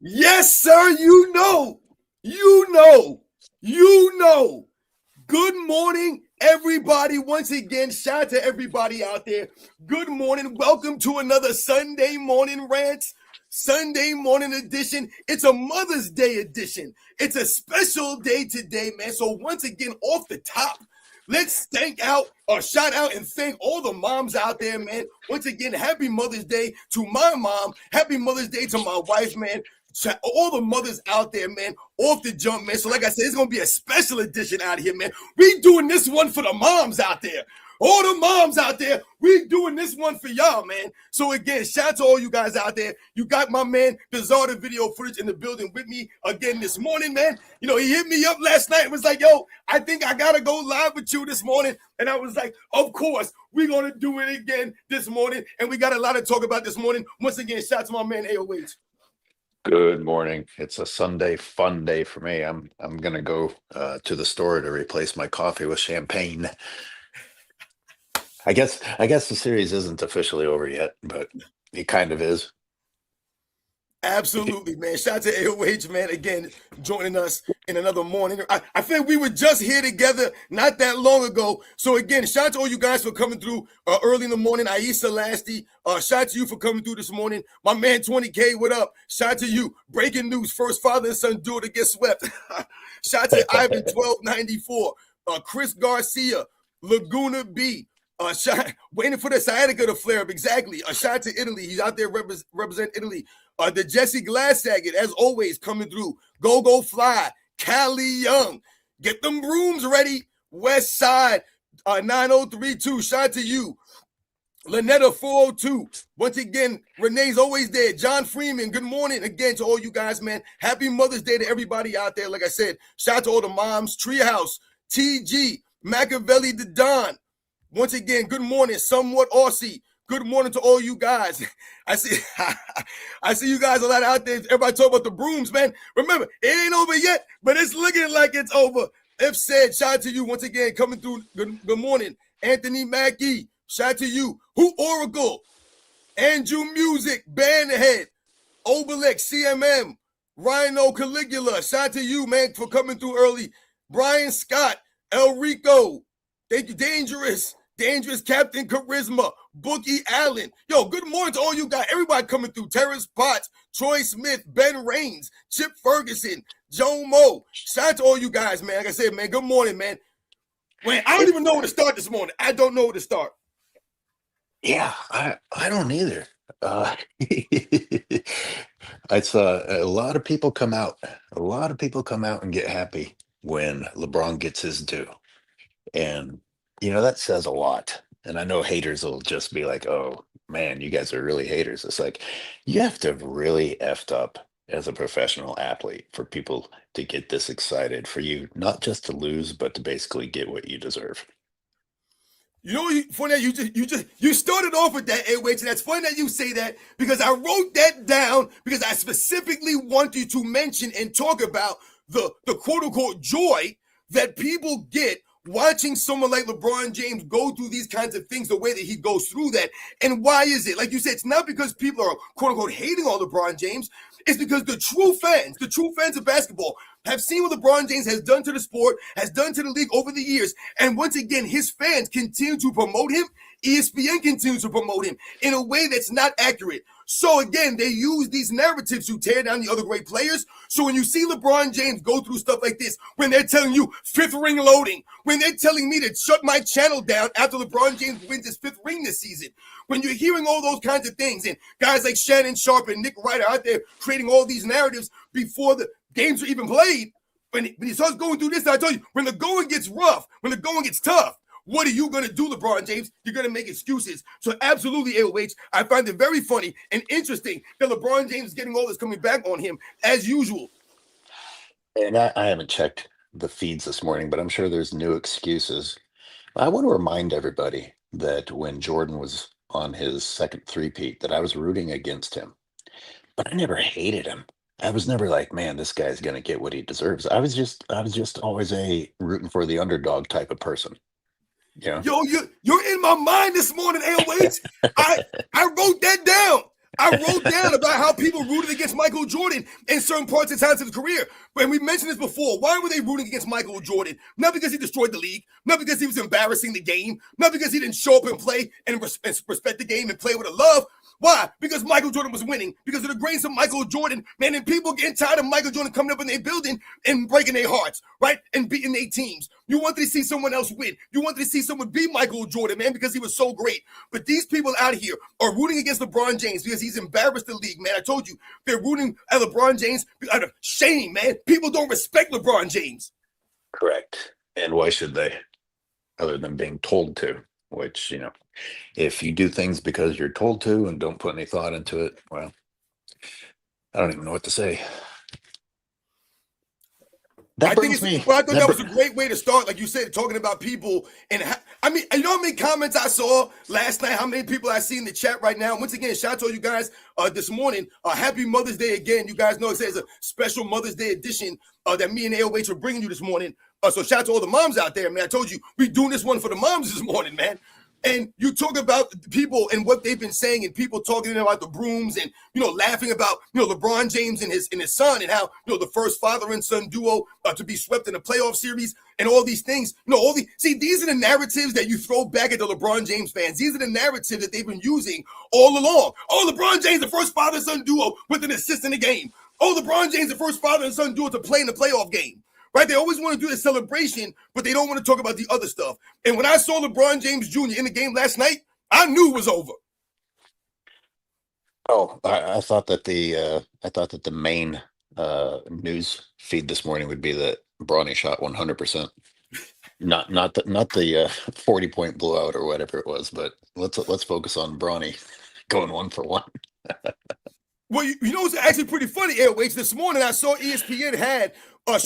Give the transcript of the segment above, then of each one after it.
Yes, sir. You know. Good morning, everybody. Once again, shout out to everybody out there. Good morning. Welcome to another Sunday morning rants. Sunday morning edition. It's a Mother's Day edition. It's a special day today, man. So once again, off the top, let's shout out and thank all the moms out there, man. Once again, happy Mother's Day to my mom. Happy Mother's Day to my wife, man. All the mothers out there, man, off the jump, man. So like I said, it's going to be a special edition out here, man. We doing this one for the moms out there. All the moms out there, we doing this one for y'all, man. So again, shout out to all you guys out there. You got my man, Bizarre video footage in the building with me again this morning, man. You know, he hit me up last night and was like, yo, I think I got to go live with you this morning. And I was like, of course, we're going to do it again this morning. And we got a lot to talk about this morning. Once again, shout out to my man, AOH. Good morning. It's a Sunday fun day for me. I'm gonna go to the store to replace my coffee with champagne. I guess the series isn't officially over yet, but it kind of is. Absolutely, man. Shout out to AOH, man, again, joining us in another morning. I think we were just here together not that long ago. So again, shout out to all you guys for coming through early in the morning. Aisa Lasty, shout out to you for coming through this morning. My man 20K, what up? Shout out to you. Breaking news, first father and son duo to get swept. Shout out to Ivan 1294, Chris Garcia, Laguna B. Waiting for the sciatica to flare up. Exactly. A shout out to Italy. He's out there represent Italy. The Jesse Glassaget, as always, coming through. Go Fly. Cali Young. Get them brooms ready. West Side 9032. Shout out to you. Lynetta 402. Once again, Renee's always there. John Freeman, good morning again to all you guys, man. Happy Mother's Day to everybody out there. Like I said, shout out to all the moms. Treehouse, TG, Machiavelli the Don. Once again, good morning. Somewhat Aussie. Good morning to all you guys. I see you guys a lot out there. Everybody talk about the brooms, man. Remember, it ain't over yet, but it's looking like it's over. If said, shout out to you once again, coming through. Good morning. Anthony Mackey, shout out to you. Who Oracle? Andrew Music, Bandhead, Obelix, CMM, Rhino Caligula, shout out to you, man, for coming through early. Brian Scott, El Rico, thank you, Dangerous Captain Charisma, Bookie Allen. Yo, good morning to all you guys. Everybody coming through. Terrence Potts, Troy Smith, Ben Raines, Chip Ferguson, Joe Mo. Shout out to all you guys, man. Like I said, man, good morning, man. Man, I don't even know where to start this morning. I don't know where to start. Yeah, I don't either. It's a lot of people come out. A lot of people come out and get happy when LeBron gets his due. And you know, that says a lot. And I know haters will just be like, oh, man, you guys are really haters. It's like, you have to have really effed up as a professional athlete for people to get this excited for you, not just to lose, but to basically get what you deserve. You know, funny that you started off with that, AOH, and that's funny that you say that because I wrote that down because I specifically want you to mention and talk about the quote-unquote joy that people get watching someone like LeBron James go through these kinds of things the way that he goes through that. And why is it? Like you said, it's not because people are quote unquote hating on LeBron James. It's because the true fans of basketball have seen what LeBron James has done to the sport, has done to the league over the years. And once again, his fans continue to promote him. ESPN continues to promote him in a way that's not accurate. So again, they use these narratives to tear down the other great players. So when you see LeBron James go through stuff like this, when they're telling you fifth ring loading, when they're telling me to shut my channel down after LeBron James wins his fifth ring this season, when you're hearing all those kinds of things and guys like Shannon Sharp and Nick Ryder out there creating all these narratives before the games are even played, when he starts going through this, I tell you, when the going gets rough, when the going gets tough, what are you going to do, LeBron James? You're going to make excuses. So absolutely, AOH, I find it very funny and interesting that LeBron James is getting all this coming back on him as usual. And I haven't checked the feeds this morning, but I'm sure there's new excuses. I want to remind everybody that when Jordan was on his second three-peat, that I was rooting against him. But I never hated him. I was never like, man, this guy's going to get what he deserves. I was just always a rooting for the underdog type of person. Yeah. Yo, you're in my mind this morning, AOH. I wrote that down. I wrote down about how people rooted against Michael Jordan in certain parts and times of his career. But we mentioned this before. Why were they rooting against Michael Jordan? Not because he destroyed the league, not because he was embarrassing the game, not because he didn't show up and play and respect the game and play with a love. Why? Because Michael Jordan was winning. Because of the grace of Michael Jordan, man, and people getting tired of Michael Jordan coming up in their building and breaking their hearts, right? And beating their teams. You wanted to see someone else win. You wanted to see someone be Michael Jordan, man, because he was so great. But these people out here are rooting against LeBron James because he's embarrassed the league, man. I told you, they're rooting at LeBron James out of shame, man. People don't respect LeBron James. Correct. And why should they? Other than being told to, which, if you do things because you're told to and don't put any thought into it, well, I don't even know what to say. I thought that was a great way to start, like you said, talking about people. And you know how many comments I saw last night, how many people I see in the chat right now. Once again, shout out to you guys this morning. Happy Mother's Day again. You guys know it says a special Mother's Day edition that me and AOH are bringing you this morning. So shout out to all the moms out there, man. I told you, we doing this one for the moms this morning, man. And you talk about people and what they've been saying, and people talking about the brooms and, laughing about, LeBron James and his son, and how, the first father and son duo to be swept in a playoff series and all these things. These are the narratives that you throw back at the LeBron James fans. These are the narratives that they've been using all along. Oh, LeBron James, the first father and son duo with an assist in the game. Oh, LeBron James, the first father and son duo to play in the playoff game. Right? They always want to do the celebration, but they don't want to talk about the other stuff. And when I saw LeBron James Jr. in the game last night, I knew it was over. Oh, I thought that the main news feed this morning would be that Bronny shot 100%. Not the 40-point blowout or whatever it was, but let's focus on Bronny going 1 for 1. Well, it's actually pretty funny, AOH. This morning I saw ESPN had a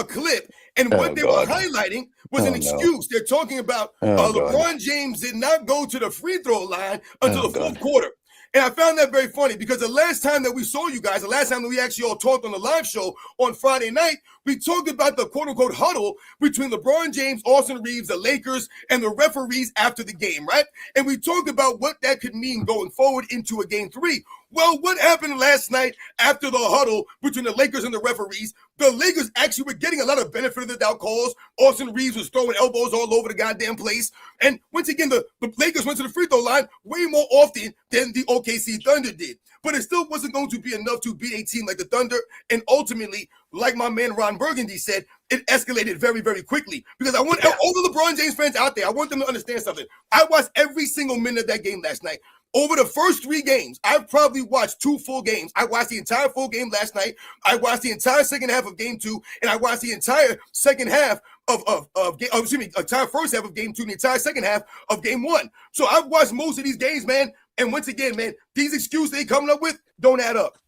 clip, and what they were highlighting was an excuse. They're talking about LeBron James did not go to the free throw line until the fourth quarter. And I found that very funny because the last time that we saw you guys, the last time that we actually all talked on the live show on Friday night, we talked about the quote-unquote huddle between LeBron James, Austin Reeves, the Lakers, and the referees after the game, right? And we talked about what that could mean going forward into a game 3. Well, what happened last night after the huddle between the Lakers and the referees? The Lakers actually were getting a lot of benefit of the doubt calls. Austin Reeves was throwing elbows all over the goddamn place. And once again, the Lakers went to the free throw line way more often than the OKC Thunder did. But it still wasn't going to be enough to beat a team like the Thunder. And ultimately, like my man Ron Burgundy said, it escalated very, very quickly. Because I want all the LeBron James fans out there, I want them to understand something. I watched every single minute of that game last night. Over the first 3 games, I've probably watched 2 full games. I watched the entire full game last night. I watched the entire second half of game 2, and I watched the entire second half entire first half of game 2, and the entire second half of game 1. So I've watched most of these games, man. And once again, man, these excuses they coming up with don't add up.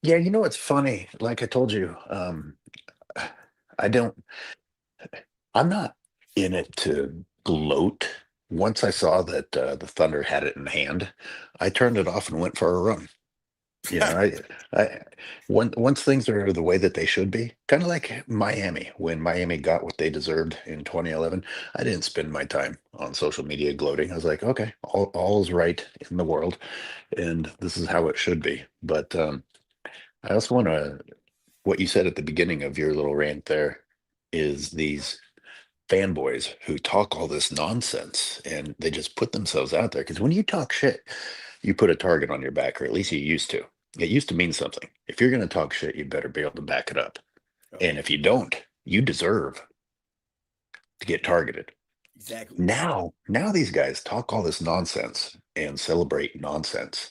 Yeah, it's funny. Like I told you, I'm not in it to gloat. Once I saw that the Thunder had it in hand, I turned it off and went for a run. Once things are the way that they should be, kind of like Miami, when Miami got what they deserved in 2011, I didn't spend my time on social media gloating. I was like, okay, all is right in the world, and this is how it should be. But I also want to, what you said at the beginning of your little rant there, is these fanboys who talk all this nonsense and they just put themselves out there. Because when you talk shit, you put a target on your back, or at least you used to. It used to mean something. If you're going to talk shit, you better be able to back it up. And if you don't, you deserve to get targeted. Exactly. Now these guys talk all this nonsense and celebrate nonsense.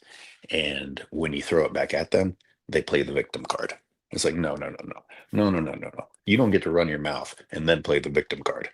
And when you throw it back at them, they play the victim card. It's like, no. You don't get to run your mouth and then play the victim card.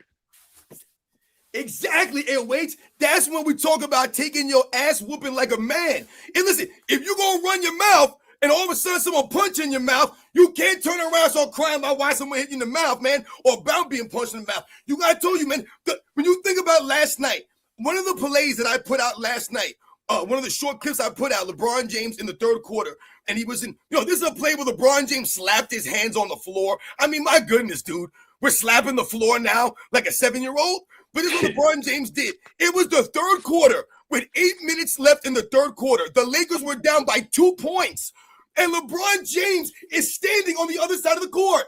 Exactly, AOH. That's when we talk about taking your ass whooping like a man. And listen, if you're going to run your mouth and all of a sudden someone punch in your mouth, you can't turn around and start crying about why someone hit you in the mouth, man, or about being punched in the mouth. I told you, man, when you think about last night, one of the plays that I put out last night, one of the short clips I put out, LeBron James in the third quarter, and he was in, this is a play where LeBron James slapped his hands on the floor. I mean, my goodness, dude. We're slapping the floor now like a 7-year-old. But this is what LeBron James did. It was the third quarter with 8 minutes left in the third quarter. The Lakers were down by 2 points, and LeBron James is standing on the other side of the court.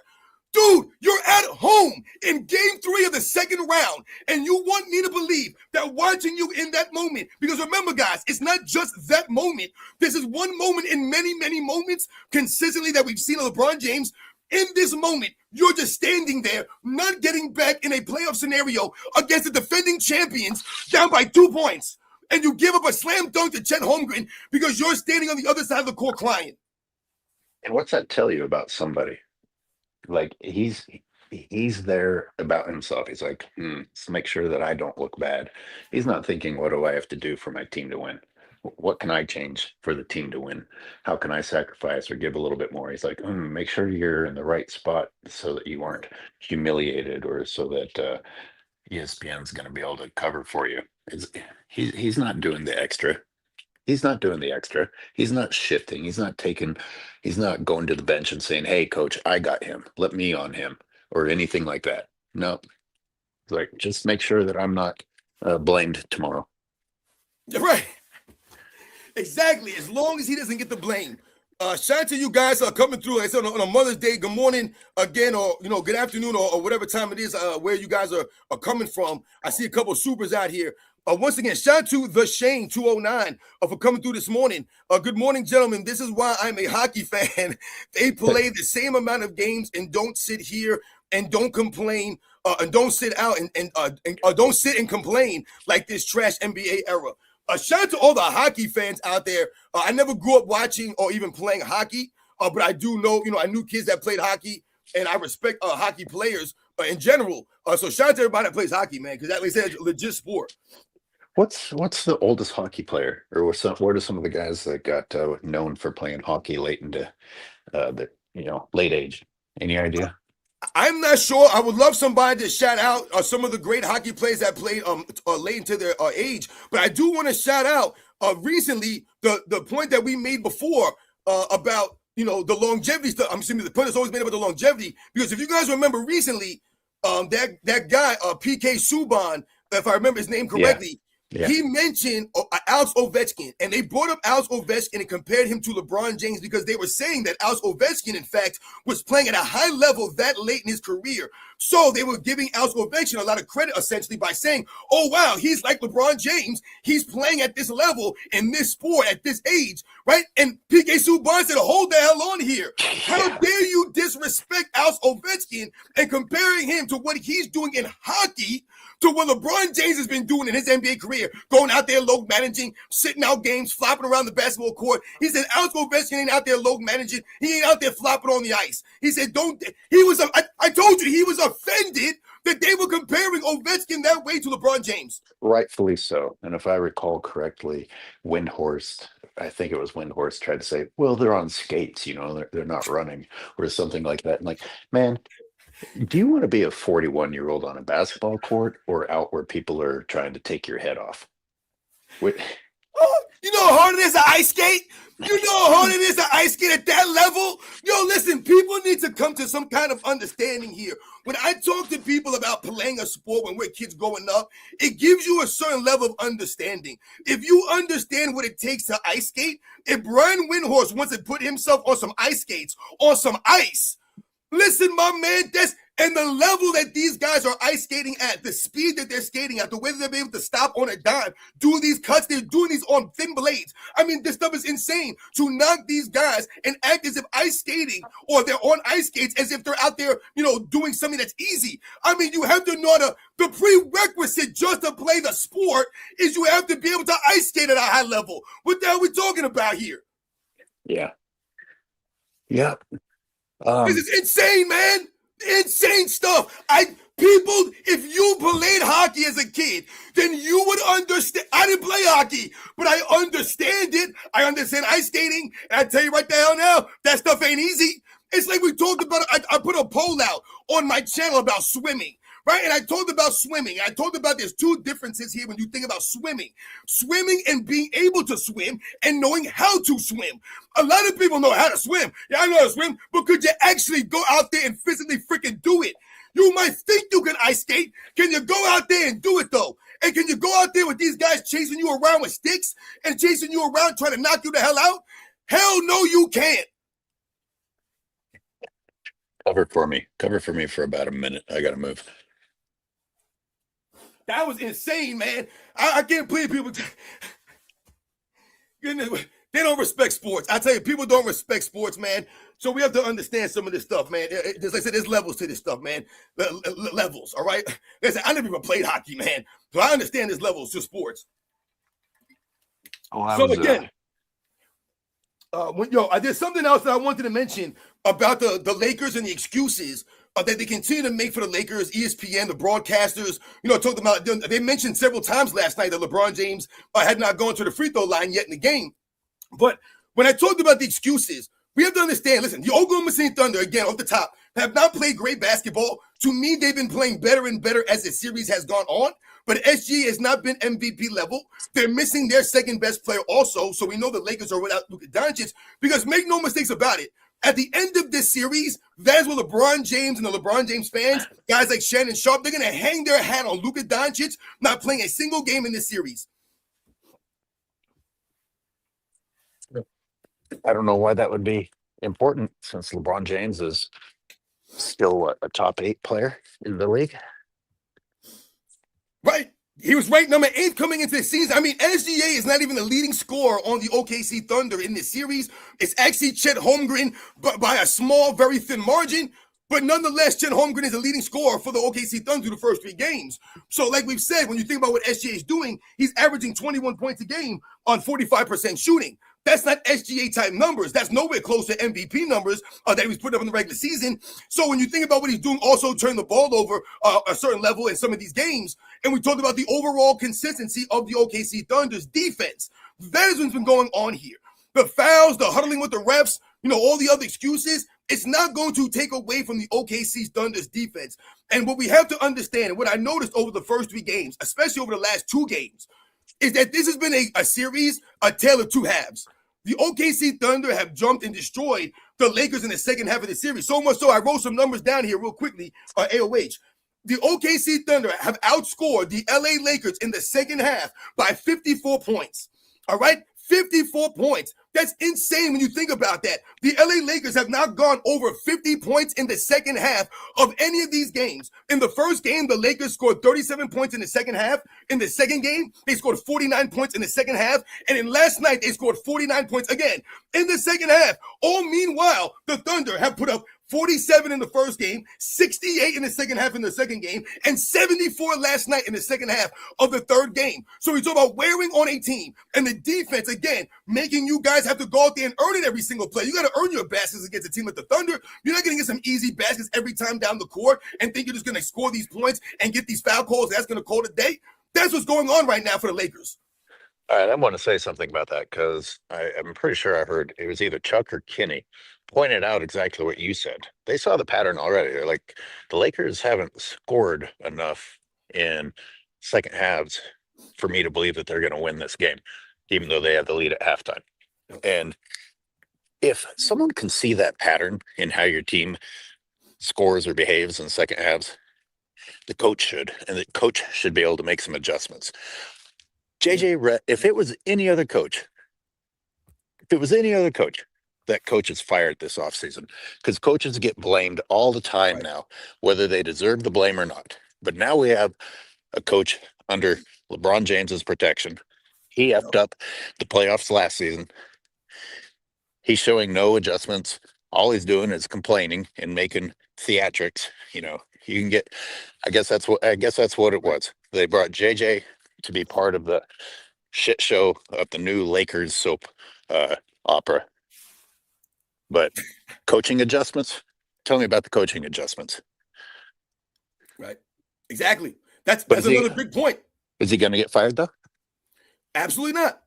Dude, you're at home in game 3 of the second round, and you want me to believe that watching you in that moment, because remember, guys, it's not just that moment. This is one moment in many, many moments consistently that we've seen LeBron James. In this moment, you're just standing there, not getting back in a playoff scenario against the defending champions, down by 2 points, and you give up a slam dunk to Chet Holmgren because you're standing on the other side of the court crying. And what's that tell you about somebody? Like he's there about himself. He's like, let's make sure that I don't look bad. He's not thinking, what do I have to do for my team to win? What can I change for the team to win? How can I sacrifice or give a little bit more? He's like, make sure you're in the right spot so that you aren't humiliated, or so that ESPN's going to be able to cover for you. He's not doing the extra. He's not doing the extra. He's not shifting. He's not going to the bench and saying, hey, coach, I got him. Let me on him, or anything like that. No. It's like, just make sure that I'm not blamed tomorrow. Right. Exactly. As long as he doesn't get the blame. Shout out to you guys coming through. I said on a Mother's Day, good morning again, or good afternoon, or whatever time it is where you guys are coming from. I see a couple of supers out here. Once again, shout out to the Shane 209 for coming through this morning. Good morning, gentlemen. This is why I'm a hockey fan. They play the same amount of games and don't sit here and don't complain and don't sit out and don't sit and complain like this trash NBA era. Shout out to all the hockey fans out there. I never grew up watching or even playing hockey, but I do know, I knew kids that played hockey, and I respect hockey players in general. So shout out to everybody that plays hockey, man, because that is a legit sport. What's the oldest hockey player, or what are some of the guys that got known for playing hockey late into the late age? Any idea? I'm not sure. I would love somebody to shout out some of the great hockey players that played late into their age. But I do want to shout out recently the point that we made before about the longevity stuff. I'm assuming the point that's always made about the longevity, because if you guys remember recently, that guy PK Subban, if I remember his name correctly. Yeah. He mentioned Alex Ovechkin, and they brought up Alex Ovechkin and compared him to LeBron James because they were saying that Alex Ovechkin, in fact, was playing at a high level that late in his career. So they were giving Alex Ovechkin a lot of credit, essentially, by saying, oh, wow, he's like LeBron James. He's playing at this level in this sport at this age, right? And PK Subban said, hold the hell on here. How dare you disrespect Alex Ovechkin and comparing him to what he's doing in hockey to what LeBron James has been doing in his NBA career, going out there load managing, sitting out games, flopping around the basketball court. He said Alex Ovechkin ain't out there load managing. He ain't out there flopping on the ice. He said, I told you, he was offended that they were comparing Ovechkin that way to LeBron James. Rightfully so. And if I recall correctly, Windhorst, I think it was Windhorst, tried to say, well, they're on skates, they're not running, or something like that. And like, man, do you want to be a 41-year-old on a basketball court, or out where people are trying to take your head off? You know how hard it is to ice skate? You know how hard it is to ice skate at that level? Yo, listen, people need to come to some kind of understanding here. When I talk to people about playing a sport when we're kids growing up, it gives you a certain level of understanding. If you understand what it takes to ice skate, if Brian Windhorst wants to put himself on some ice skates, on some ice, listen, my man, and the level that these guys are ice skating at, the speed that they're skating at, the way that they're able to stop on a dime, doing these cuts, they're doing these on thin blades. I mean, this stuff is insane. To knock these guys and act as if ice skating, or they're on ice skates as if they're out there, doing something that's easy. I mean, you have to know the prerequisite just to play the sport is you have to be able to ice skate at a high level. What the hell are we talking about here? Yeah. Yeah. This is insane, man. Insane stuff. If you played hockey as a kid, then you would understand. I didn't play hockey, but I understand it. I understand ice skating. And I tell you right the hell now, that stuff ain't easy. It's like we talked about, I put a poll out on my channel about swimming. Right? And I talked about swimming. I talked about there's two differences here when you think about swimming. Swimming and being able to swim and knowing how to swim. A lot of people know how to swim. Yeah, I know how to swim, but could you actually go out there and physically freaking do it? You might think you can ice skate. Can you go out there and do it, though? And can you go out there with these guys chasing you around with sticks and chasing you around trying to knock you the hell out? Hell no, you can't. Cover for me. Cover for me for about a minute. I got to move. That was insane, man. I can't believe people. They don't respect sports. I tell you, people don't respect sports, man. So we have to understand some of this stuff, man. Like I said, there's levels to this stuff, man. Levels, all right? Listen, I never even played hockey, man. So I understand there's levels to sports. There's something else that I wanted to mention about the Lakers and the excuses that they continue to make for the Lakers, ESPN, the broadcasters. Talked about, they mentioned several times last night that LeBron James had not gone to the free throw line yet in the game. But when I talked about the excuses, we have to understand, listen, the Oklahoma City Thunder, again, off the top, have not played great basketball. To me, they've been playing better and better as the series has gone on. But SGA has not been MVP level. They're missing their second best player also. So we know the Lakers are without Luka Doncic. Because make no mistakes about it, at the end of this series, that is what LeBron James and the LeBron James fans, guys like Shannon Sharp, they're going to hang their hat on Luka Doncic not playing a single game in this series. I don't know why that would be important since LeBron James is still a top 8 player in the league. Right. He was ranked number 8 coming into the season. I mean, SGA is not even the leading scorer on the OKC Thunder in this series. It's actually Chet Holmgren by a small, very thin margin. But nonetheless, Chet Holmgren is the leading scorer for the OKC Thunder through the first 3 games. So like we've said, when you think about what SGA is doing, he's averaging 21 points a game on 45% shooting. That's not SGA-type numbers. That's nowhere close to MVP numbers that he was putting up in the regular season. So when you think about what he's doing, also turning the ball over a certain level in some of these games, and we talked about the overall consistency of the OKC Thunder's defense, that is what's been going on here. The fouls, the huddling with the refs, all the other excuses, it's not going to take away from the OKC Thunder's defense. And what we have to understand, and what I noticed over the first 3 games, especially over the last 2 games, is that this has been a series, a tale of 2 halves. The OKC Thunder have jumped and destroyed the Lakers in the second half of the series. So much so, I wrote some numbers down here real quickly, AOH. The OKC Thunder have outscored the LA Lakers in the second half by 54 points. All right? 54 points. That's insane when you think about that. The LA Lakers have not gone over 50 points in the second half of any of these games. In the first game, the Lakers scored 37 points in the second half. In the second game, they scored 49 points in the second half. And in last night, they scored 49 points again in the second half. All meanwhile, the Thunder have put up 47 in the first game, 68 in the second half in the second game, and 74 last night in the second half of the third game. So we talk about wearing on a team and the defense, again, making you guys have to go out there and earn it every single play. You got to earn your baskets against a team like the Thunder. You're not going to get some easy baskets every time down the court and think you're just going to score these points and get these foul calls. That's going to call it a day. That's what's going on right now for the Lakers. All right, I want to say something about that because I'm pretty sure I heard it was either Chuck or Kinney pointed out exactly what you said. They saw the pattern already. They're like, the Lakers haven't scored enough in second halves for me to believe that they're going to win this game, even though they have the lead at halftime. And if someone can see that pattern in how your team scores or behaves in second halves, the coach should, and the coach should be able to make some adjustments. If it was any other coach, that coach is fired this offseason because coaches get blamed all the time now, whether they deserve the blame or not. But now we have a coach under LeBron James's protection. He effed up the playoffs last season. He's showing no adjustments. All he's doing is complaining and making theatrics. You can get, I guess that's what it was. They brought JJ to be part of the shit show of the new Lakers soap opera. But coaching adjustments, tell me about the coaching adjustments. Right. Exactly. That's another big point. Is he going to get fired, though? Absolutely not.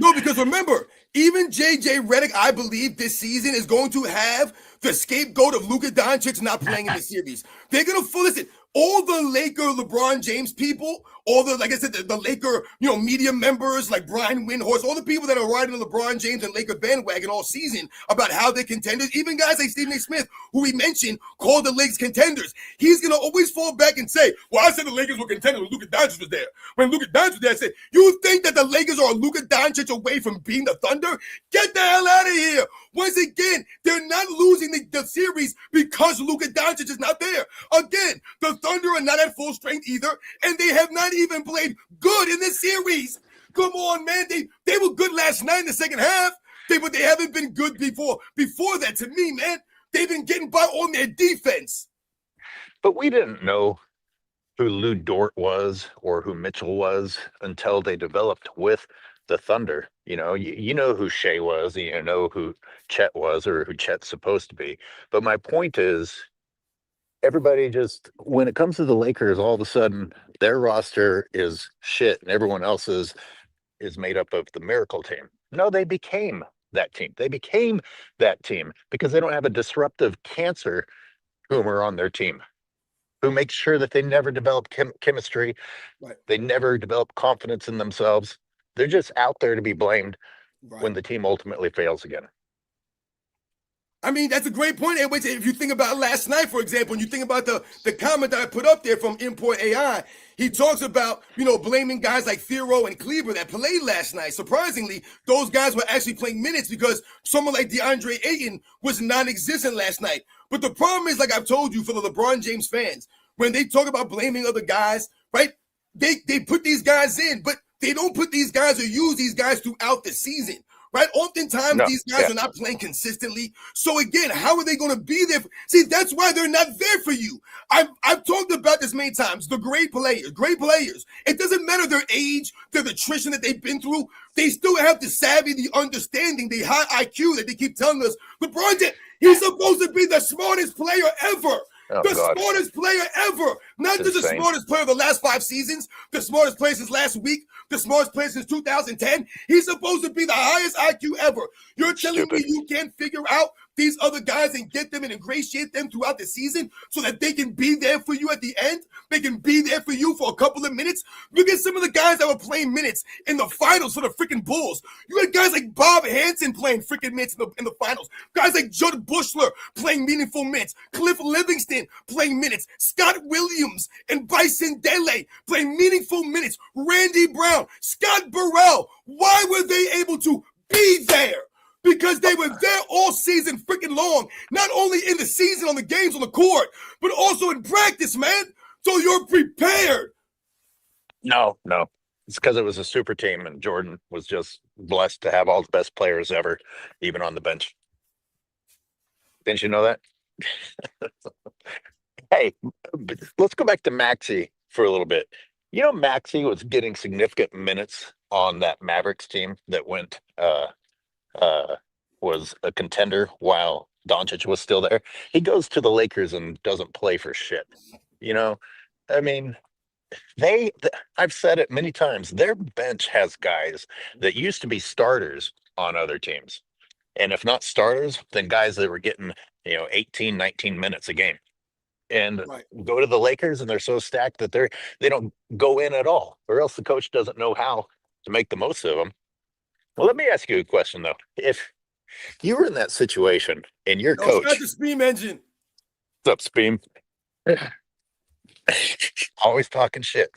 No, because remember, even JJ Redick, I believe this season is going to have the scapegoat of Luka Doncic not playing in the series. They're going to listen. all the Laker LeBron James people, all the, like I said, the Laker, media members like Brian Windhorst, all the people that are riding the LeBron James and Laker bandwagon all season about how they're contenders, even guys like Stephen A. Smith, who we mentioned, called the Lakers contenders. He's going to always fall back and say, well, I said the Lakers were contenders when Luka Doncic was there. When Luka Doncic was there, I said, you think that the Lakers are Luka Doncic away from being the Thunder? Get the hell out of here. Once again, they're not losing the series because Luka Doncic is not there. Again, the Thunder are not at full strength either, and they have not even played good in this series. Come on, man. They were good last night in the second half, but they haven't been good before that. To me, man, they've been getting by on their defense. But we didn't know who Lou Dort was or who Mitchell was until they developed with the Thunder. You know who Shea was, you know who Chet was, or who Chet's supposed to be. But my point is, everybody just, when it comes to the Lakers, all of a sudden their roster is shit and everyone else's is made up of the miracle team. No, they became that team. They became that team because they don't have a disruptive cancer tumor on their team who makes sure that they never develop chemistry. Right. They never develop confidence in themselves. They're just out there to be blamed when the team ultimately fails again. I mean, that's a great point. If you think about last night, for example, and you think about the comment that I put up there from Import AI, he talks about, blaming guys like Thero and Kleber that played last night. Surprisingly, those guys were actually playing minutes because someone like DeAndre Ayton was non-existent last night. But the problem is, like I've told you, for the LeBron James fans, when they talk about blaming other guys, right, they put these guys in, but they don't put these guys or use these guys throughout the season. Right? Oftentimes, these guys are not playing consistently. So again, how are they going to be there? See, that's why they're not there for you. I've talked about this many times. The great players. It doesn't matter their age, their attrition that they've been through. They still have the savvy, the understanding, the high IQ that they keep telling us. LeBron James, he's supposed to be the smartest player ever. Smartest player ever. Not just the smartest player of the last 5 seasons, the smartest player since last week, the smartest player since 2010. He's supposed to be the highest IQ ever. You're telling me you can't figure out these other guys and get them and ingratiate them throughout the season so that they can be there for you at the end? They can be there for you for a couple of minutes? Look at some of the guys that were playing minutes in the finals for the freaking Bulls. You had guys like Bob Hansen playing freaking minutes in the finals. Guys like Judd Bushler playing meaningful minutes. Cliff Livingston playing minutes. Scott Williams and Bryson Dele playing meaningful minutes. Randy Brown, Scott Burrell. Why were they able to be there? Because they were there all season freaking long, not only in the season on the games on the court, but also in practice, man. So you're prepared. No. It's because it was a super team and Jordan was just blessed to have all the best players ever, even on the bench. Didn't you know that? Hey, let's go back to Maxey for a little bit. Maxey was getting significant minutes on that Mavericks team that was a contender while Doncic was still there. He goes to the Lakers and doesn't play for shit. I mean, I've said it many times, their bench has guys that used to be starters on other teams. And if not starters, then guys that were getting, 18, 19 minutes a game. And go to the Lakers and they're so stacked that they don't go in at all, or else the coach doesn't know how to make the most of them. Well, let me ask you a question though. If you were in that situation and your coach, it's not the Steam engine. What's up, Speam? Always talking shit.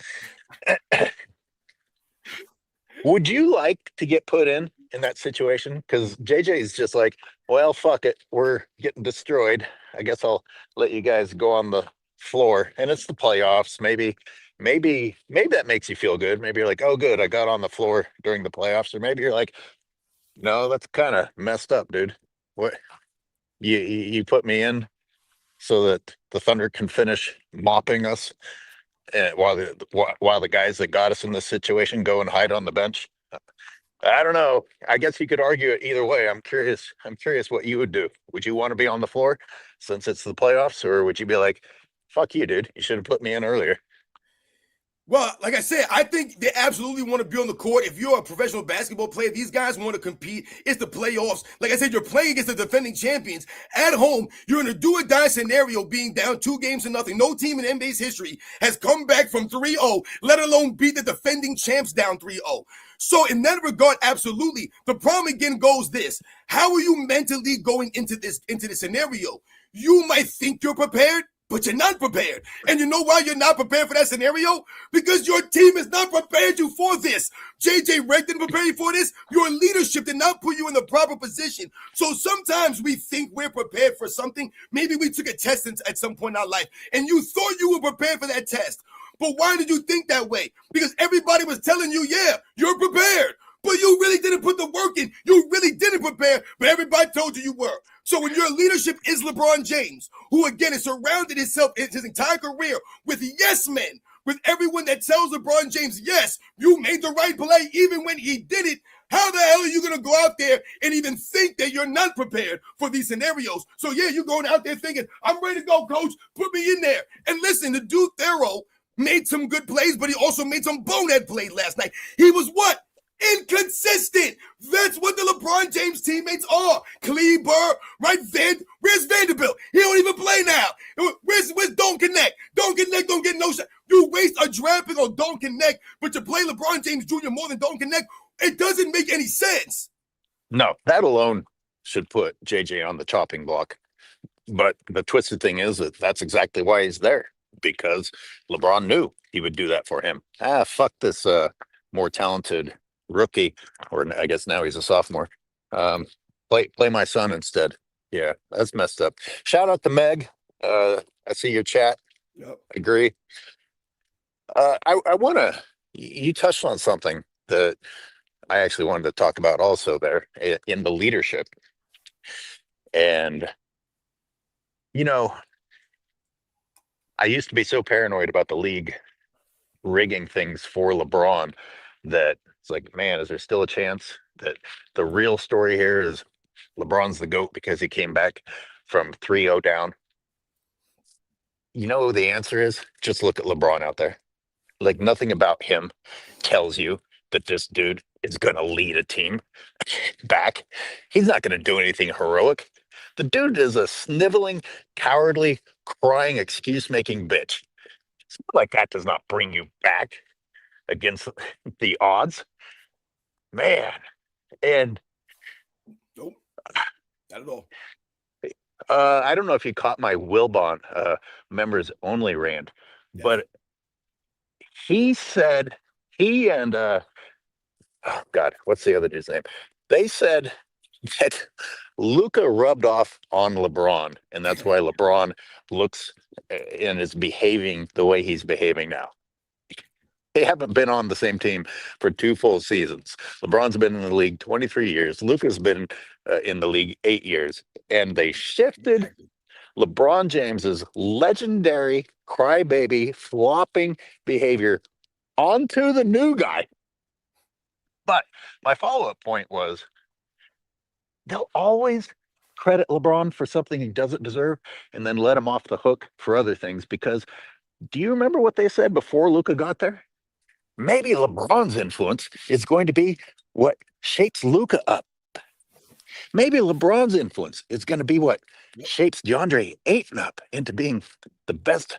Would you like to get put in that situation? Because JJ is just like, well, fuck it, we're getting destroyed. I guess I'll let you guys go on the floor, and it's the playoffs. Maybe that makes you feel good. Maybe you're like, oh, good, I got on the floor during the playoffs. Or maybe you're like, no, that's kind of messed up, dude. What you put me in so that the Thunder can finish mopping us, while the guys that got us in this situation go and hide on the bench. I don't know. I guess you could argue it either way. I'm curious what you would do. Would you want to be on the floor since it's the playoffs, or would you be like, fuck you, dude, you should have put me in earlier? Well, like I said, I think they absolutely want to be on the court. If you're a professional basketball player, these guys want to compete. It's the playoffs. Like I said, you're playing against the defending champions at home. You're in a do-or-die scenario, being down 2-0. No team in NBA's history has come back from 3-0, let alone beat the defending champs down 3-0. So in that regard, absolutely. The problem again goes this: how are you mentally going into this scenario? You might think you're prepared, but you're not prepared. And you know why you're not prepared for that scenario? Because your team has not prepared you for this. JJ Redick didn't prepare you for this. Your leadership did not put you in the proper position. So sometimes we think we're prepared for something. Maybe we took a test at some point in our life, and you thought you were prepared for that test. But why did you think that way? Because everybody was telling you, yeah, you're prepared. But you really didn't put the work in. You really didn't prepare, but everybody told you you were. So when your leadership is LeBron James, who again has surrounded himself his entire career with yes men, with everyone that tells LeBron James, yes, you made the right play even when he did it, how the hell are you going to go out there and even think that you're not prepared for these scenarios? So yeah, you're going out there thinking, I'm ready to go, coach, put me in there. And listen, the dude Thero made some good plays, but he also made some bonehead plays last night. He was what? Inconsistent. That's what the LeBron James teammates are. Kleber, right? Where's Vanderbilt? He don't even play now. Where's Don't Connect? Don't Connect, don't get no shot. You waste a draft pick on Don't Connect, but you play LeBron James Jr. more than Don't Connect. It doesn't make any sense. No, that alone should put JJ on the chopping block. But the twisted thing is that that's exactly why he's there, because LeBron knew he would do that for him. Fuck this more talented rookie, or I guess now he's a sophomore. Play my son instead. Yeah, that's messed up. Shout out to Meg. I see your chat. Yep. Agree. I want to. You touched on something that I actually wanted to talk about also there in the leadership, and you know, I used to be so paranoid about the league rigging things for LeBron that it's like, man, is there still a chance that the real story here is LeBron's the GOAT because he came back from 3-0 down? You know, the answer is just look at LeBron out there. Like, nothing about him tells you that this dude is going to lead a team back. He's not going to do anything heroic. The dude is a sniveling, cowardly, crying, excuse-making bitch. It's not like that does not bring you back against the odds. Man. And nope, not at all. I don't know if you caught my Wilbon members only rant, but he said, he and oh God, what's the other dude's name? They said that Luka rubbed off on LeBron, and that's why LeBron looks and is behaving the way he's behaving now. They haven't been on the same team for 2 full seasons. LeBron's been in the league 23 years. Luka's been in the league 8 years. And they shifted LeBron James's legendary crybaby flopping behavior onto the new guy. But my follow-up point was, they'll always credit LeBron for something he doesn't deserve and then let him off the hook for other things. Because do you remember what they said before Luka got there? Maybe LeBron's influence is going to be what shapes Luka up. Maybe LeBron's influence is going to be what shapes DeAndre Ayton up into being the best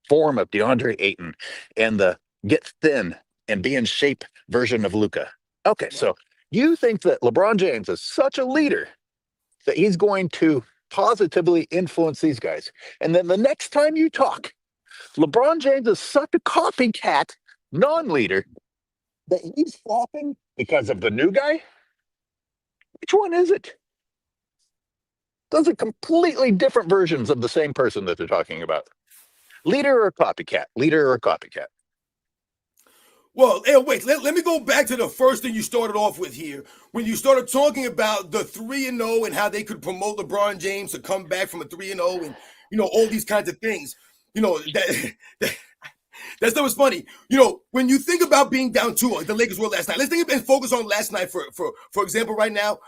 form of DeAndre Ayton and the get thin and be in shape version of Luka. Okay, so you think that LeBron James is such a leader that he's going to positively influence these guys. And then the next time you talk, LeBron James is such a copycat non-leader that he's flopping because of the new guy? Which one is it? Those are completely different versions of the same person that they're talking about. Leader or copycat? Leader or copycat? Well, hey, wait, let me go back to the first thing you started off with here. When you started talking about the 3-0 and how they could promote LeBron James to come back from a 3-0 and, all these kinds of things. That stuff was funny. When you think about being down 2, the Lakers were last night. Let's think and focus on last night for example, right now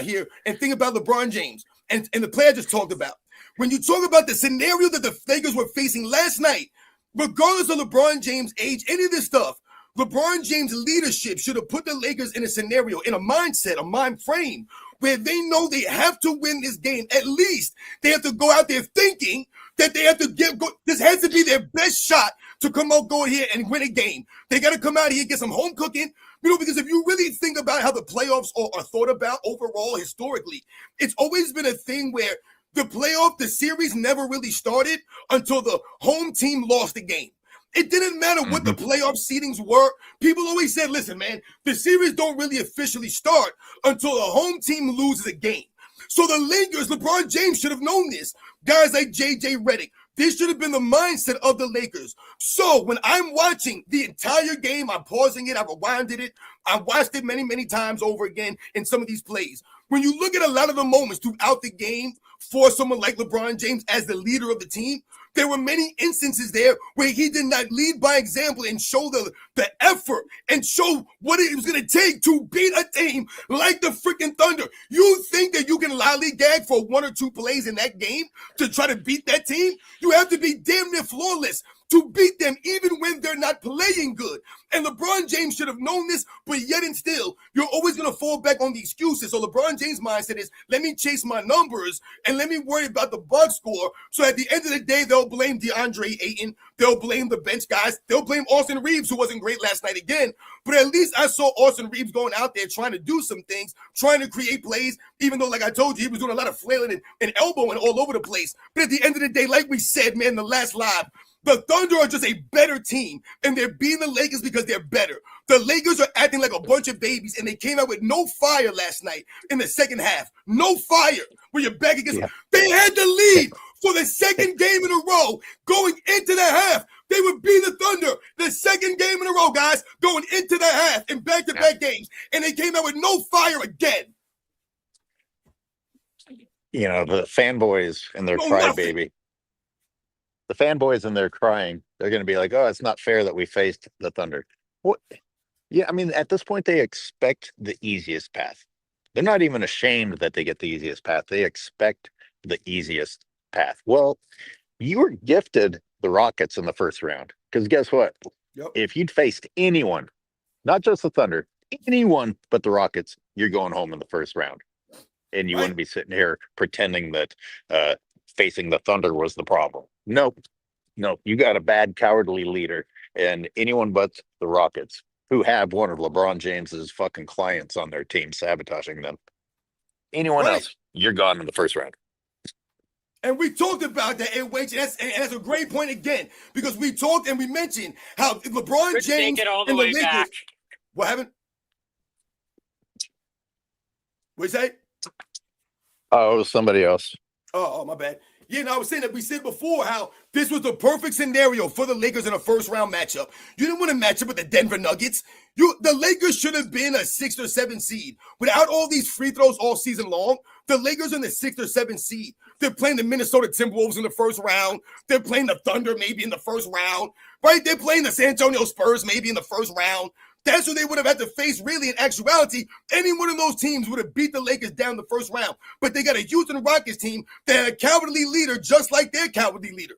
here, and think about LeBron James and the player I just talked about. When you talk about the scenario that the Lakers were facing last night, regardless of LeBron James' age, any of this stuff, LeBron James' leadership should have put the Lakers in a scenario, in a mindset, a mind frame, where they know they have to win this game. At least they have to go out there thinking that they have to this has to be their best shot to come out, go here and win a game. They got to come out here, get some home cooking. Because if you really think about how the playoffs are thought about overall historically, it's always been a thing where the series never really started until the home team lost the game. It didn't matter what the playoff seedings were. People always said, listen, man, the series don't really officially start until the home team loses a game. So the Lakers, LeBron James should have known this. Guys like JJ Redick, this should have been the mindset of the Lakers. So when I'm watching the entire game, I'm pausing it, I rewinded it, I watched it many, many times over again in some of these plays. When you look at a lot of the moments throughout the game for someone like LeBron James as the leader of the team, there were many instances there where he did not lead by example and show the effort and show what it was going to take to beat a team like the freaking Thunder. You think that you can lollygag for one or two plays in that game to try to beat that team? You have to be damn near flawless to beat them even when they're not playing good. And LeBron James should have known this, but yet and still, you're always going to fall back on the excuses. So LeBron James' mindset is, let me chase my numbers and let me worry about the box score. So at the end of the day, they'll blame DeAndre Ayton. They'll blame the bench guys. They'll blame Austin Reeves, who wasn't great last night again. But at least I saw Austin Reeves going out there trying to do some things, trying to create plays, even though, like I told you, he was doing a lot of flailing and elbowing all over the place. But at the end of the day, like we said, man, the last live, the Thunder are just a better team, and they're beating the Lakers because they're better. The Lakers are acting like a bunch of babies, and they came out with no fire last night in the second half. No fire when you're back against them. They had the lead for the second game in a row going into the half. They would be the Thunder the second game in a row, guys, going into the half in back-to-back games, and they came out with no fire again. You know, the fanboys and their crybaby. The fanboys and they're crying. They're going to be like, oh, it's not fair that we faced the Thunder. What? Yeah, I mean, at this point, they expect the easiest path. They're not even ashamed that they get the easiest path. They expect the easiest path. Well, you were gifted the Rockets in the first round. Because guess what? If you'd faced anyone, not just the Thunder, anyone but the Rockets, you're going home in the first round. And you wouldn't be sitting here pretending that facing the Thunder was the problem. Nope. You got a bad, cowardly leader, and anyone but the Rockets, who have one of LeBron James's fucking clients on their team sabotaging them. Anyone else, you're gone in the first round. And we talked about that, and that's a great point again, because we talked and we mentioned how LeBron James and the Lakers. Back. What happened? What'd you say? Oh, it was somebody else. Oh, my bad. Yeah, no, I was saying that we said before how this was the perfect scenario for the Lakers in a first-round matchup. You didn't want to match up with the Denver Nuggets. The Lakers should have been a 6 or 7 seed. Without all these free throws all season long, the Lakers in the 6 or 7 seed. They're playing the Minnesota Timberwolves in the first round. They're playing the Thunder maybe in the first round, right? They're playing the San Antonio Spurs maybe in the first round. That's who they would have had to face, really, in actuality. Any one of those teams would have beat the Lakers down the first round. But they got a Houston Rockets team that had a cowardly leader just like their cowardly leader.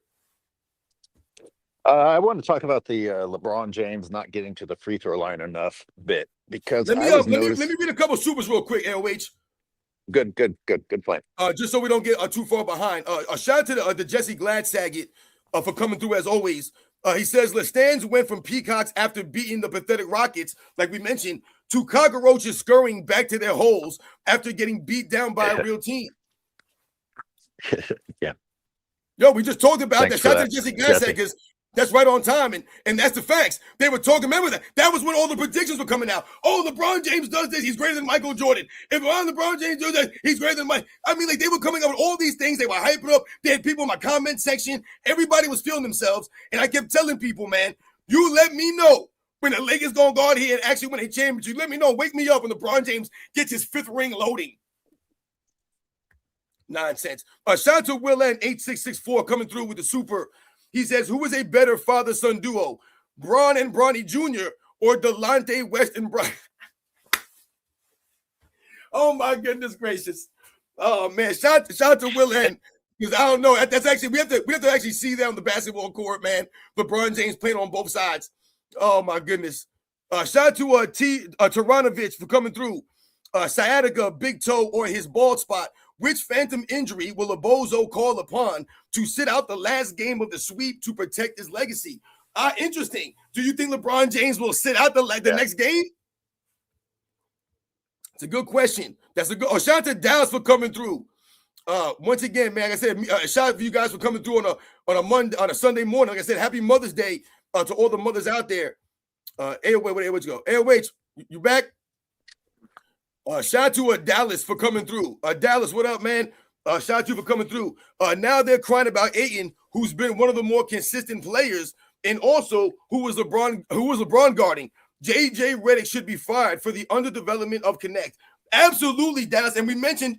I want to talk about the LeBron James not getting to the free throw line enough bit. Because let me read a couple supers real quick, LOH. Good plan. Just so we don't get too far behind. A shout out to the Jesse Gladsaget for coming through as always. He says, the Stans went from peacocks after beating the pathetic Rockets, like we mentioned, to cockroaches scurrying back to their holes after getting beat down by a real team. Yeah. Yo, we just talked about that. Shout out to Jesse Jesse. because that's right on time, and that's the facts. They were talking, remember that? That was when all the predictions were coming out. Oh, LeBron James does this, he's greater than Michael Jordan. If LeBron James does that, he's greater than Mike. I mean, like, they were coming up with all these things. They were hyping up. They had people in my comment section. Everybody was feeling themselves, and I kept telling people, man, you let me know when the Lakers gonna go out here and actually win a championship. Let me know. Wake me up when LeBron James gets his 5th ring loading. Nonsense. Shout out to Will N 8664 coming through with the super. He says, who is a better father-son duo, Bron and Bronny Jr. or Delonte West and Brian? Oh, my goodness gracious. Oh, man. Shout out to Will N. Because I don't know. That's actually we have to actually see that on the basketball court, man. LeBron James playing on both sides. Oh my goodness. Shout out to Taranovich for coming through. Sciatica, big toe, or his bald spot. Which phantom injury will a bozo call upon to sit out the last game of the sweep to protect his legacy? Interesting. Do you think LeBron James will sit out the next game? It's a good question. That's a good. Oh, shout out to Dallas for coming through. Once again, man, like I said, shout out for you guys for coming through on a Sunday morning. Like I said, happy Mother's Day to all the mothers out there. AOH, where AOH go? AOH, you back? Shout out to Dallas for coming through. Dallas, what up, man? Shout out to you for coming through. Now they're crying about Ayton, who's been one of the more consistent players, and also who was LeBron guarding. JJ Redick should be fired for the underdevelopment of Connect. Absolutely, Dallas. And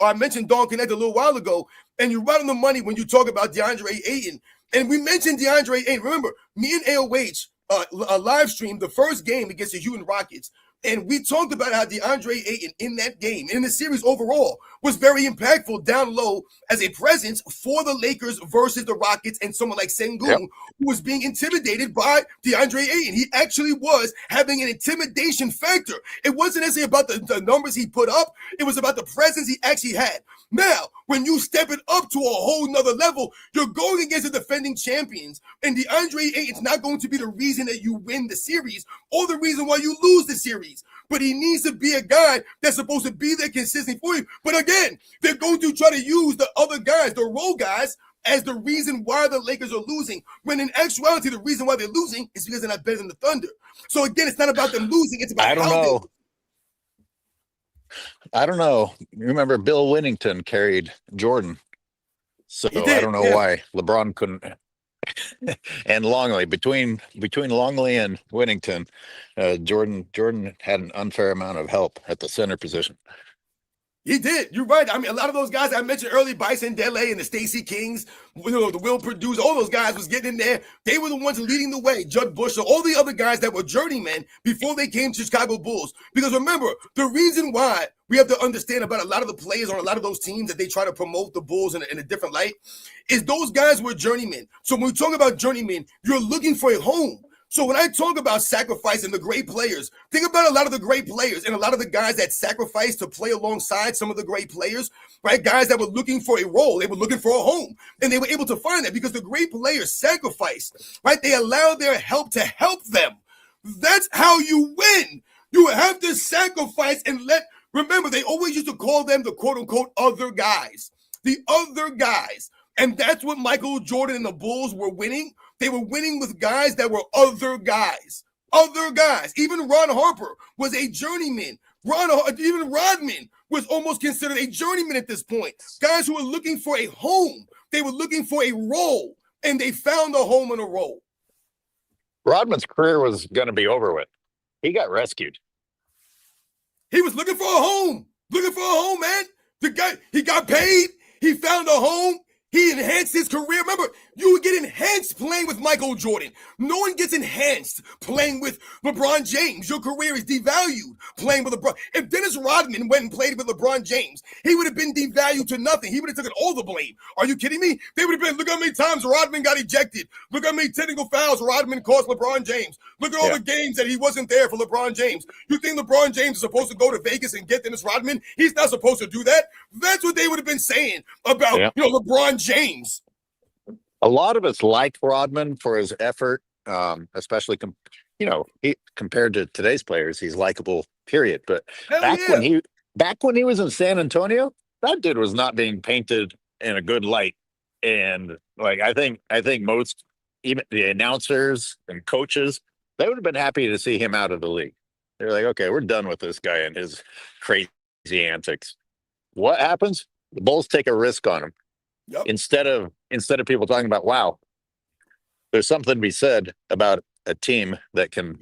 I mentioned Don Connect a little while ago, and you're right on the money when you talk about DeAndre Ayton. And we mentioned DeAndre Ayton. Remember, me and AOH live streamed the first game against the Houston Rockets. And we talked about how DeAndre Ayton in that game, in the series overall, was very impactful down low as a presence for the Lakers versus the Rockets and someone like Sengun, who was being intimidated by DeAndre Ayton. He actually was having an intimidation factor. It wasn't necessarily about the numbers he put up. It was about the presence he actually had. Now, when you step it up to a whole nother level, you're going against the defending champions, and DeAndre Ayton's not going to be the reason that you win the series or the reason why you lose the series. But he needs to be a guy that's supposed to be there consistently for you. But again, they're going to try to use the other guys, the role guys, as the reason why the Lakers are losing, when in actuality, the reason why they're losing is because they're not better than the Thunder. So again, it's not about them losing, it's about I don't know. Remember, Bill Winnington carried Jordan. So I don't know why LeBron couldn't. And Longley, between Longley and Winnington, Jordan had an unfair amount of help at the center position. He did. You're right. I mean, a lot of those guys I mentioned earlier, Bison Dele and the Stacey Kings, the Will Produce, all those guys was getting in there. They were the ones leading the way. Judd Bush, all the other guys that were journeymen before they came to Chicago Bulls. Because remember, the reason why we have to understand about a lot of the players on a lot of those teams that they try to promote the Bulls in a different light is those guys were journeymen. So when we talk about journeymen, you're looking for a home. So when I talk about sacrificing the great players, think about a lot of the great players and a lot of the guys that sacrificed to play alongside some of the great players, right? Guys that were looking for a role, they were looking for a home, and they were able to find that because the great players sacrificed, right? They allowed their help to help them. That's how you win. You have to sacrifice and remember, they always used to call them the quote unquote other guys, the other guys. And that's what Michael Jordan and the Bulls were winning. They were winning with guys that were other guys. Other guys. Even Ron Harper was a journeyman. Even Rodman was almost considered a journeyman at this point. Guys who were looking for a home. They were looking for a role, and they found a home and a role. Rodman's career was going to be over with. He got rescued. He was looking for a home. Looking for a home, man. The guy, he got paid. He found a home. He enhanced his career. Remember, you would get enhanced playing with Michael Jordan. No one gets enhanced playing with LeBron James. Your career is devalued playing with LeBron. If Dennis Rodman went and played with LeBron James, he would have been devalued to nothing. He would have taken all the blame. Are you kidding me? They would have been, look how many times Rodman got ejected. Look how many technical fouls Rodman caused LeBron James. Look at all the games that he wasn't there for LeBron James. You think LeBron James is supposed to go to Vegas and get Dennis Rodman? He's not supposed to do that. That's what they would have been saying about, LeBron James. A lot of us like Rodman for his effort, especially compared to today's players, he's likable. Period. But back when he was in San Antonio, that dude was not being painted in a good light. And I think most, even the announcers and coaches, they would have been happy to see him out of the league. They're like, okay, we're done with this guy and his crazy antics. What happens? The Bulls take a risk on him. Yep. Instead of people talking about, wow, there's something to be said about a team that can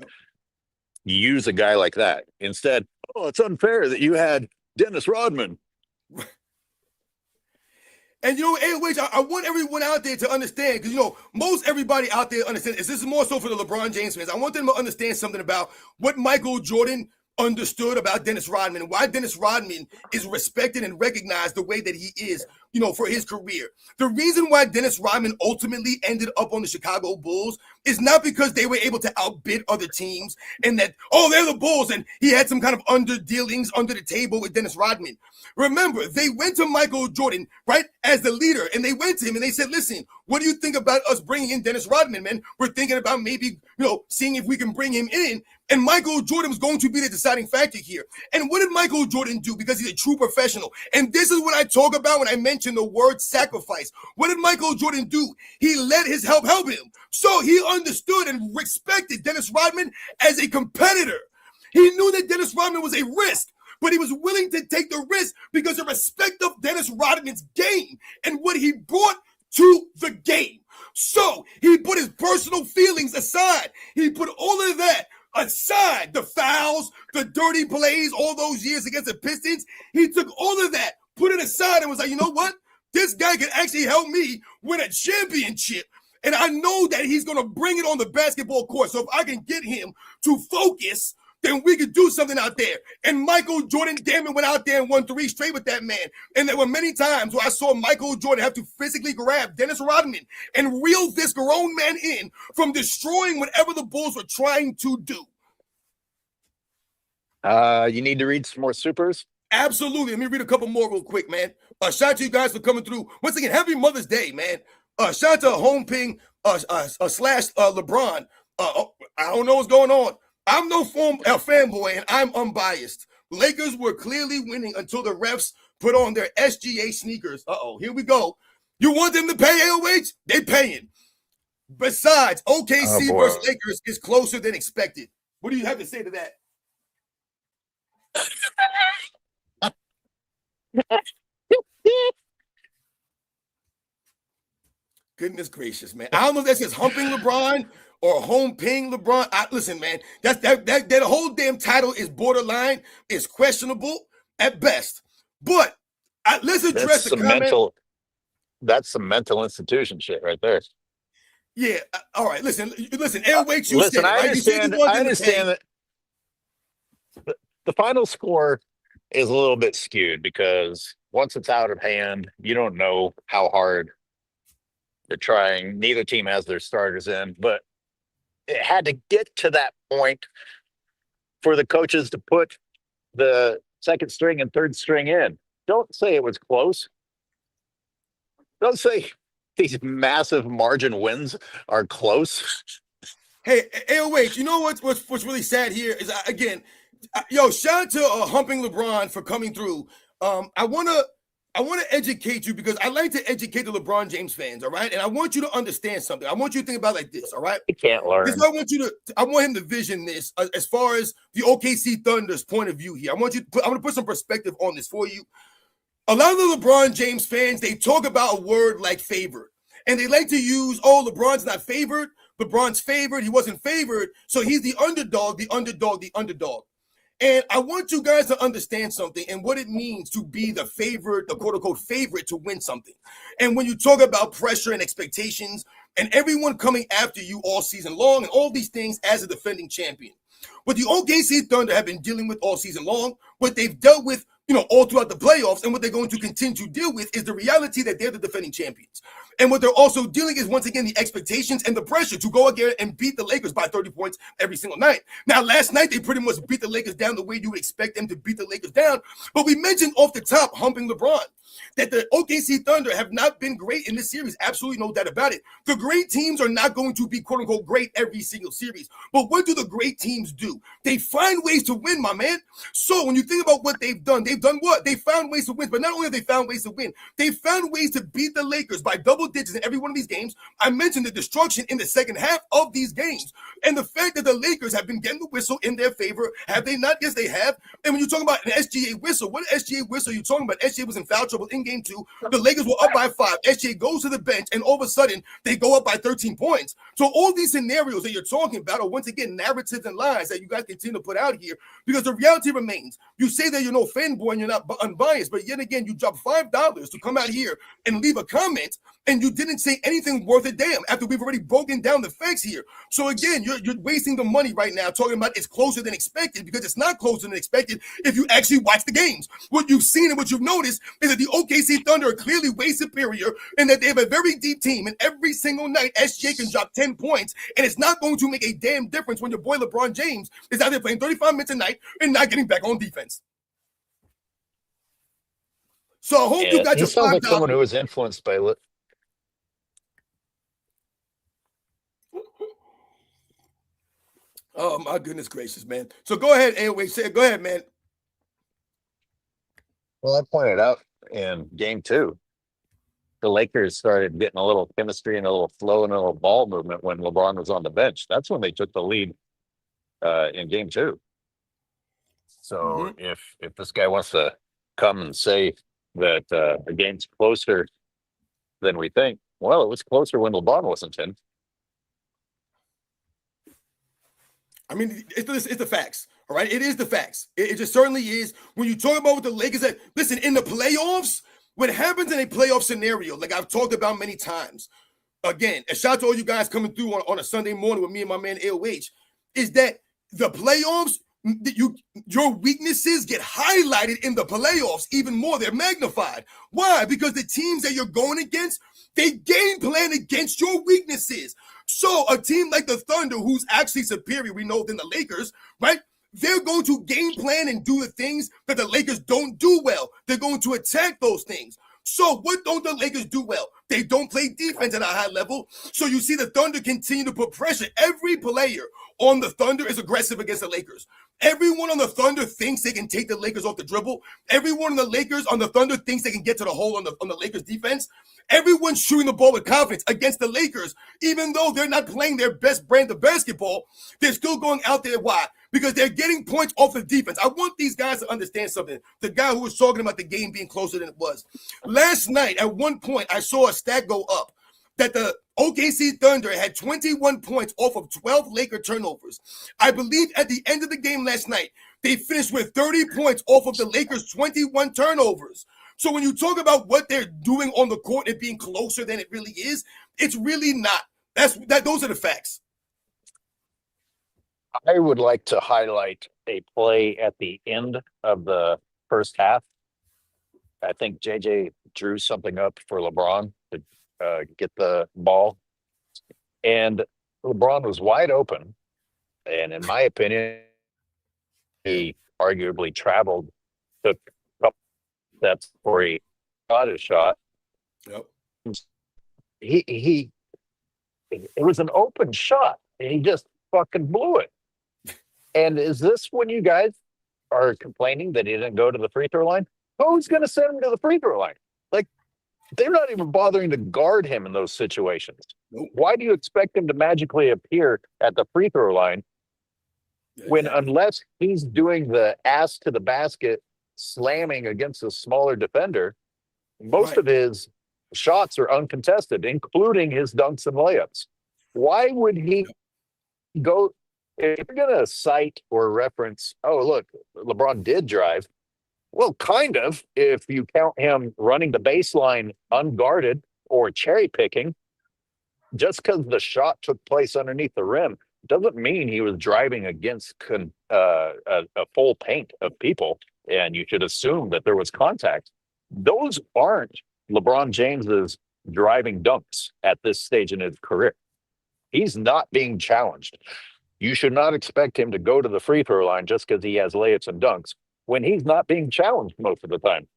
use a guy like that. Instead, it's unfair that you had Dennis Rodman. And AOH, I want everyone out there to understand, because most everybody out there understands. This is more so for the LeBron James fans. I want them to understand something about what Michael Jordan understood about Dennis Rodman, why Dennis Rodman is respected and recognized the way that he is for his career. The reason why Dennis Rodman ultimately ended up on the Chicago Bulls is not because they were able to outbid other teams and that, they're the Bulls, and he had some kind of under dealings under the table with Dennis Rodman. Remember, they went to Michael Jordan, right, as the leader, and they went to him and they said, listen, what do you think about us bringing in Dennis Rodman, man? We're thinking about maybe, seeing if we can bring him in. And Michael Jordan was going to be the deciding factor here. And what did Michael Jordan do? Because he's a true professional. And this is what I talk about when I mention the word sacrifice. What did Michael Jordan do? He let his help him. So he understood and respected Dennis Rodman as a competitor. He knew that Dennis Rodman was a risk, but he was willing to take the risk because of respect of Dennis Rodman's game and what he brought to the game. So he put his personal feelings aside. He put all of that aside, the fouls, the dirty plays, all those years against the Pistons. He took all of that, put it aside, and was like, you know what? This guy can actually help me win a championship. And I know that he's going to bring it on the basketball court. So if I can get him to focus, then we could do something out there. And Michael Jordan, damn it, went out there and won 3 straight with that man. And there were many times where I saw Michael Jordan have to physically grab Dennis Rodman and reel this grown man in from destroying whatever the Bulls were trying to do. You need to read some more supers? Absolutely. Let me read a couple more real quick, man. Shout out to you guys for coming through. Once again, happy Mother's Day, man. Shout out to Home Ping slash LeBron. I don't know what's going on. I'm no fanboy, and I'm unbiased. Lakers were clearly winning until the refs put on their SGA sneakers. Here we go. You want them to pay AOH? They paying. Besides, OKC versus Lakers is closer than expected. What do you have to say to that? Goodness gracious, man. I don't know if that's just humping LeBron or home ping LeBron. Listen, man, that whole damn title is borderline, is questionable at best. But let's address the comment. That's some mental institution shit right there. Yeah. All right. Listen. Airweight, you listen, said it, right? I understand that the final score is a little bit skewed because once it's out of hand, you don't know how hard they're trying. Neither team has their starters in, but it had to get to that point for the coaches to put the second string and third string in. Don't say it was close. Don't say these massive margin wins are close. Hey, wait, you know what's really sad here is, again, shout out to Humping LeBron for coming through. I want to educate you because I like to educate the LeBron James fans, all right? And I want you to understand something. I want you to think about it like this, all right? You can't learn. I want him to vision this as far as the OKC Thunder's point of view here. I'm going to put some perspective on this for you. A lot of the LeBron James fans, they talk about a word like favored. And they like to use, LeBron's not favored. LeBron's favored. He wasn't favored. So he's the underdog. And I want you guys to understand something and what it means to be the favorite, the quote-unquote favorite to win something. And when you talk about pressure and expectations and everyone coming after you all season long and all these things as a defending champion. What the OKC Thunder have been dealing with all season long, what they've dealt with, all throughout the playoffs, and what they're going to continue to deal with is the reality that they're the defending champions. And what they're also dealing is, once again, the expectations and the pressure to go again and beat the Lakers by 30 points every single night. Now, last night, they pretty much beat the Lakers down the way you would expect them to beat the Lakers down. But we mentioned off the top, humping LeBron, that the OKC Thunder have not been great in this series. Absolutely no doubt about it. The great teams are not going to be, quote-unquote, great every single series. But what do the great teams do? They find ways to win, my man. So when you think about what they've done what? They found ways to win. But not only have they found ways to win, they found ways to beat the Lakers by double digits in every one of these games. I mentioned the destruction in the second half of these games. And the fact that the Lakers have been getting the whistle in their favor. Have they not? Yes, they have. And when you're talking about an SGA whistle, what SGA whistle are you talking about? SGA was in foul trouble in game 2. The Lakers were up by 5. SGA goes to the bench, and all of a sudden, they go up by 13 points. So all these scenarios that you're talking about are, once again, narratives and lies that you guys continue to put out here, because the reality remains. You say that you're no fanboy and you're not unbiased, but yet again, you drop $5 to come out here and leave a comment, and you didn't say anything worth a damn after we've already broken down the facts here. So again, you're wasting the money right now talking about it's closer than expected, because it's not closer than expected if you actually watch the games. What you've seen and what you've noticed is that the OKC Thunder are clearly way superior and that they have a very deep team. And every single night, SJ can drop 10 points, and it's not going to make a damn difference when your boy LeBron James is out there playing 35 minutes a night and not getting back on defense. So I hope you got He your sounds like $5. someone who was influenced by Oh my goodness gracious, man. So go ahead, AOH. Go ahead, man. Well, I pointed out in game 2, the Lakers started getting a little chemistry and a little flow and a little ball movement when LeBron was on the bench. That's when they took the lead in game 2. So if this guy wants to come and say that the game's closer than we think, well, it was closer when LeBron wasn't in. I mean, it's the facts, all right? It is the facts. It just certainly is. When you talk about what the Lakers, listen, in the playoffs, what happens in a playoff scenario, like I've talked about many times, again, a shout out to all you guys coming through on a Sunday morning with me and my man AOH, is that the playoffs, your weaknesses get highlighted in the playoffs even more. They're magnified. Why? Because the teams that you're going against, they game plan against your weaknesses. So a team like the Thunder, who's actually superior, we know, than the Lakers, right? They're going to game plan and do the things that the Lakers don't do well. They're going to attack those things. So what don't the Lakers do well? They don't play defense at a high level. So you see the Thunder continue to put pressure. Every player on the Thunder is aggressive against the Lakers. Everyone on the Thunder thinks they can take the Lakers off the dribble. Everyone on the Lakers on the Thunder thinks they can get to the hole on the Lakers defense. Everyone's shooting the ball with confidence against the Lakers, even though they're not playing their best brand of basketball. They're still going out there. Why? Because they're getting points off the defense. I want these guys to understand something. The guy who was talking about the game being closer than it was. Last night, at one point, I saw a stat go up that the OKC Thunder had 21 points off of 12 Laker turnovers. I believe at the end of the game last night, they finished with 30 points off of the Lakers' 21 turnovers. So when you talk about what they're doing on the court and being closer than it really is, it's really not. Those are the facts. I would like to highlight a play at the end of the first half. I think JJ drew something up for LeBron to get the ball. And LeBron was wide open. And in my opinion, he arguably traveled, took a couple steps before he got his shot. Yep. It was an open shot. And he just fucking blew it. And is this when you guys are complaining that he didn't go to the free throw line? Who's going to send him to the free throw line? Like, they're not even bothering to guard him in those situations. Nope. Why do you expect him to magically appear at the free throw line when, unless he's doing the ass to the basket, slamming against a smaller defender, most of his shots are uncontested, including his dunks and layups? Why would he go? If you're going to cite or reference, oh, look, LeBron did drive. Well, kind of, if you count him running the baseline unguarded or cherry picking, just because the shot took place underneath the rim doesn't mean he was driving against a full paint of people. And you should assume that there was contact. Those aren't LeBron James's driving dunks at this stage in his career. He's not being challenged. You should not expect him to go to the free throw line just because he has layups and dunks when he's not being challenged most of the time.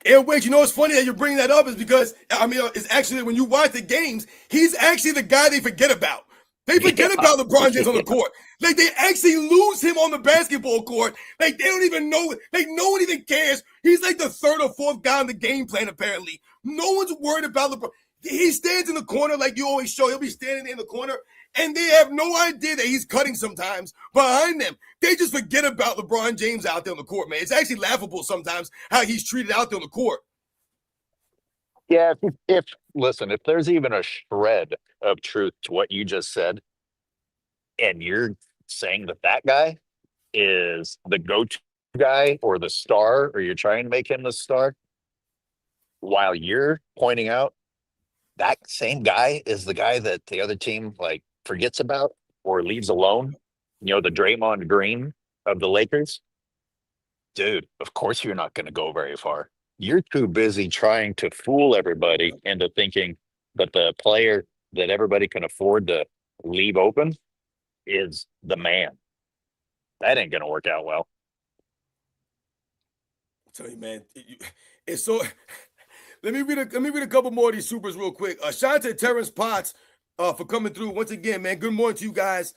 Airways, you know what's funny that you're bringing that up is because, I mean, it's actually when you watch the games, he's actually the guy they forget about. They forget about LeBron James on the court. Like, they actually lose him on the basketball court. Like, they don't even know. Like, no one even cares. He's like the third or fourth guy on the game plan, apparently. No one's worried about LeBron. He stands in the corner like you always show. He'll be standing in the corner, and they have no idea that he's cutting sometimes behind them. They just forget about LeBron James out there on the court, man. It's actually laughable sometimes how he's treated out there on the court. Yeah, listen, if there's even a shred of truth to what you just said, and you're saying that guy is the go-to guy or the star, or you're trying to make him the star, while you're pointing out that same guy is the guy that the other team like forgets about or leaves alone, you know, the Draymond Green of the Lakers. dude, of course you're not going to go very far. You're too busy trying to fool everybody into thinking that the player that everybody can afford to leave open is the man. That ain't going to work out well. I tell you, man, it's so. Let me read a couple more of these supers real quick. Shout out to Terrence Potts for coming through once again, man. Good morning to you guys.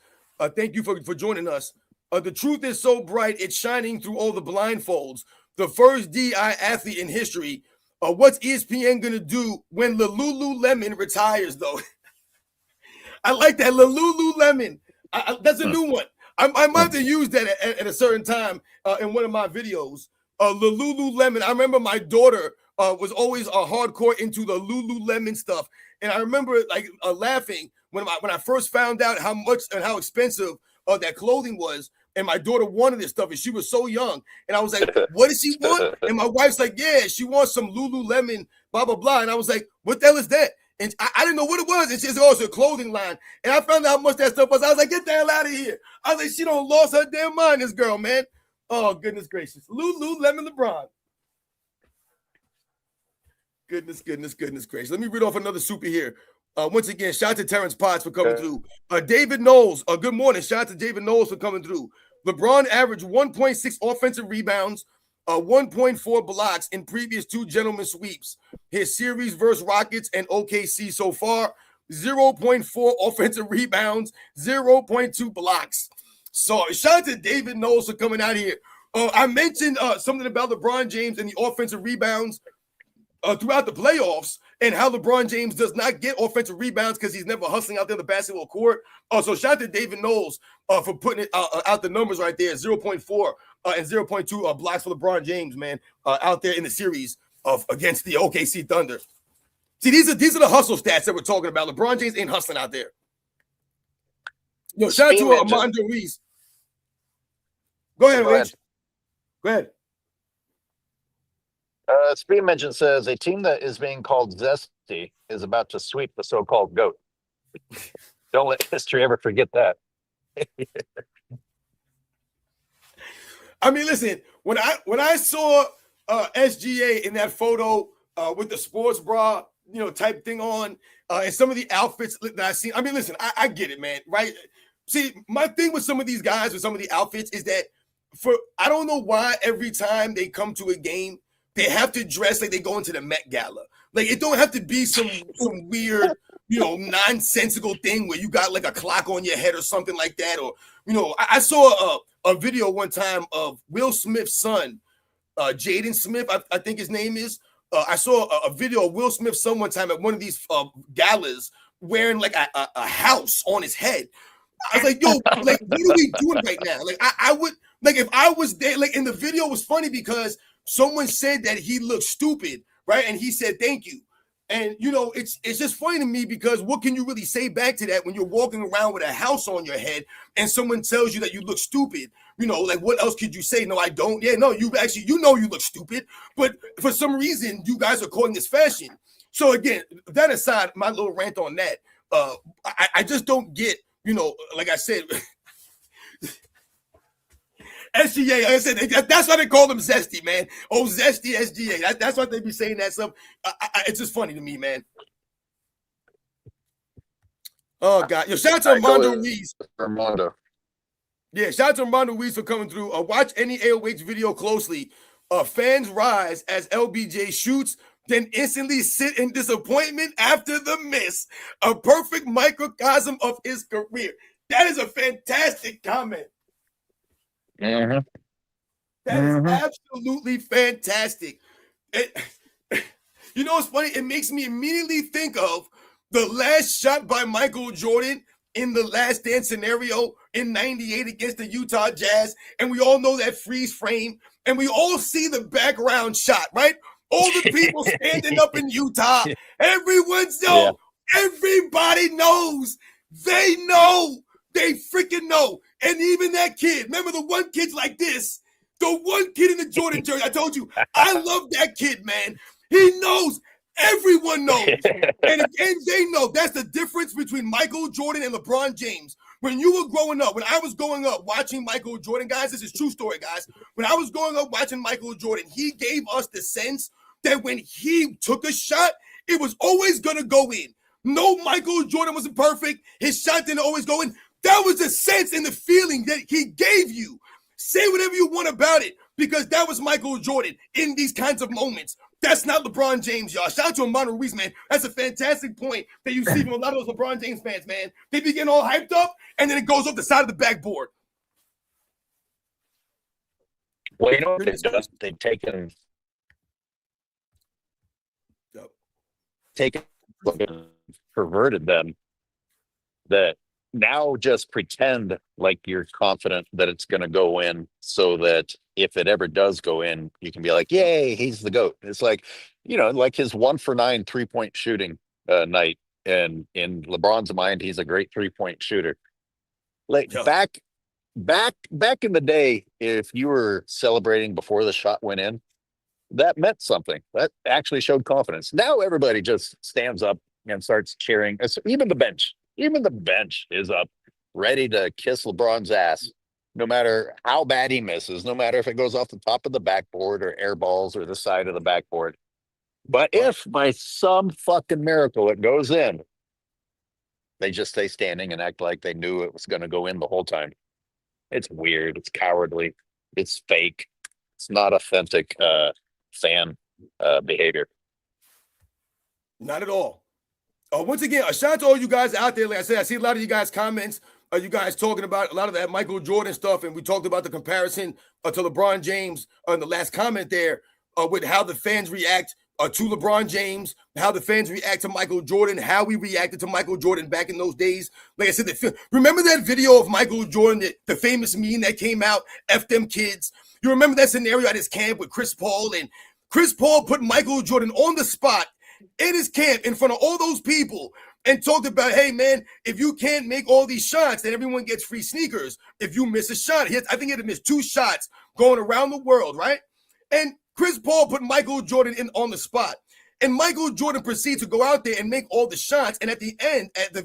Thank you for joining us. The truth is so bright, it's shining through all the blindfolds. The first DI athlete in history. What's ESPN gonna do when the Lululemon retires, though? I like that Lululemon. That's a new one. I might have to use that at a certain time in one of my videos. Lululemon. I remember my daughter was always hardcore into the Lululemon stuff, and I remember like laughing when I first found out how much and how expensive that clothing was. And my daughter wanted this stuff, and she was so young. And I was like, what does she want? And my wife's like, yeah, she wants some Lululemon, blah, blah, blah. And I was like, what the hell is that? And I didn't know what it was. And she said, oh, it's a clothing line. And I found out how much that stuff was. I was like, get the hell out of here. I was like, she don't lost her damn mind, this girl, man. Oh, goodness gracious. Lululemon LeBron. Goodness gracious. Let me read off another super here. Once again, shout out to Terrence Potts for coming through. David Knowles, good morning. Shout out to David Knowles for coming through. LeBron averaged 1.6 offensive rebounds, 1.4 blocks in previous two gentlemen sweeps. His series versus Rockets and OKC so far, 0.4 offensive rebounds, 0.2 blocks. So shout out to David Knowles for coming out here. I mentioned something about LeBron James and the offensive rebounds throughout the playoffs, and how LeBron James does not get offensive rebounds because he's never hustling out there the basketball court. So shout out to David Knowles for putting it out the numbers right there, 0.4 and 0.2 blocks for LeBron James, man, out there in the series against the OKC Thunder. See, these are the hustle stats that we're talking about. LeBron James ain't hustling out there. Yo, shout out to Armando Ruiz. Go ahead, Rich. Go ahead. Speed Mention says a team that is being called Zesty is about to sweep the so-called GOAT. Don't let history ever forget that. I mean, listen, when I saw SGA in that photo with the sports bra, type thing on, and some of the outfits that I seen, I mean, listen, I get it, man, right? See, my thing with some of these guys with some of the outfits is that I don't know why every time they come to a game, they have to dress like they go into the Met Gala. Like, it don't have to be some weird, nonsensical thing where you got like a clock on your head or something like that. Or, I saw a video one time of Will Smith's son, Jaden Smith, I think his name is. I saw a video of Will Smith's son one time at one of these galas wearing like a house on his head. I was like, yo, like, what are we doing right now? Like, I would, like, if I was there, like, in the video was funny because someone said that he looked stupid, right? And he said, thank you. And, it's just funny to me because what can you really say back to that when you're walking around with a house on your head and someone tells you that you look stupid? Like, what else could you say? No, I don't. Yeah, no, you actually, you look stupid. But for some reason, you guys are calling this fashion. So, again, that aside, my little rant on that, I just don't get, like I said, SGA, like I said, that's why they call them Zesty, man. Oh, Zesty SGA. That's why they be saying that stuff. It's just funny to me, man. Oh, God. Yo, shout out to Armando Ruiz. Armando. Yeah, shout out to Armando Ruiz for coming through. Watch any AOH video closely. Fans rise as LBJ shoots, then instantly sit in disappointment after the miss. A perfect microcosm of his career. That is a fantastic comment. Mm-hmm. That is absolutely fantastic. It's funny? It makes me immediately think of the last shot by Michael Jordan in the Last Dance scenario in '98 against the Utah Jazz. And we all know that freeze frame. And we all see the background shot, right? All the people standing up in Utah. Everyone's everybody knows. They know. They freaking know. And even that kid, remember the one kid's like this, the one kid in the Jordan jersey, I told you, I love that kid, man. He knows. Everyone knows. And again, they know. That's the difference between Michael Jordan and LeBron James. When you were growing up, when I was growing up watching Michael Jordan, guys, this is true story, guys. When I was growing up watching Michael Jordan, he gave us the sense that when he took a shot, it was always going to go in. No, Michael Jordan wasn't perfect. His shot didn't always go in. That was the sense and the feeling that he gave you. Say whatever you want about it, because that was Michael Jordan in these kinds of moments. That's not LeBron James, y'all. Shout out to Amano Ruiz, man. That's a fantastic point that you see from a lot of those LeBron James fans, man. They be getting all hyped up, and then it goes off the side of the backboard. Well, you know what they've done? They've taken perverted them, that now just pretend like you're confident that it's going to go in, so that if it ever does go in, you can be like, yay, he's the GOAT. It's like, you know, like his 1-for-9 3-point shooting night. And in LeBron's mind, he's a great 3-point shooter. Like back in the day, if you were celebrating before the shot went in, that meant something. That actually showed confidence. Now everybody just stands up and starts cheering. Even the bench is up, ready to kiss LeBron's ass, no matter how bad he misses, no matter if it goes off the top of the backboard or air balls or the side of the backboard. But if by some fucking miracle it goes in, they just stay standing and act like they knew it was going to go in the whole time. It's weird. It's cowardly. It's fake. It's not authentic fan behavior. Not at all. Once again, a shout out to all you guys out there. Like I said, I see a lot of you guys' comments. You guys talking about a lot of that Michael Jordan stuff, and we talked about the comparison to LeBron James in the last comment there, with how the fans react to LeBron James, how the fans react to Michael Jordan, how we reacted to Michael Jordan back in those days. Like I said, remember that video of Michael Jordan, the famous meme that came out, F them kids? You remember that scenario at his camp with Chris Paul, and Chris Paul put Michael Jordan on the spot in his camp in front of all those people and talked about, hey, man, if you can't make all these shots, then everyone gets free sneakers. If you miss a shot, I think he had missed 2 shots going around the world, right? And Chris Paul put Michael Jordan on the spot. And Michael Jordan proceeds to go out there and make all the shots. And at the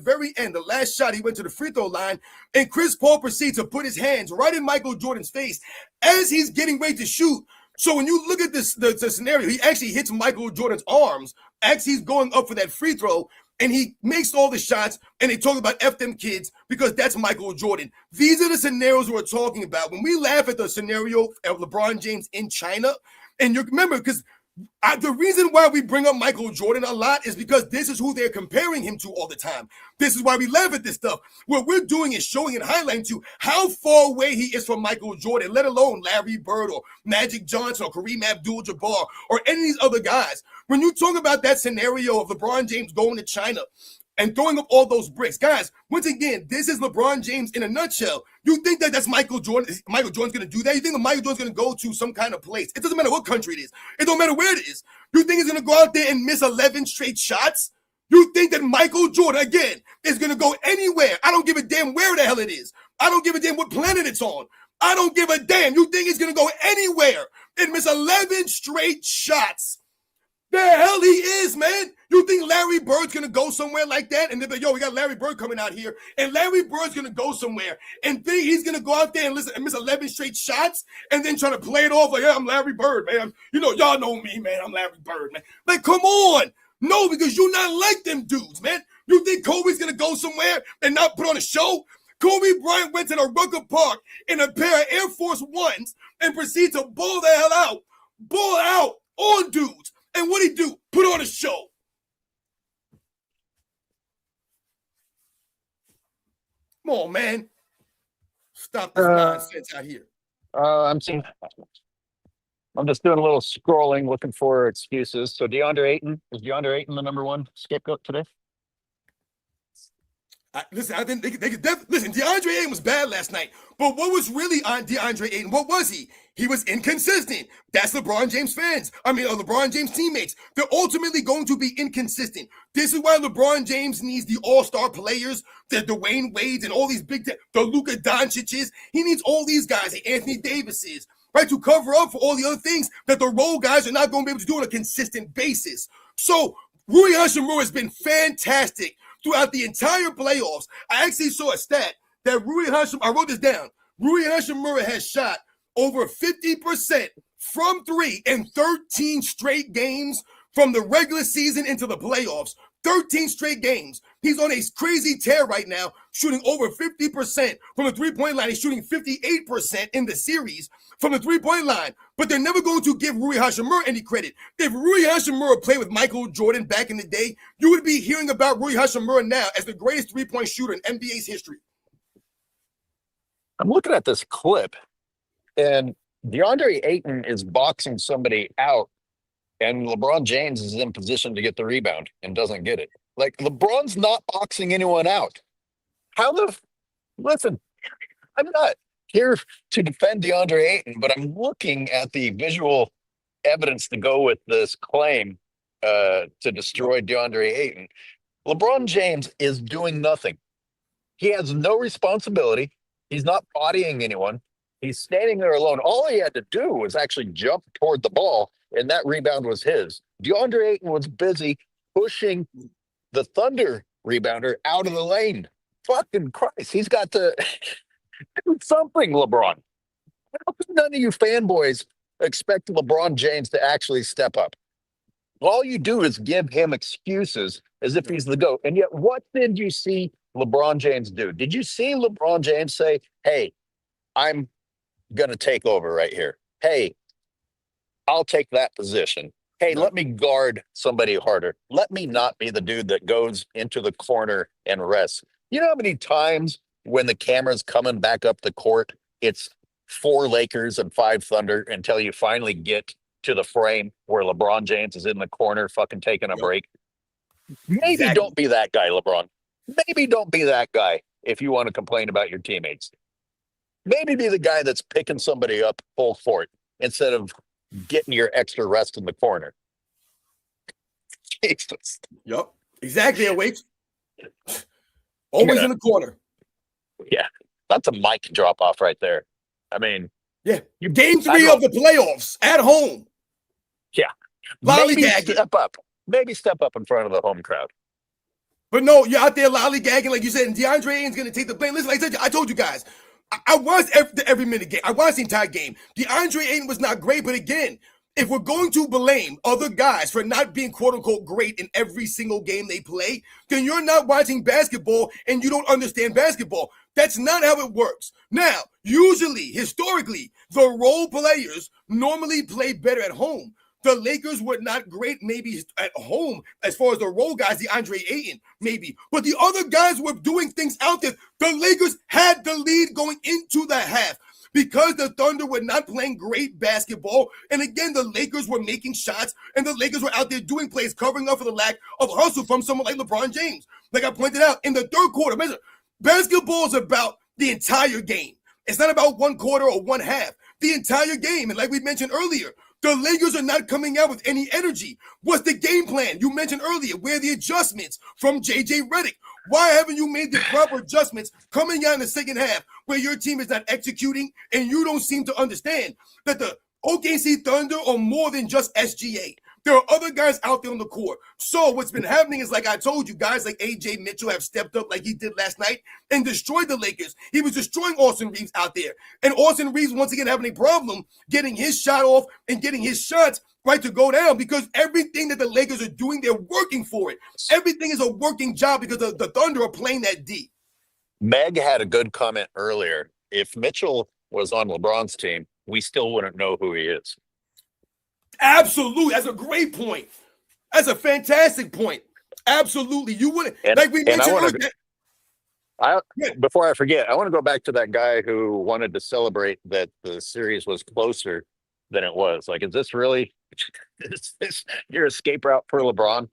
very end, the last shot, he went to the free throw line. And Chris Paul proceeds to put his hands right in Michael Jordan's face as he's getting ready to shoot. So when you look at this, the scenario, he actually hits Michael Jordan's arms as he's going up for that free throw, and he makes all the shots, and they talk about F them kids because that's Michael Jordan. These are the scenarios we're talking about. When we laugh at the scenario of LeBron James in China, and you remember, because the reason why we bring up Michael Jordan a lot is because this is who they're comparing him to all the time. This is why we laugh at this stuff. What we're doing is showing and highlighting to how far away he is from Michael Jordan, let alone Larry Bird or Magic Johnson or Kareem Abdul-Jabbar or any of these other guys. When you talk about that scenario of LeBron James going to China and throwing up all those bricks, guys, once again, this is LeBron James in a nutshell. You think that that's Michael Jordan? Michael Jordan's going to do that? You think that Michael Jordan's going to go to some kind of place? It doesn't matter what country it is. It don't matter where it is. You think he's going to go out there and miss 11 straight shots? You think that Michael Jordan, again, is going to go anywhere? I don't give a damn where the hell it is. I don't give a damn what planet it's on. I don't give a damn. You think he's going to go anywhere and miss 11 straight shots? The hell he is, man. You think Larry Bird's going to go somewhere like that? And they're like, yo, we got Larry Bird coming out here. And Larry Bird's going to go somewhere and think he's going to go out there and miss 11 straight shots and then try to play it off like, yeah, I'm Larry Bird, man. Y'all know me, man. I'm Larry Bird, man. Like, come on. No, because you're not like them dudes, man. You think Kobe's going to go somewhere and not put on a show? Kobe Bryant went to the Rucker Park in a pair of Air Force Ones and proceeded to ball out on dudes. And what'd he do? Put on a show. Come on, man. Stop this nonsense out here. I'm just doing a little scrolling, looking for excuses. So is DeAndre Ayton the number 1 scapegoat today? Listen, I think they could definitely listen. DeAndre Ayton was bad last night, but what was really on DeAndre Ayton? What was he? He was inconsistent. That's LeBron James fans. LeBron James teammates. They're ultimately going to be inconsistent. This is why LeBron James needs the all-star players, the Dwayne Wades, and all these the Luka Doncic's. He needs all these guys, the Anthony Davis's, right, to cover up for all the other things that the role guys are not going to be able to do on a consistent basis. So Rui Hachimura has been fantastic throughout the entire playoffs. I actually saw a stat that Rui Hashimura, I wrote this down, Rui Hashimura has shot over 50% from three in 13 straight games from the regular season into the playoffs. 13 straight games. He's on a crazy tear right now, shooting over 50% from the three-point line. He's shooting 58% in the series from the three-point line. But they're never going to give Rui Hashimura any credit. If Rui Hashimura played with Michael Jordan back in the day, you would be hearing about Rui Hashimura now as the greatest three-point shooter in NBA's history. I'm looking at this clip, and DeAndre Ayton is boxing somebody out, and LeBron James is in position to get the rebound and doesn't get it. Like, LeBron's not boxing anyone out. Listen, I'm not here to defend DeAndre Ayton, but I'm looking at the visual evidence to go with this claim to destroy DeAndre Ayton. LeBron James is doing nothing. He has no responsibility. He's not bodying anyone. He's standing there alone. All he had to do was actually jump toward the ball, and that rebound was his. DeAndre Ayton was busy pushing the Thunder rebounder out of the lane. Fucking Christ. He's got to do something, LeBron. How come none of you fanboys expect LeBron James to actually step up? All you do is give him excuses as if he's the GOAT. And yet, what did you see LeBron James do? Did you see LeBron James say, hey, I'm going to take over right here? Hey, I'll take that position. Hey, let me guard somebody harder. Let me not be the dude that goes into the corner and rests. You know how many times when the camera's coming back up the court, it's 4 Lakers and 5 Thunder until you finally get to the frame where LeBron James is in the corner fucking taking a break? Maybe don't be that guy, LeBron. Maybe don't be that guy if you want to complain about your teammates. Maybe be the guy that's picking somebody up full court instead of getting your extra rest in the corner. Jesus. Yep, exactly. Wait, always in the corner. Yeah, that's a mic drop off right there. I mean, yeah, Game 3 of the playoffs at home. Yeah, maybe step up. Maybe step up in front of the home crowd. But no, you're out there lollygagging, like you said, and DeAndre Ayton's going to take the blame. Listen, like I told you guys, I watched every minute game. I watched the entire game. DeAndre Ayton was not great, but again, if we're going to blame other guys for not being quote-unquote great in every single game they play, then you're not watching basketball and you don't understand basketball. That's not how it works. Now, usually, historically, the role players normally play better at home. The Lakers were not great maybe at home as far as the role guys, DeAndre Ayton, maybe. But the other guys were doing things out there. The Lakers had the lead going into the half because the Thunder were not playing great basketball. And again, the Lakers were making shots, and the Lakers were out there doing plays, covering up for the lack of hustle from someone like LeBron James. Like I pointed out, in the third quarter, basketball is about the entire game. It's not about one quarter or one half. The entire game. And like we mentioned earlier, the Lakers are not coming out with any energy. What's the game plan? You mentioned earlier, where are the adjustments from J.J. Redick? Why haven't you made the proper adjustments coming out in the second half where your team is not executing and you don't seem to understand that the OKC Thunder are more than just SGA? There are other guys out there on the court. So what's been happening is, like I told you, guys like A.J. Mitchell have stepped up like he did last night and destroyed the Lakers. He was destroying Austin Reeves out there. And Austin Reeves, once again, having a problem getting his shot off and getting his shots right to go down because everything that the Lakers are doing, they're working for it. Everything is a working job because the Thunder are playing that deep. Meg had a good comment earlier. If Mitchell was on LeBron's team, we still wouldn't know who he is. Absolutely. That's a great point. That's a fantastic point. Absolutely. You wouldn't. Like we mentioned before I forget, I want to go back to that guy who wanted to celebrate that the series was closer than it was. Like, is this really is this your escape route for LeBron?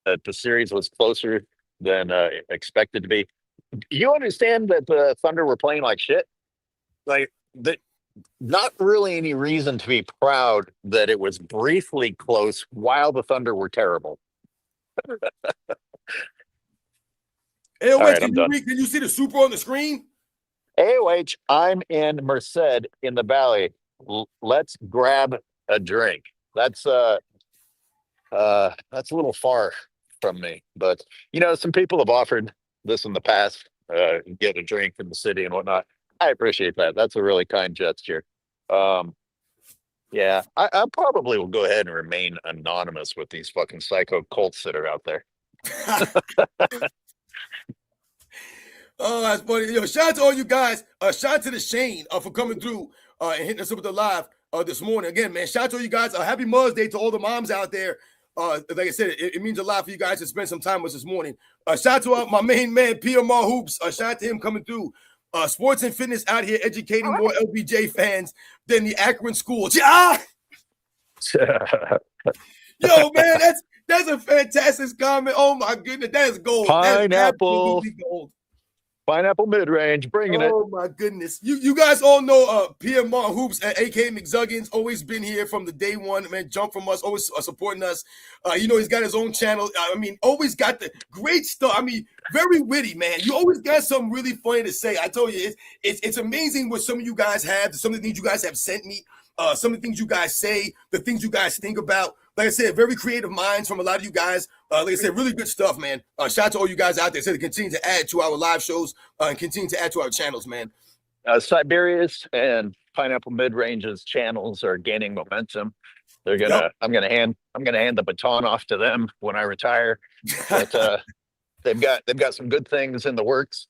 That the series was closer than expected to be. You understand that the Thunder were playing like shit? Like, that. Not really any reason to be proud that it was briefly close while the Thunder were terrible. AOH, can you see the super on the screen? AOH, I'm in Merced in the Valley. Let's grab a drink. That's a little far from me, but you know, some people have offered this in the past. get a drink in the city and whatnot. I appreciate that. That's a really kind gesture. Yeah, I probably will go ahead and remain anonymous with these fucking psycho cults that are out there. Oh, that's funny. Yo, shout out to all you guys. Shout out to the Shane for coming through and hitting us up with the live this morning. Again, man, shout out to all you guys. Happy Mother's Day to all the moms out there. Like I said, it means a lot for you guys to spend some time with us this morning. Shout out to my main man, PMR Hoops. Shout out to him coming through. Sports and fitness out here educating more LBJ fans than the Akron school. Ah! Yo, man, that's a fantastic comment. Oh my goodness, that is gold. Pineapple. That's absolutely gold. Pineapple mid-range, bringing it. Oh my goodness. You guys all know PMR Hoops at AK McZuggins, always been here from the day one, man. Jump from us, always supporting us. He's got his own channel. Always got the great stuff. Very witty, man. You always got something really funny to say. I told you, it's amazing what some of you guys have, some of the things you guys have sent me, some of the things you guys say, the things you guys think about. Like I said, very creative minds from a lot of you guys. Like I said, really good stuff, man. Shout out to all you guys out there. So to continue to add to our live shows and continue to add to our channels, man. Siberia's and Pineapple Mid-Range's channels are gaining momentum. They're gonna. Yep. I'm gonna hand the baton off to them when I retire. But they've got some good things in the works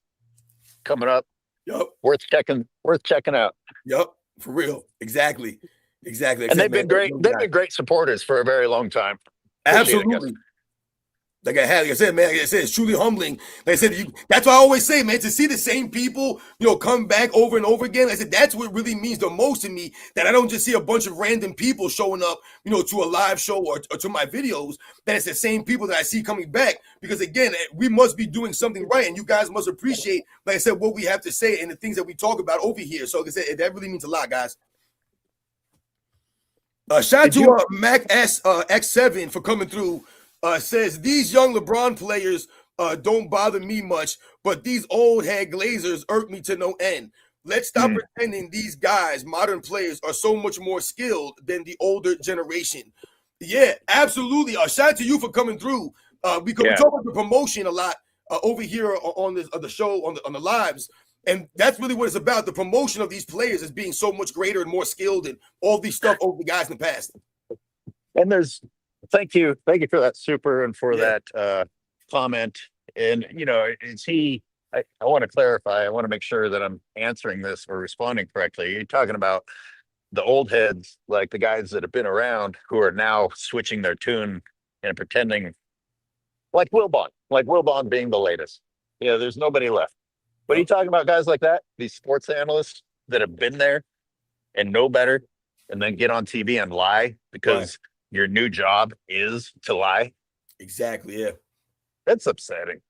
coming up. Yep. Worth checking out. Yep. For real. Exactly. And they've been great. They've been great supporters for a very long time. Absolutely. Like I said, man, like I said, it's truly humbling. Like I said, that's why I always say, man, to see the same people, come back over and over again. Like I said, that's what really means the most to me, that I don't just see a bunch of random people showing up, to a live show or to my videos, that it's the same people that I see coming back. Because again, we must be doing something right. And you guys must appreciate, like I said, what we have to say and the things that we talk about over here. So like I said, that really means a lot, guys. Shout out to Mac S X7 for coming through. Says these young LeBron players don't bother me much, but these old head Glazers irk me to no end. Let's stop pretending these guys, modern players, are so much more skilled than the older generation. Yeah, absolutely. Shout out to you for coming through. We talk about the promotion a lot over here on the show on the lives. And that's really what it's about. The promotion of these players as being so much greater and more skilled and all these stuff over the guys in the past. And thank you for that super and for that comment. And, I want to clarify. I want to make sure that I'm answering this or responding correctly. You're talking about the old heads, like the guys that have been around who are now switching their tune and pretending like Wilbon being the latest. There's nobody left. What are you talking about, guys like that? These sports analysts that have been there and know better and then get on TV and lie because your new job is to lie? Exactly, yeah. That's upsetting.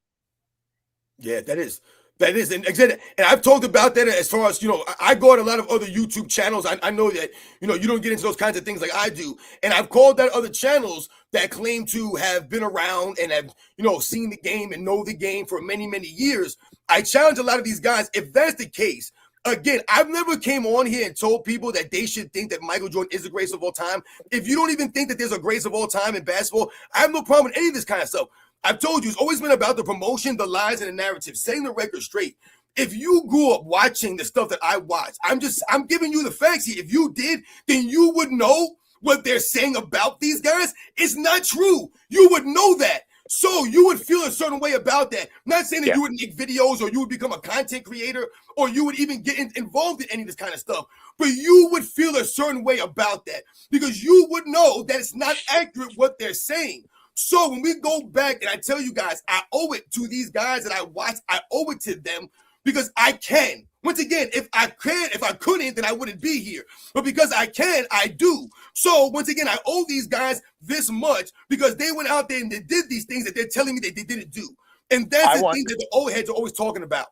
Yeah, that is. And I've talked about that as far as, I go on a lot of other YouTube channels. I know that, you don't get into those kinds of things like I do. And I've called out other channels that claim to have been around and have, seen the game and know the game for many, many years. I challenge a lot of these guys. If that's the case, again, I've never came on here and told people that they should think that Michael Jordan is the greatest of all time. If you don't even think that there's a greatest of all time in basketball, I have no problem with any of this kind of stuff. I've told you, it's always been about the promotion, the lies, and the narrative, setting the record straight. If you grew up watching the stuff that I watched, I'm giving you the facts here. If you did, then you would know what they're saying about these guys. It's not true. You would know that. So you would feel a certain way about that. Not saying that you would make videos or you would become a content creator or you would even get involved in any of this kind of stuff. But you would feel a certain way about that because you would know that it's not accurate what they're saying. So when we go back and I tell you guys, I owe it to these guys that I watch. I owe it to them because I can. Once again, if I couldn't, then I wouldn't be here. But because I can, I do. So once again, I owe these guys this much because they went out there and they did these things that they're telling me that they didn't do. And that's the thing that the old heads are always talking about.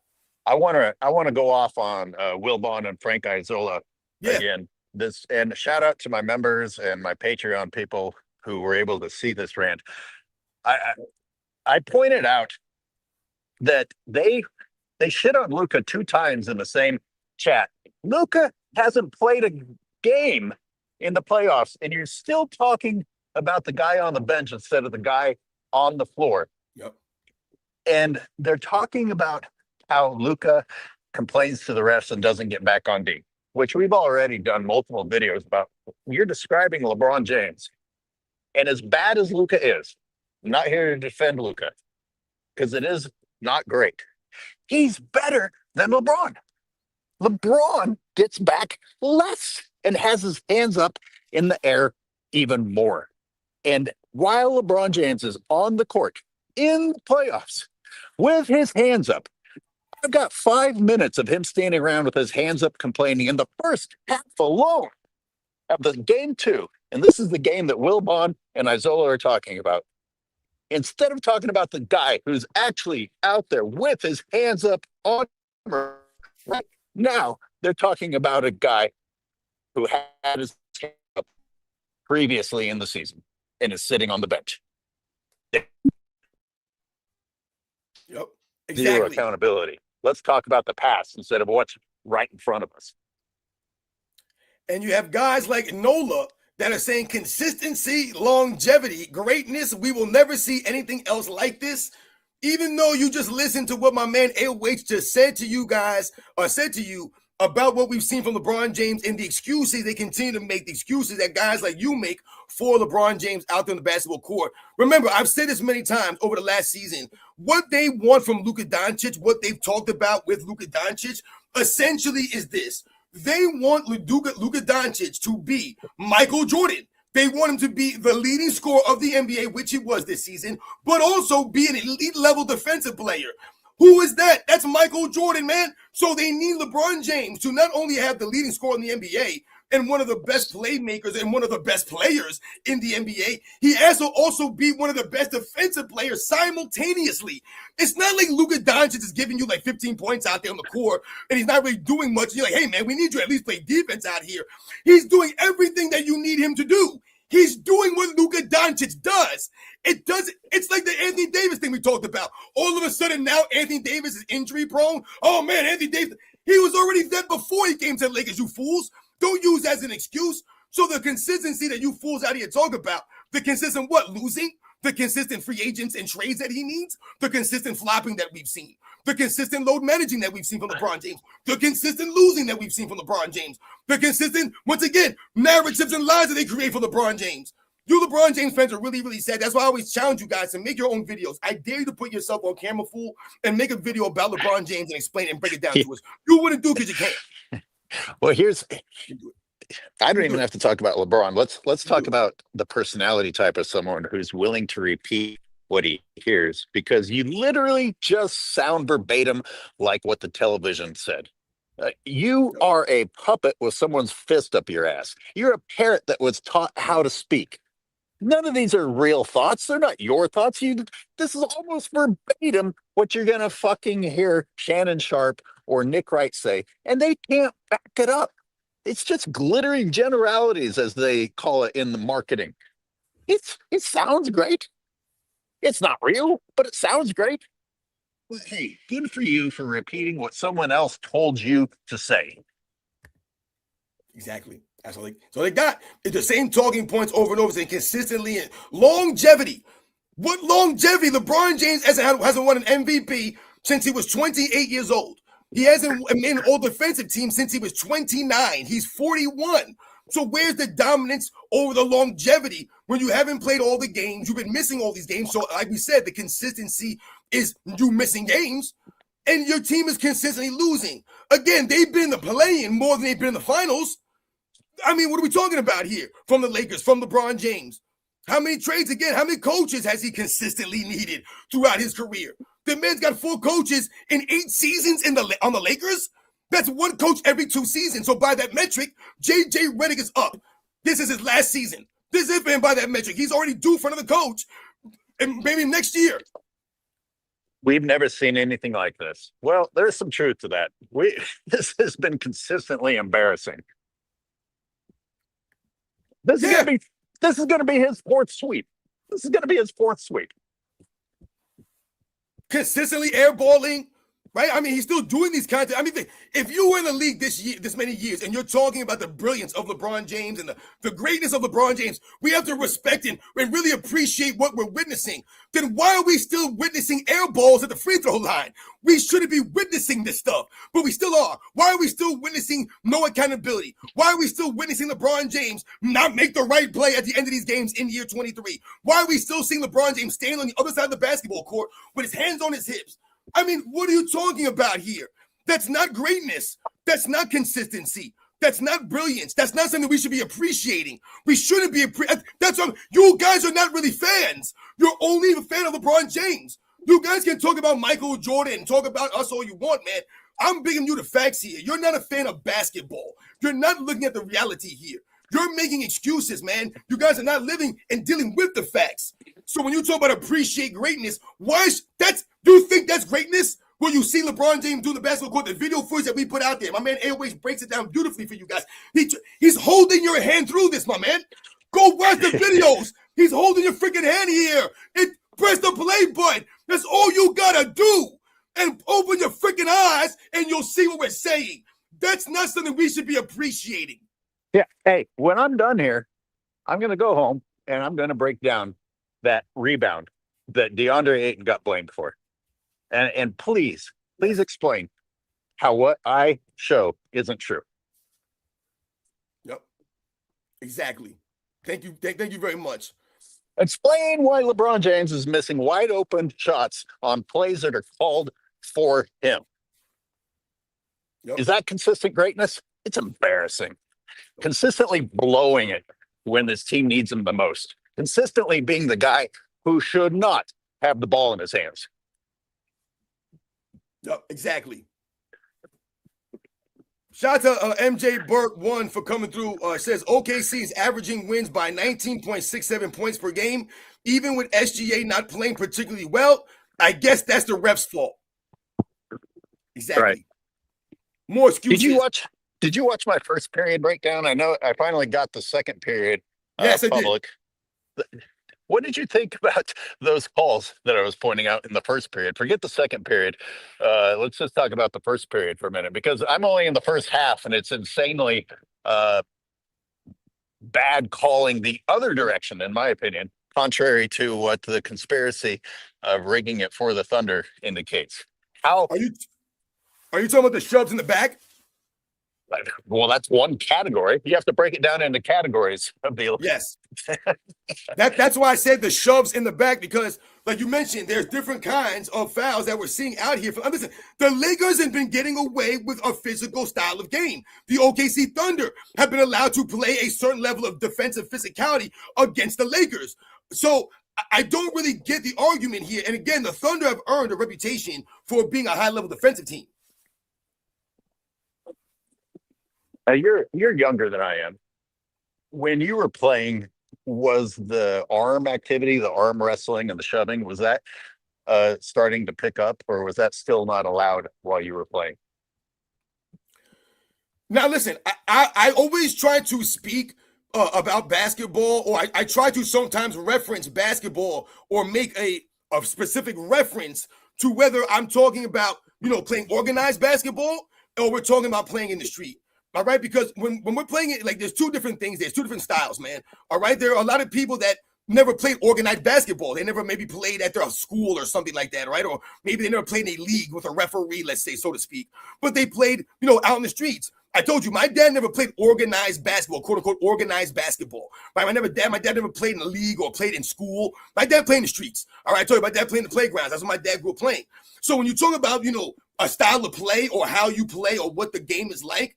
I want to go off on Wilbon and Frank Isola again. And shout out to my members and my Patreon people who were able to see this rant. I pointed out that they shit on Luka 2 times in the same chat. Luka hasn't played a game in the playoffs, and you're still talking about the guy on the bench instead of the guy on the floor. Yep. And they're talking about how Luka complains to the refs and doesn't get back on D, which we've already done multiple videos about. You're describing LeBron James. And as bad as Luka is, I'm not here to defend Luka because it is not great. He's better than LeBron. LeBron gets back less and has his hands up in the air even more. And while LeBron James is on the court in the playoffs with his hands up, I've got 5 minutes of him standing around with his hands up complaining in the first half alone of the game 2. And this is the game that Will Bond and Isola are talking about. Instead of talking about the guy who's actually out there with his hands up on right now, they're talking about a guy who had his hands up previously in the season and is sitting on the bench. Yep. Exactly. Zero accountability. Let's talk about the past instead of what's right in front of us. And you have guys like Nola that are saying consistency, longevity, greatness. We will never see anything else like this. Even though you just listened to what my man AOH just said to you guys, or said to you about what we've seen from LeBron James and the excuses they continue to make, the excuses that guys like you make for LeBron James out there on the basketball court. Remember, I've said this many times over the last season. What they want from Luka Doncic, what they've talked about with Luka Doncic, essentially is this. They want Luka Doncic to be Michael Jordan. They want him to be the leading scorer of the NBA, which he was this season, but also be an elite level defensive player. Who is that? That's Michael Jordan, man. So they need LeBron James to not only have the leading scorer in the NBA and one of the best playmakers and one of the best players in the NBA, he has to also be one of the best defensive players simultaneously. It's not like Luka Doncic is giving you like 15 points out there on the court and he's not really doing much. You're like, hey, man, we need you to at least play defense out here. He's doing everything that you need him to do. He's doing what Luka Doncic does. It's like the Anthony Davis thing we talked about. All of a sudden now Anthony Davis is injury prone. Oh, man, Anthony Davis, he was already dead before he came to the Lakers, you fools. Don't use that as an excuse. So the consistency that you fools out here talk about, the consistent what? Losing? The consistent free agents and trades that he needs? The consistent flopping that we've seen? The consistent load managing that we've seen from LeBron James? The consistent losing that we've seen from LeBron James? The consistent, once again, narratives and lies that they create for LeBron James? You LeBron James fans are really, really sad. That's why I always challenge you guys to make your own videos. I dare you to put yourself on camera, fool, and make a video about LeBron James and explain it and break it down to us. You wouldn't do it because you can't. Well, I don't even have to talk about LeBron. Let's talk about the personality type of someone who's willing to repeat what he hears, because you literally just sound verbatim like what the television said. You are a puppet with someone's fist up your ass. You're a parrot that was taught how to speak. None of these are real thoughts. They're not your thoughts. This is almost verbatim what you're going to fucking hear Shannon Sharp or Nick Wright say, and they can't back it up. It's just glittering generalities, as they call it in the marketing. It sounds great. It's not real, but it sounds great. Well, hey, good for you for repeating what someone else told you to say. Exactly. That's all they got. It's the same talking points over and over again, consistently. And longevity. What longevity? LeBron James hasn't won an MVP since he was 28 years old. He hasn't made an all-defensive team since he was 29. He's 41. So where's the dominance over the longevity when you haven't played all the games? You've been missing all these games. So like we said, the consistency is you missing games, and your team is consistently losing. Again, they've been in the play-in more than they've been in the finals. I mean, what are we talking about here? From the Lakers, from LeBron James. How many trades again? How many coaches has he consistently needed throughout his career? The man's got 4 coaches in 8 seasons on the Lakers. That's 1 coach every 2 seasons. So by that metric, JJ Redick is up. This is his last season. This is him by that metric. He's already due for another coach, and maybe next year. We've never seen anything like this. Well, there's some truth to that. This has been consistently embarrassing. This is going to be his 4th sweep. This is going to be his 4th sweep. Consistently airballing, right? I mean, he's still doing these kinds of, I mean, if you were in the league this many years, and you're talking about the brilliance of LeBron James and the greatness of LeBron James, we have to respect and really appreciate what we're witnessing. Then why are we still witnessing air balls at the free throw line? We shouldn't be witnessing this stuff, but we still are. Why are we still witnessing no accountability? Why are we still witnessing LeBron James not make the right play at the end of these games in year 23? Why are we still seeing LeBron James stand on the other side of the basketball court with his hands on his hips? I mean, what are you talking about here? That's not greatness. That's not consistency. That's not brilliance. That's not something we should be appreciating. We shouldn't be. That's what you guys are not really fans. You're only a fan of LeBron James. You guys can talk about Michael Jordan and talk about us all you want, man. I'm bringing you the facts here. You're not a fan of basketball. You're not looking at the reality here. You're making excuses, man. You guys are not living and dealing with the facts. So when you talk about appreciate greatness, do you think that's greatness? Will you see LeBron James do the basketball court, the video footage that we put out there? My man Airways breaks it down beautifully for you guys. He's holding your hand through this, my man. Go watch the videos. He's holding your freaking hand here. Press the play button. That's all you gotta do. And open your freaking eyes and you'll see what we're saying. That's not something we should be appreciating. Yeah. Hey, when I'm done here, I'm going to go home and I'm going to break down that rebound that DeAndre Ayton got blamed for. And please explain how what I show isn't true. Yep. Exactly. Thank you. Thank you very much. Explain why LeBron James is missing wide open shots on plays that are called for him. Yep. Is that consistent greatness? It's embarrassing. Consistently blowing it when this team needs him the most. Consistently being the guy who should not have the ball in his hands. Yep, exactly. Shout out to MJ Burke 1 for coming through. Says OKC is averaging wins by 19.67 points per game, even with SGA not playing particularly well. I guess that's the ref's fault. Exactly. Right. More excuses. Did you watch my first period breakdown? I know I finally got the second period. Yes, public. I did. What did you think about those calls that I was pointing out in the first period? Forget the second period. Let's just talk about the first period for a minute, because I'm only in the first half and it's insanely bad calling the other direction, in my opinion, contrary to what the conspiracy of rigging it for the Thunder indicates. How are you talking about the shoves in the back? Well, that's one category. You have to break it down into categories of the yes. That's why I said the shoves in the back, because like you mentioned, there's different kinds of fouls that we're seeing out here. Listen, the Lakers have been getting away with a physical style of game. The OKC Thunder have been allowed to play a certain level of defensive physicality against the Lakers. So I don't really get the argument here. And again, the Thunder have earned a reputation for being a high-level defensive team. You're younger than I am. When you were playing, was the arm activity, the arm wrestling and the shoving, was that starting to pick up, or was that still not allowed while you were playing? Now, listen, I always try to speak about basketball, or I try to sometimes reference basketball or make a specific reference to whether I'm talking about, playing organized basketball or we're talking about playing in the street. All right, because when we're playing it, like, there's two different things. There's two different styles, man. All right, there are a lot of people that never played organized basketball. They never maybe played at their school or something like that, right? Or maybe they never played in a league with a referee, let's say, so to speak. But they played, out in the streets. I told you, my dad never played organized basketball, quote unquote, organized basketball. Right? My dad never played in a league or played in school. My dad played in the streets. All right, I told you, my dad played in the playgrounds. That's what my dad grew up playing. So when you talk about, a style of play or how you play or what the game is like,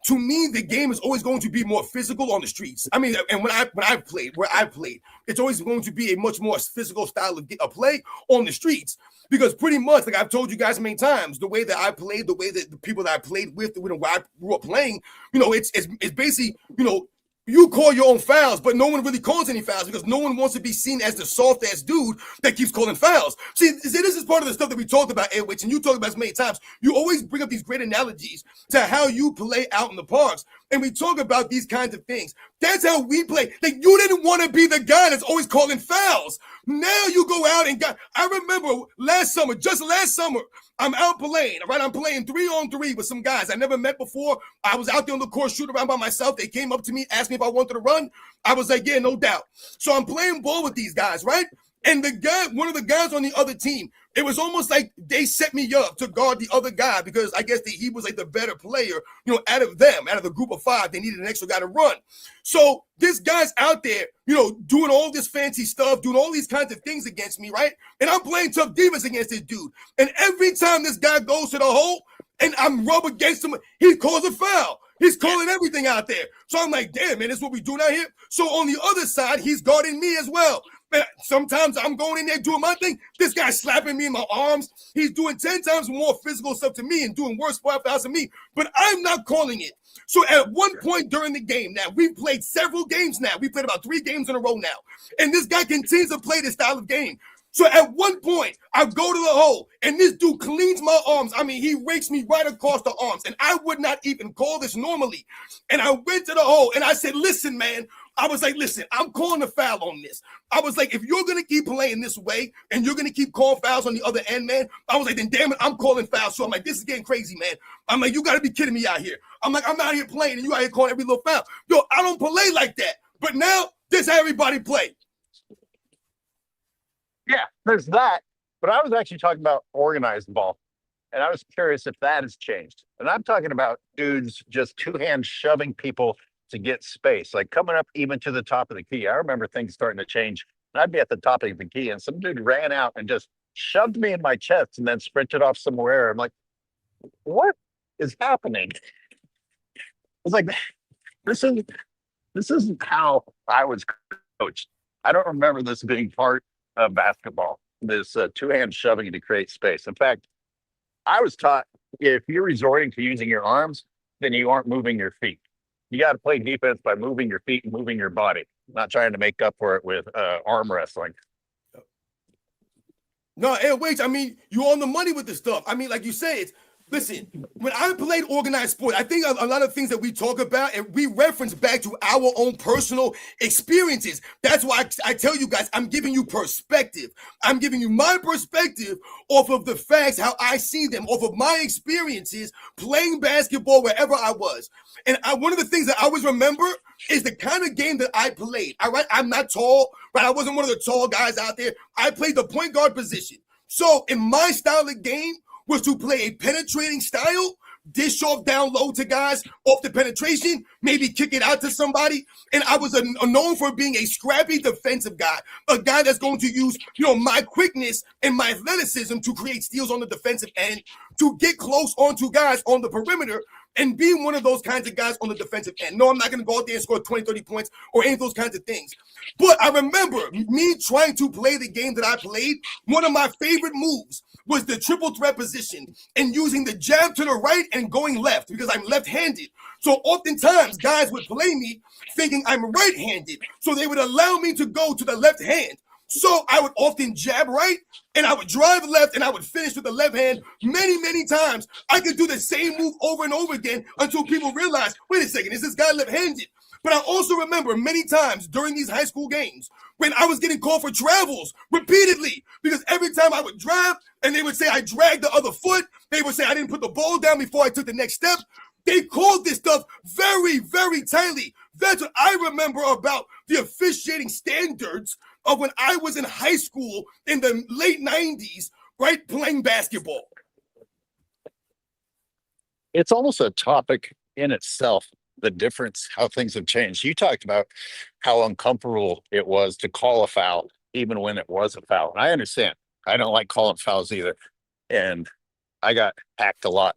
to me, the game is always going to be more physical on the streets. I mean, and where I've played, it's always going to be a much more physical style of play on the streets. Because pretty much, like I've told you guys many times, the way that I played, the way that the people that I played with, where I grew up playing, it's basically, you call your own fouls, but no one really calls any fouls because no one wants to be seen as the soft-ass dude that keeps calling fouls. See, this is part of the stuff that we talked about, Edwich, and you talked about as many times. You always bring up these great analogies to how you play out in the parks. and we talk about these kinds of things. That's how we play. Like, you didn't want to be the guy that's always calling fouls. Now you go out and I remember just last summer, I'm out playing, right? I'm playing 3-on-3 with some guys I never met before. I was out there on the court shooting around by myself. They came up to me, asked me if I wanted to run. I was like, yeah, no doubt. So I'm playing ball with these guys, right? And one of the guys on the other team, it was almost like they set me up to guard the other guy because I guess he was like the better player, out of the group of 5, they needed an extra guy to run. So this guy's out there, doing all this fancy stuff, doing all these kinds of things against me, right? And I'm playing tough defense against this dude. And every time this guy goes to the hole and I'm rub against him, he calls a foul. He's calling everything out there. So I'm like, damn, man, this is what we doing out here? So on the other side, he's guarding me as well. Man, sometimes I'm going in there doing my thing. This guy's slapping me in my arms. He's doing 10 times more physical stuff to me and doing worse spot fouls than me. But I'm not calling it. So at one point during the game, now we've played several games now. We played about 3 games in a row now. And this guy continues to play this style of game. So at one point, I go to the hole, and this dude cleans my arms. I mean, he rakes me right across the arms, and I would not even call this normally. And I went to the hole, and I said, listen, man. I was like, listen, I'm calling a foul on this. I was like, if you're going to keep playing this way and you're going to keep calling fouls on the other end, man, I was like, then damn it, I'm calling fouls. So I'm like, this is getting crazy, man. I'm like, you got to be kidding me out here. I'm like, I'm out here playing and you out here calling every little foul. Yo, I don't play like that. But now, this is how everybody play. Yeah, there's that. But I was actually talking about organized ball. And I was curious if that has changed. And I'm talking about dudes just 2-hand shoving people to get space, like coming up even to the top of the key. I remember things starting to change. And I'd be at the top of the key and some dude ran out and just shoved me in my chest and then sprinted off somewhere. I'm like, what is happening? I was like, this isn't how I was coached. I don't remember this being part of basketball, this 2-hand shoving to create space. In fact, I was taught if you're resorting to using your arms, then you aren't moving your feet. You got to play defense by moving your feet and moving your body, not trying to make up for it with arm wrestling. No, wait, I mean, you're on the money with this stuff. I mean, like you said, listen, when I played organized sport, I think a lot of things that we talk about and we reference back to our own personal experiences. That's why I tell you guys, I'm giving you perspective. I'm giving you my perspective off of the facts, how I see them, off of my experiences playing basketball wherever I was. And one of the things that I always remember is the kind of game that I played. All right, I'm not tall, right? I wasn't one of the tall guys out there. I played the point guard position. So in my style of game was to play a penetrating style, dish off down low to guys off the penetration, maybe kick it out to somebody. And I was known for being a scrappy defensive guy, a guy that's going to use, my quickness and my athleticism to create steals on the defensive end, to get close onto guys on the perimeter, and being one of those kinds of guys on the defensive end. No, I'm not going to go out there and score 20, 30 points or any of those kinds of things. But I remember me trying to play the game that I played. One of my favorite moves was the triple threat position and using the jab to the right and going left because I'm left-handed. So oftentimes guys would play me thinking I'm right-handed. So they would allow me to go to the left hand. So I would often jab right and I would drive left and I would finish with the left hand many, many times. I could do the same move over and over again until people realized, wait a second, is this guy left-handed? But I also remember many times during these high school games when I was getting called for travels repeatedly because every time I would drive and they would say I dragged the other foot, they would say I didn't put the ball down before I took the next step. They called this stuff very, very tightly. That's what I remember about the officiating standards of when I was in high school in the late 90s, right, playing basketball. It's almost a topic in itself, the difference, how things have changed. You talked about how uncomfortable it was to call a foul, even when it was a foul. And I understand. I don't like calling fouls either. And I got hacked a lot.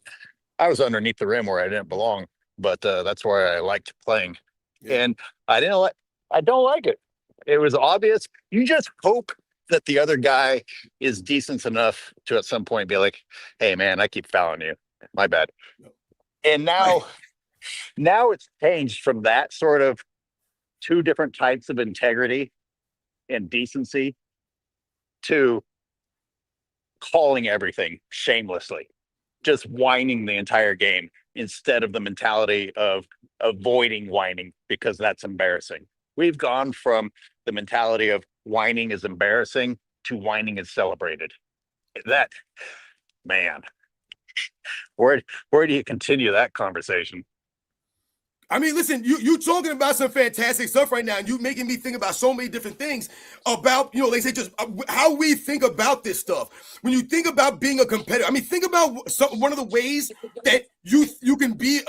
I was underneath the rim where I didn't belong, but that's where I liked playing. Yeah. And I don't like it. It was obvious. You just hope that the other guy is decent enough to at some point be like, hey man, I keep fouling you. My bad. And now it's changed from that sort of 2 different types of integrity and decency to calling everything shamelessly, just whining the entire game instead of the mentality of avoiding whining because that's embarrassing. We've gone from the mentality of whining is embarrassing to whining is celebrated. That, man, where do you continue that conversation? I mean, listen, you talking about some fantastic stuff right now, and you making me think about so many different things about, they say just how we think about this stuff. When you think about being a competitor, I mean, think about one of the ways that you can be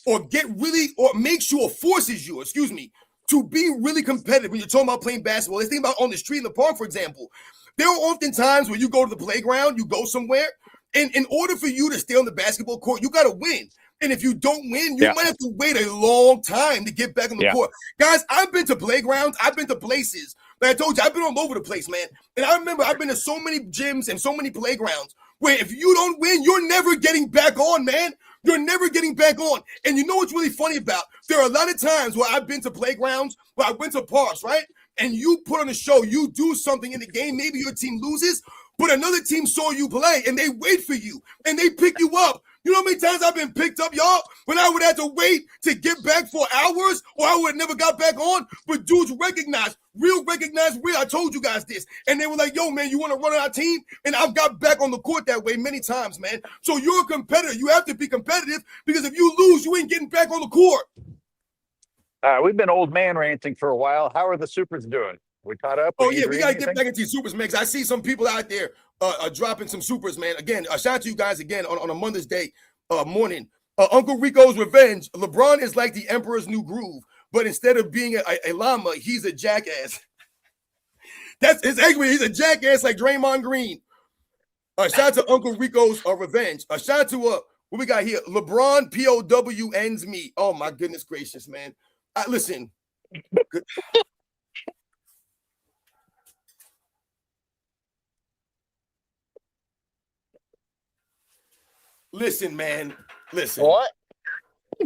or get really, or makes you or forces you, to be really competitive when you're talking about playing basketball. Let's think about on the street in the park, for example. There are often times when you go to the playground, you go somewhere, and in order for you to stay on the basketball court, you got to win. And if you don't win, you might have to wait a long time to get back on the court. Guys, I've been to playgrounds. I've been to places. Like I told you, I've been all over the place, man. And I remember I've been to so many gyms and so many playgrounds where if you don't win, you're never getting back on, man. You're never getting back on. And you know what's really funny about? There are a lot of times where I've been to playgrounds, where I went to parks, right? And you put on a show, you do something in the game, maybe your team loses, but another team saw you play and they wait for you and they pick you up. You know how many times I've been picked up, y'all, when I would have to wait to get back for hours or I would have never got back on? But dudes recognize real. I told you guys this. And they were like, yo, man, you want to run on our team? And I've got back on the court that way many times, man. So you're a competitor. You have to be competitive because if you lose, you ain't getting back on the court. We've been old man ranting for a while. How are the Supers doing? We caught up? Oh, yeah, we got to get back into these Supers, man. I see some people out there dropping some Supers, man. Again, shout out to you guys again on a Mother's Day morning. Uncle Rico's Revenge. LeBron is like the Emperor's New Groove, but instead of being a llama, he's a jackass. That's his angry. He's a jackass like Draymond Green. Shout out to Uncle Rico's Revenge. Shout out to what we got here. LeBron POW ends me. Oh, my goodness gracious, man. Listen. Listen, man. Listen. What?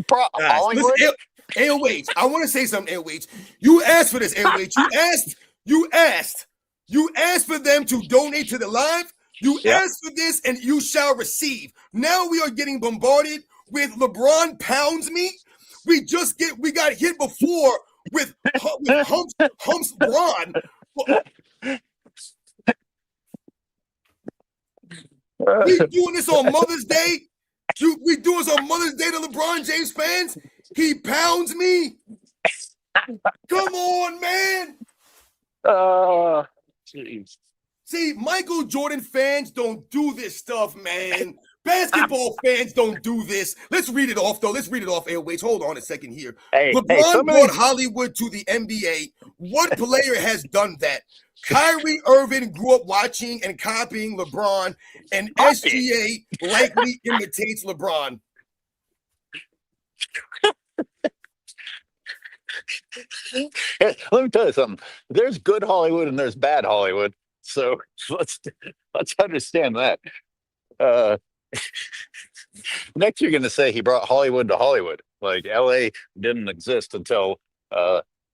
Guys, listen, AOH. I want to say something, AOH. You asked for this, AOH. You asked for them to donate to the live. You asked for this, and you shall receive. Now we are getting bombarded with LeBron pounds me. We got hit before with humps Braun. We doing this on Mother's Day. We doing this on Mother's Day to LeBron James fans. He pounds me. Come on, man. Jeez. See, Michael Jordan fans don't do this stuff, man. Basketball fans don't do this. Let's read it off, though. Let's read it off, Airways. Hold on a second here. LeBron brought Hollywood to the NBA. What player has done that? Kyrie Irving grew up watching and copying LeBron, and SGA likely imitates LeBron. Let me tell you something. There's good Hollywood and there's bad Hollywood. So let's understand that. Next, you're going to say he brought Hollywood to Hollywood. Like LA didn't exist until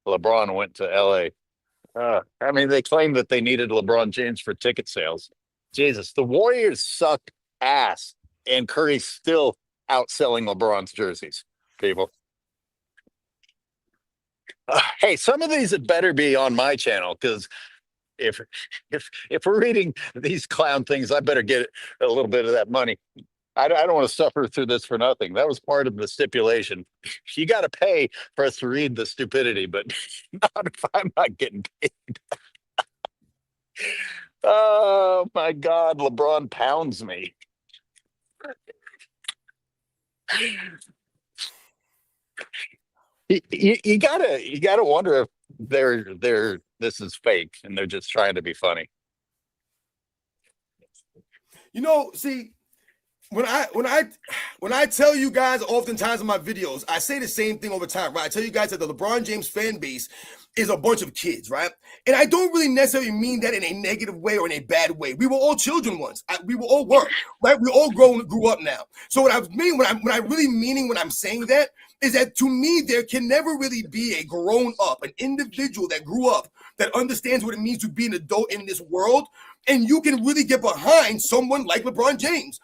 LeBron went to LA. I mean, they claimed that they needed LeBron James for ticket sales. Jesus, the Warriors suck ass, and Curry's still outselling LeBron's jerseys. People. Hey, some of these had better be on my channel because if we're reading these clown things, I better get a little bit of that money. I don't want to suffer through this for nothing. That was part of the stipulation. You got to pay for us to read the stupidity, but not if I'm not getting paid. Oh my God, LeBron pounds me. You gotta wonder if this is fake and they're just trying to be funny. See, when I tell you guys oftentimes in my videos, I say the same thing all the time, right? I tell you guys that the LeBron James fan base is a bunch of kids, right? And I don't really necessarily mean that in a negative way or in a bad way. We were all children once. We were all were, right? We all grew up now. So what I mean, when I really meaning when I'm saying that is that to me, there can never really be a grown up, an individual that grew up, that understands what it means to be an adult in this world. And you can really get behind someone like LeBron James.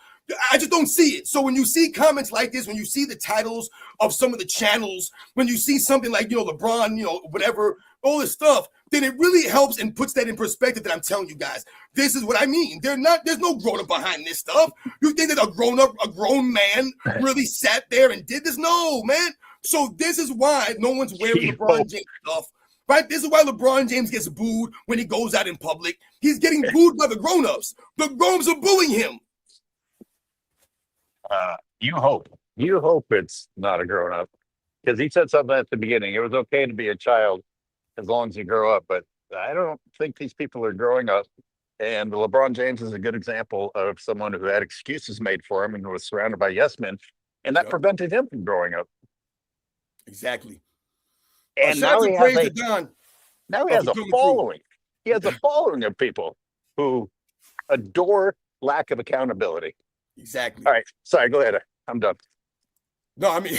I just don't see it. So when you see comments like this, when you see the titles of some of the channels, when you see something like, LeBron, whatever, all this stuff, then it really helps and puts that in perspective that I'm telling you guys. This is what I mean. There's no grown up behind this stuff. You think that a grown man really sat there and did this? No, man. So this is why no one's wearing LeBron James stuff. Right? This is why LeBron James gets booed when he goes out in public. He's getting booed by the grown-ups. The grown-ups are booing him. You hope it's not a grown up, because he said something at the beginning. It was okay to be a child as long as you grow up, but I don't think these people are growing up. And LeBron James is a good example of someone who had excuses made for him and was surrounded by yes men, and that prevented him from growing up. Exactly. And now he has a following. He has a following of people who adore lack of accountability. Exactly. All right. Sorry, go ahead. I'm done. No, I mean,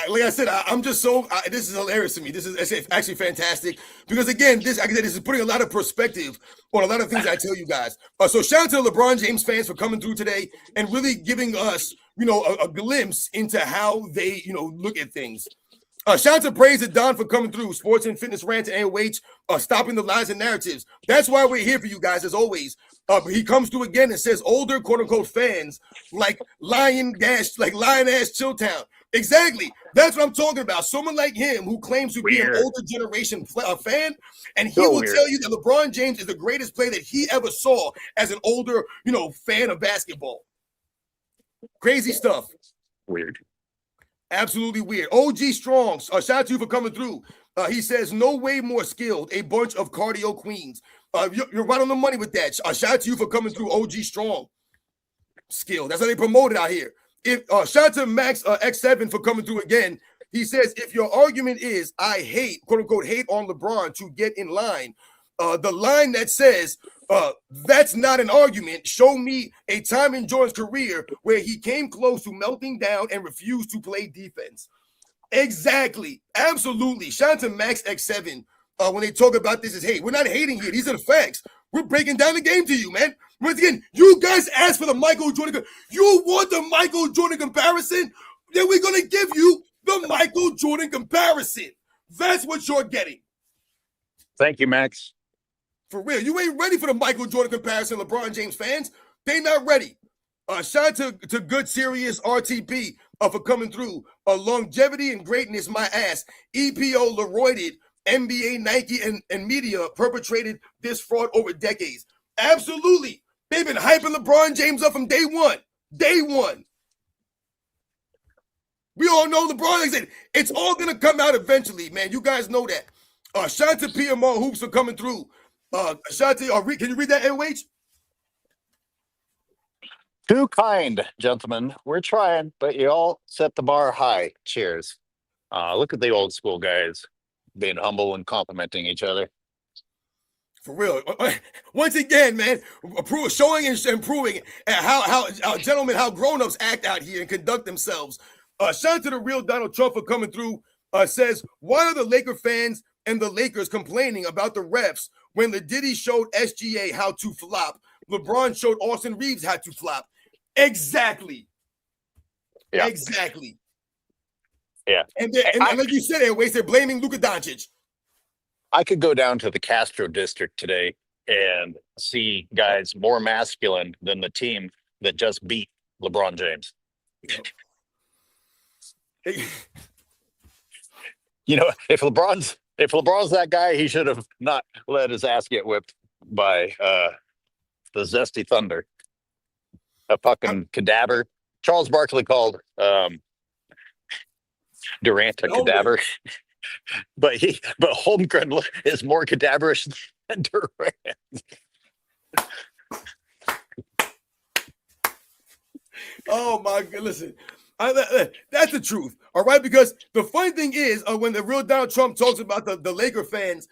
like I said, I'm just this is hilarious to me. This is actually fantastic because, again, this is putting a lot of perspective on a lot of things I tell you guys. So shout out to the LeBron James fans for coming through today and really giving us, a glimpse into how they, look at things. Shout out to Praise to Don for coming through. Sports and Fitness Rant and AOH, stopping the lies and narratives. That's why we're here for you guys, as always. He comes through again and says older, quote unquote, fans like Lion Ass Chilltown. Exactly. That's what I'm talking about. Someone like him who claims to be an older generation fan, and he will tell you that LeBron James is the greatest player that he ever saw as an older, fan of basketball. Crazy stuff. Weird. Absolutely weird. OG Strong, shout out to you for coming through. He says, no way more skilled, a bunch of cardio queens. You're right on the money with that. Shout out to you for coming through, OG Strong. Skill. That's how they promote it out here. Shout out to Max X7 for coming through again. He says, if your argument is, I hate, quote unquote, hate on LeBron to get in line, the line that says, that's not an argument. Show me a time in Jordan's career where he came close to melting down and refused to play defense. Exactly. Absolutely. Shout out to Max X7 when they talk about this is hate. We're not hating here. These are the facts. We're breaking down the game to you, man. Once again, you guys asked for the Michael Jordan. You want the Michael Jordan comparison? Then we're going to give you the Michael Jordan comparison. That's what you're getting. Thank you, Max. For real. You ain't ready for the Michael Jordan comparison, LeBron James fans. They not ready. Shout out to Good Serious RTP for coming through. Longevity and greatness, my ass. EPO Leroyded, NBA, Nike, and media perpetrated this fraud over decades. Absolutely. They've been hyping LeBron James up from day one. Day one. We all know LeBron, like I said, it's all going to come out eventually, man. You guys know that. Shout out to PMR Hoops for coming through. Shout out to, can you read that, NWH? Too kind, gentlemen. We're trying, but you all set the bar high. Cheers. Look at the old school guys being humble and complimenting each other. For real. Once again, man, showing and proving how gentlemen, how grown-ups act out here and conduct themselves. Shout out to the real Donald Trump for coming through. Says, why are the Laker fans and the Lakers complaining about the refs when the Diddy showed SGA how to flop? LeBron showed Austin Reeves how to flop. Exactly. Yeah. Exactly. Yeah. And like you said, anyways, they're blaming Luka Doncic. I could go down to the Castro district today and see guys more masculine than the team that just beat LeBron James. You know, if LeBron's that guy, he should have not let his ass get whipped by the Zesty Thunder. A fucking cadaver. Charles Barkley called Durant a cadaver. But Holmgren is more cadaverish than Durant. Oh my God! Listen, that's the truth. All right, because the funny thing is, when the real Donald Trump talks about the Laker fans,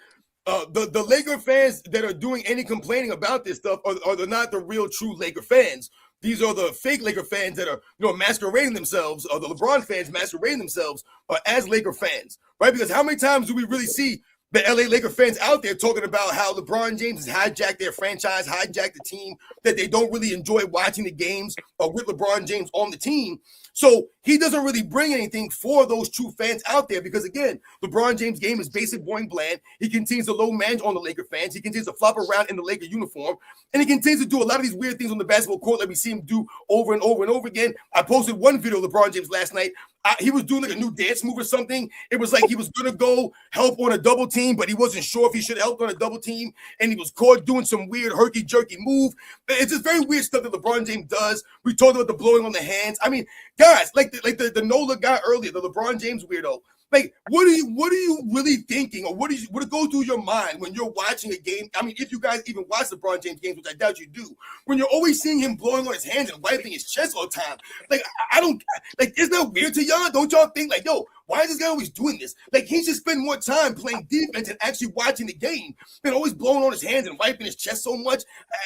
the Laker fans that are doing any complaining about this stuff are not the real true Laker fans. These are the fake Laker fans that are, masquerading themselves, or the LeBron fans masquerading themselves as Laker fans, right? Because how many times do we really see the LA Laker fans out there talking about how LeBron James has hijacked their franchise, hijacked the team, that they don't really enjoy watching the games with LeBron James on the team. So he doesn't really bring anything for those true fans out there because, again, LeBron James' game is basic, boring, bland. He continues to low manage on the Laker fans. He continues to flop around in the Laker uniform. And he continues to do a lot of these weird things on the basketball court that we see him do over and over and over again. I posted one video of LeBron James last night. He was doing like a new dance move or something. It was like he was going to go help on a double team, but he wasn't sure if he should help on a double team. And he was caught doing some weird herky-jerky move. It's just very weird stuff that LeBron James does. We talked about the blowing on the hands. I mean, guys, like the NOLA guy earlier, the LeBron James weirdo. Like, what are you really thinking, or what goes through your mind when you're watching a game? I mean, if you guys even watch LeBron James games, which I doubt you do, when you're always seeing him blowing on his hands and wiping his chest all the time, like I don't like. Isn't that weird to y'all? Don't y'all think like, yo, why is this guy always doing this? Like he should spend more time playing defense and actually watching the game than always blowing on his hands and wiping his chest so much.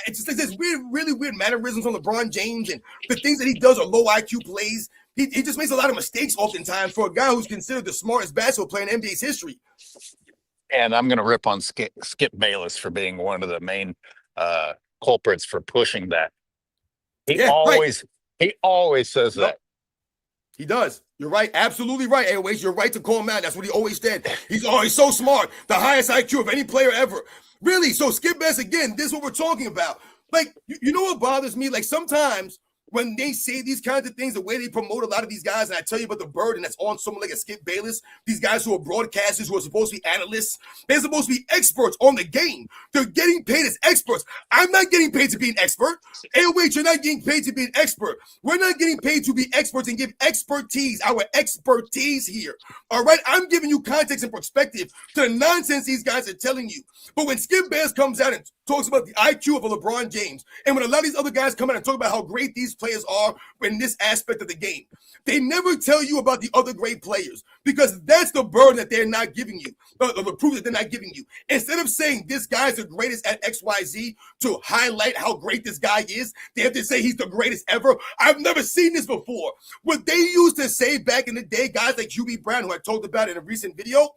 It's just like this weird, really weird mannerisms on LeBron James, and the things that he does are low IQ plays. He just makes a lot of mistakes oftentimes for a guy who's considered the smartest basketball player in NBA's history. And I'm going to rip on Skip Bayless for being one of the main culprits for pushing that. He always says that. He does. You're right. Absolutely right, Airways. You're right to call him out. That's what he always said. He's so smart. The highest IQ of any player ever. Really? So Skip Bayless, again, this is what we're talking about. Like, you know what bothers me? Like sometimes when they say these kinds of things, the way they promote a lot of these guys, and I tell you about the burden that's on someone like a Skip Bayless, these guys who are broadcasters, who are supposed to be analysts, they're supposed to be experts on the game. They're getting paid as experts. I'm not getting paid to be an expert. Hey, wait, you're not getting paid to be an expert. We're not getting paid to be experts and give expertise, our expertise here. All right? I'm giving you context and perspective to the nonsense these guys are telling you. But when Skip Bayless comes out and talks about the IQ of a LeBron James, and when a lot of these other guys come out and talk about how great these players are in this aspect of the game, they never tell you about the other great players because that's the burden that they're not giving you, the proof that they're not giving you. Instead of saying this guy's the greatest at XYZ to highlight how great this guy is, they have to say he's the greatest ever. I've never seen this before. What they used to say back in the day, guys like Hubie Brown, who I talked about in a recent video,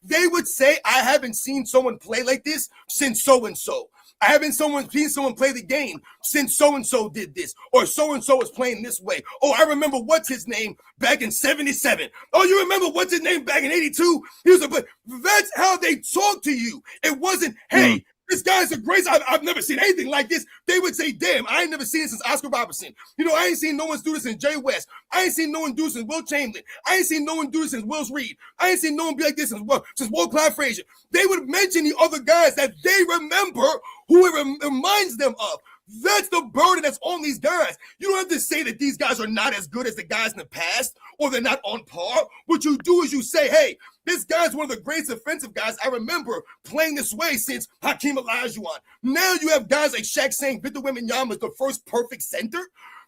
they would say, I haven't seen someone play like this since so-and-so. I haven't seen someone play the game since so-and-so did this, or so-and-so was playing this way. Oh, I remember what's his name back in 77. Oh, you remember what's his name back in 82? But that's how they talk to you. It wasn't, hey, this guy's the greatest. I've never seen anything like this. They would say, damn, I ain't never seen it since Oscar Robertson. You know, I ain't seen no one do this since Jay West. I ain't seen no one do this since Will Chamberlain. I ain't seen no one do this since Wills Reed. I ain't seen no one be like this since Walt Clyde Frazier. They would mention the other guys that they remember who it reminds them of. That's the burden that's on these guys. You don't have to say that these guys are not as good as the guys in the past or they're not on par. What you do is you say, hey, this guy's one of the greatest offensive guys I remember playing this way since Hakeem Olajuwon. Now you have guys like Shaq saying Victor Wembanyama is the first perfect center.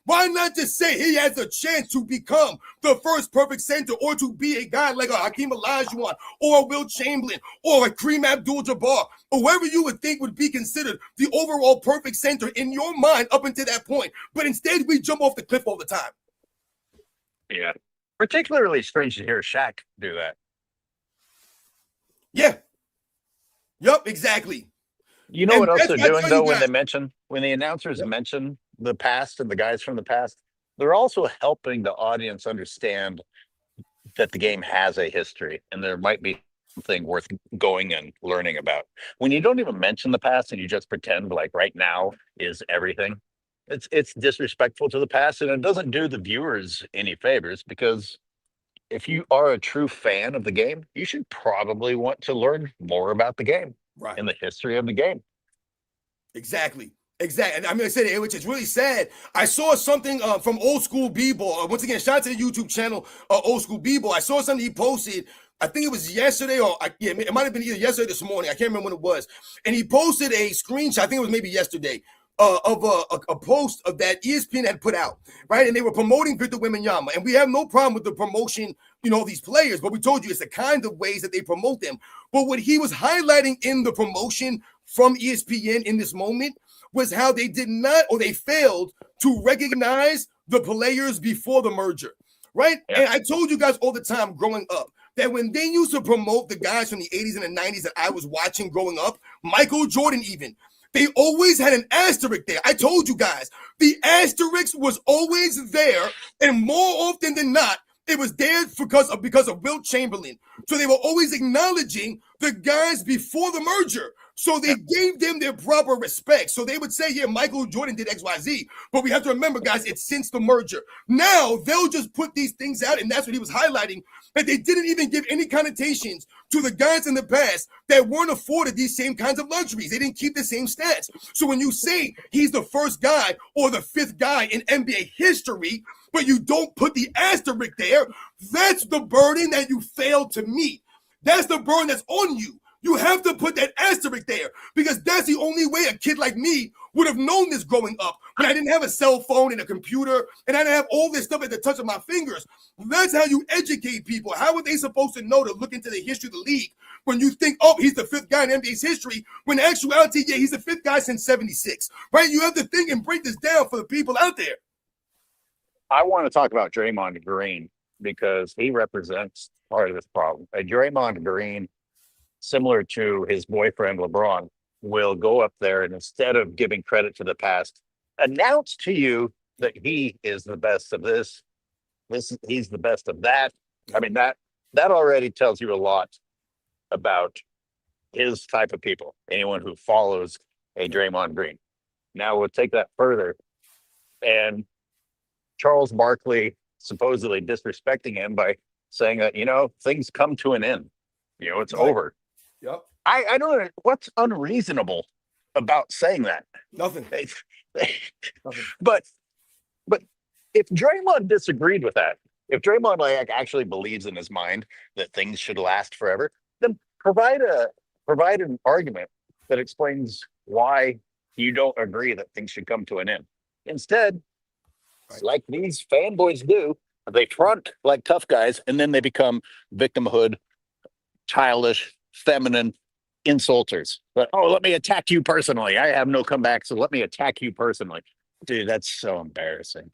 Why not just say he has a chance to become the first perfect center or to be a guy like a Hakeem Olajuwon or a Will Chamberlain or a Kareem Abdul-Jabbar or whoever you would think would be considered the overall perfect center in your mind up until that point. But instead, we jump off the cliff all the time. Yeah. Particularly strange to hear Shaq do that. Yeah. Yup, exactly. You know what else they're doing, though, when the announcers mention the past and the guys from the past, they're also helping the audience understand that the game has a history and there might be something worth going and learning about. When you don't even mention the past and you just pretend like right now is everything, it's disrespectful to the past, and it doesn't do the viewers any favors, because if you are a true fan of the game, you should probably want to learn more about the game and the history of the game. Exactly. And I'm going to say that, which is really sad. I saw something from Old School B-Ball. Once again, shout out to the YouTube channel, Old School B-Ball. I saw something he posted. I think it was yesterday it might have been either yesterday or this morning. I can't remember when it was. And he posted a screenshot, I think it was maybe yesterday, of a post of that ESPN had put out, right? And they were promoting Victor Wembanyama. And we have no problem with the promotion, of these players. But we told you it's the kind of ways that they promote them. But what he was highlighting in the promotion from ESPN in this moment was how they did not, or they failed to recognize the players before the merger, right? Yeah. And I told you guys all the time growing up, that when they used to promote the guys from the 80s and the 90s that I was watching growing up, Michael Jordan even, they always had an asterisk there. I told you guys, the asterisk was always there, and more often than not, it was there because of Wilt Chamberlain. So they were always acknowledging the guys before the merger. So they gave them their proper respect. So they would say, yeah, Michael Jordan did XYZ. But we have to remember, guys, it's since the merger. Now they'll just put these things out. And that's what he was highlighting, that they didn't even give any connotations to the guys in the past that weren't afforded these same kinds of luxuries. They didn't keep the same stats. So when you say he's the first guy or the fifth guy in NBA history, but you don't put the asterisk there, that's the burden that you failed to meet. That's the burden that's on you. You have to put that asterisk there because that's the only way a kid like me would have known this growing up when I didn't have a cell phone and a computer and I didn't have all this stuff at the touch of my fingers. That's how you educate people. How are they supposed to know to look into the history of the league when you think, oh, he's the fifth guy in NBA's history, when in actuality, yeah, he's the fifth guy since 76, right? You have to think and break this down for the people out there. I want to talk about Draymond Green because he represents part of this problem. Draymond Green, similar to his boyfriend LeBron, will go up there and instead of giving credit to the past, announce to you that he is the best of this, he's the best of that. I mean, that already tells you a lot about his type of people, anyone who follows a Draymond Green. Now we'll take that further. And Charles Barkley supposedly disrespecting him by saying that, things come to an end. It's Right. over. Yep. I don't know what's unreasonable about saying that. Nothing. But if Draymond disagreed with that, if Draymond actually believes in his mind that things should last forever, then provide an argument that explains why you don't agree that things should come to an end. Instead, like these fanboys do, they front like tough guys, and then they become victimhood, childish, feminine insulters. But let me attack you personally. I have no comeback, so let me attack you personally. Dude, that's so embarrassing.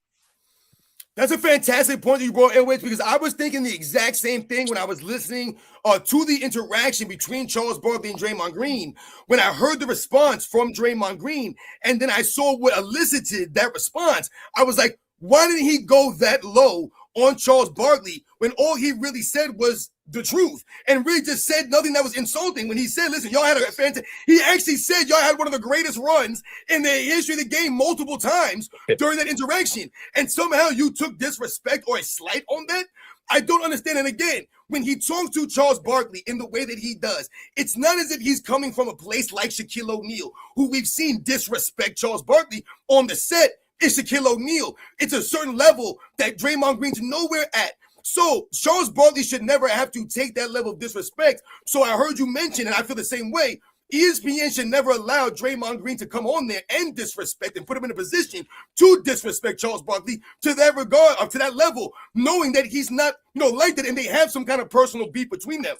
That's a fantastic point that you brought, Airways, because I was thinking the exact same thing when I was listening to the interaction between Charles Barkley and Draymond Green. When I heard the response from Draymond Green, and then I saw what elicited that response, I was like, why didn't he go that low on Charles Barkley when all he really said was the truth and really just said nothing that was insulting? When he said, listen, y'all had a fantastic, he actually said y'all had one of the greatest runs in the history of the game multiple times during that interaction. And somehow you took disrespect or a slight on that. I don't understand. And again, when he talks to Charles Barkley in the way that he does, it's not as if he's coming from a place like Shaquille O'Neal, who we've seen disrespect Charles Barkley on the set. It's Shaquille O'Neal. It's a certain level that Draymond Green's nowhere at. So Charles Barkley should never have to take that level of disrespect. So I heard you mention, and I feel the same way, ESPN should never allow Draymond Green to come on there and disrespect and put him in a position to disrespect Charles Barkley to that regard, up to that level, knowing that he's not, like that, and they have some kind of personal beef between them.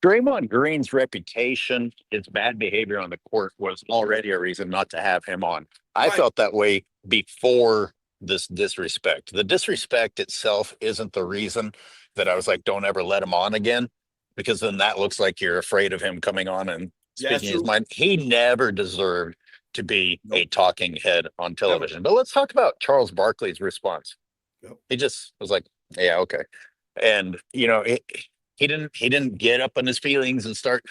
Draymond Green's reputation, his bad behavior on the court was already a reason not to have him on. I felt that way before this disrespect. The disrespect itself isn't the reason that I was like, don't ever let him on again, because then that looks like you're afraid of him coming on and speaking his mind. He never deserved to be a talking head on television. But let's talk about Charles Barkley's response. He just was like, yeah, okay. And, he didn't get up on his feelings and start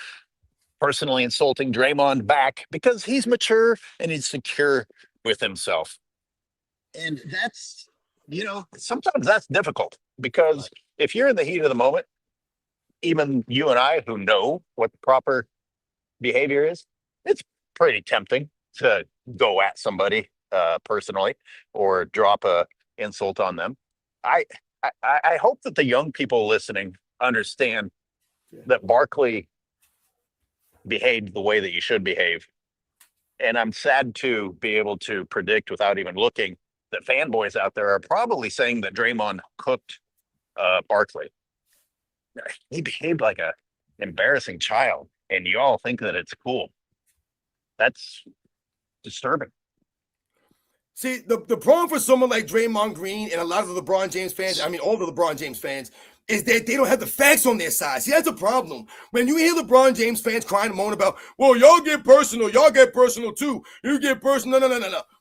personally insulting Draymond back because he's mature and he's secure with himself. And that's, sometimes that's difficult because if you're in the heat of the moment, even you and I who know what the proper behavior is, it's pretty tempting to go at somebody personally or drop a insult on them. I hope that the young people listening understand that Barkley behaved the way that you should behave. And I'm sad to be able to predict without even looking that fanboys out there are probably saying that Draymond cooked Barkley. He behaved like a embarrassing child, and you all think that it's cool. That's disturbing. See, the problem for someone like Draymond Green and a lot of the LeBron James fans, I mean, all the LeBron James fans, is that they don't have the facts on their side. See, that's a problem. When you hear LeBron James fans crying and moan about, well, y'all get personal too. You get personal. No.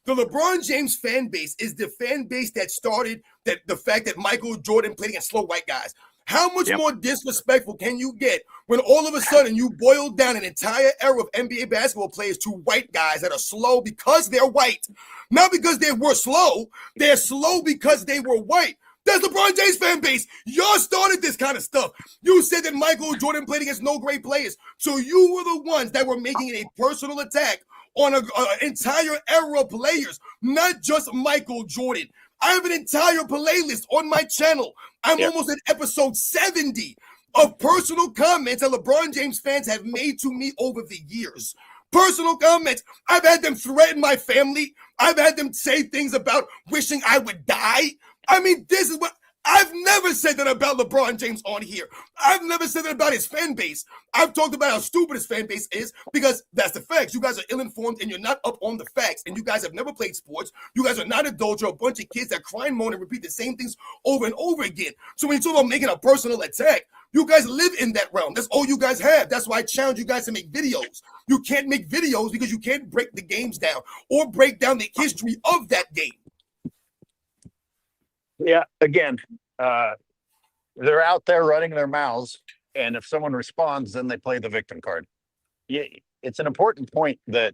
The LeBron James fan base is the fan base that started the fact that Michael Jordan played against slow white guys. How much more disrespectful can you get when all of a sudden you boil down an entire era of NBA basketball players to white guys that are slow because they're white? Not because they were slow. They're slow because they were white. That's LeBron James fan base. Y'all started this kind of stuff. You said that Michael Jordan played against no great players. So you were the ones that were making it a personal attack on an entire era of players, not just Michael Jordan. I have an entire playlist on my channel. I'm almost at episode 70 of personal comments that LeBron James fans have made to me over the years. Personal comments. I've had them threaten my family. I've had them say things about wishing I would die. I mean, this is what I've never said that about LeBron James on here. I've never said that about his fan base. I've talked about how stupid his fan base is because that's the facts. You guys are ill-informed and you're not up on the facts. And you guys have never played sports. You guys are not adults. You're a bunch of kids that cry and moan and repeat the same things over and over again. So when you talk about making a personal attack, you guys live in that realm. That's all you guys have. That's why I challenge you guys to make videos. You can't make videos because you can't break the games down or break down the history of that game. Yeah, again, they're out there running their mouths, and if someone responds, then they play the victim card. Yeah, it's an important point that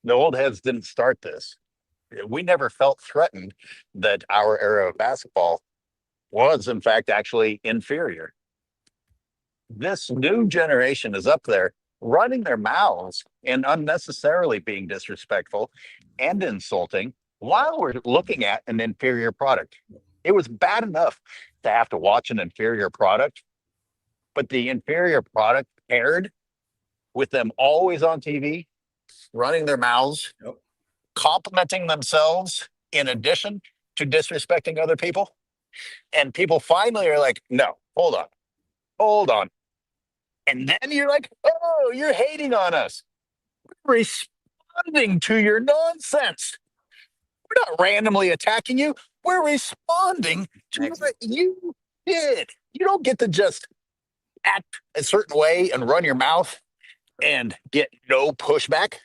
the old heads didn't start this. We never felt threatened that our era of basketball was, in fact, actually inferior. This new generation is up there running their mouths and unnecessarily being disrespectful and insulting while we're looking at an inferior product. It was bad enough to have to watch an inferior product, but the inferior product paired with them always on TV, running their mouths, complimenting themselves in addition to disrespecting other people. And people finally are like, no, hold on. And then you're like, oh, you're hating on us. We're responding to your nonsense. We're not randomly attacking you. We're responding to what you did. You don't get to just act a certain way and run your mouth and get no pushback.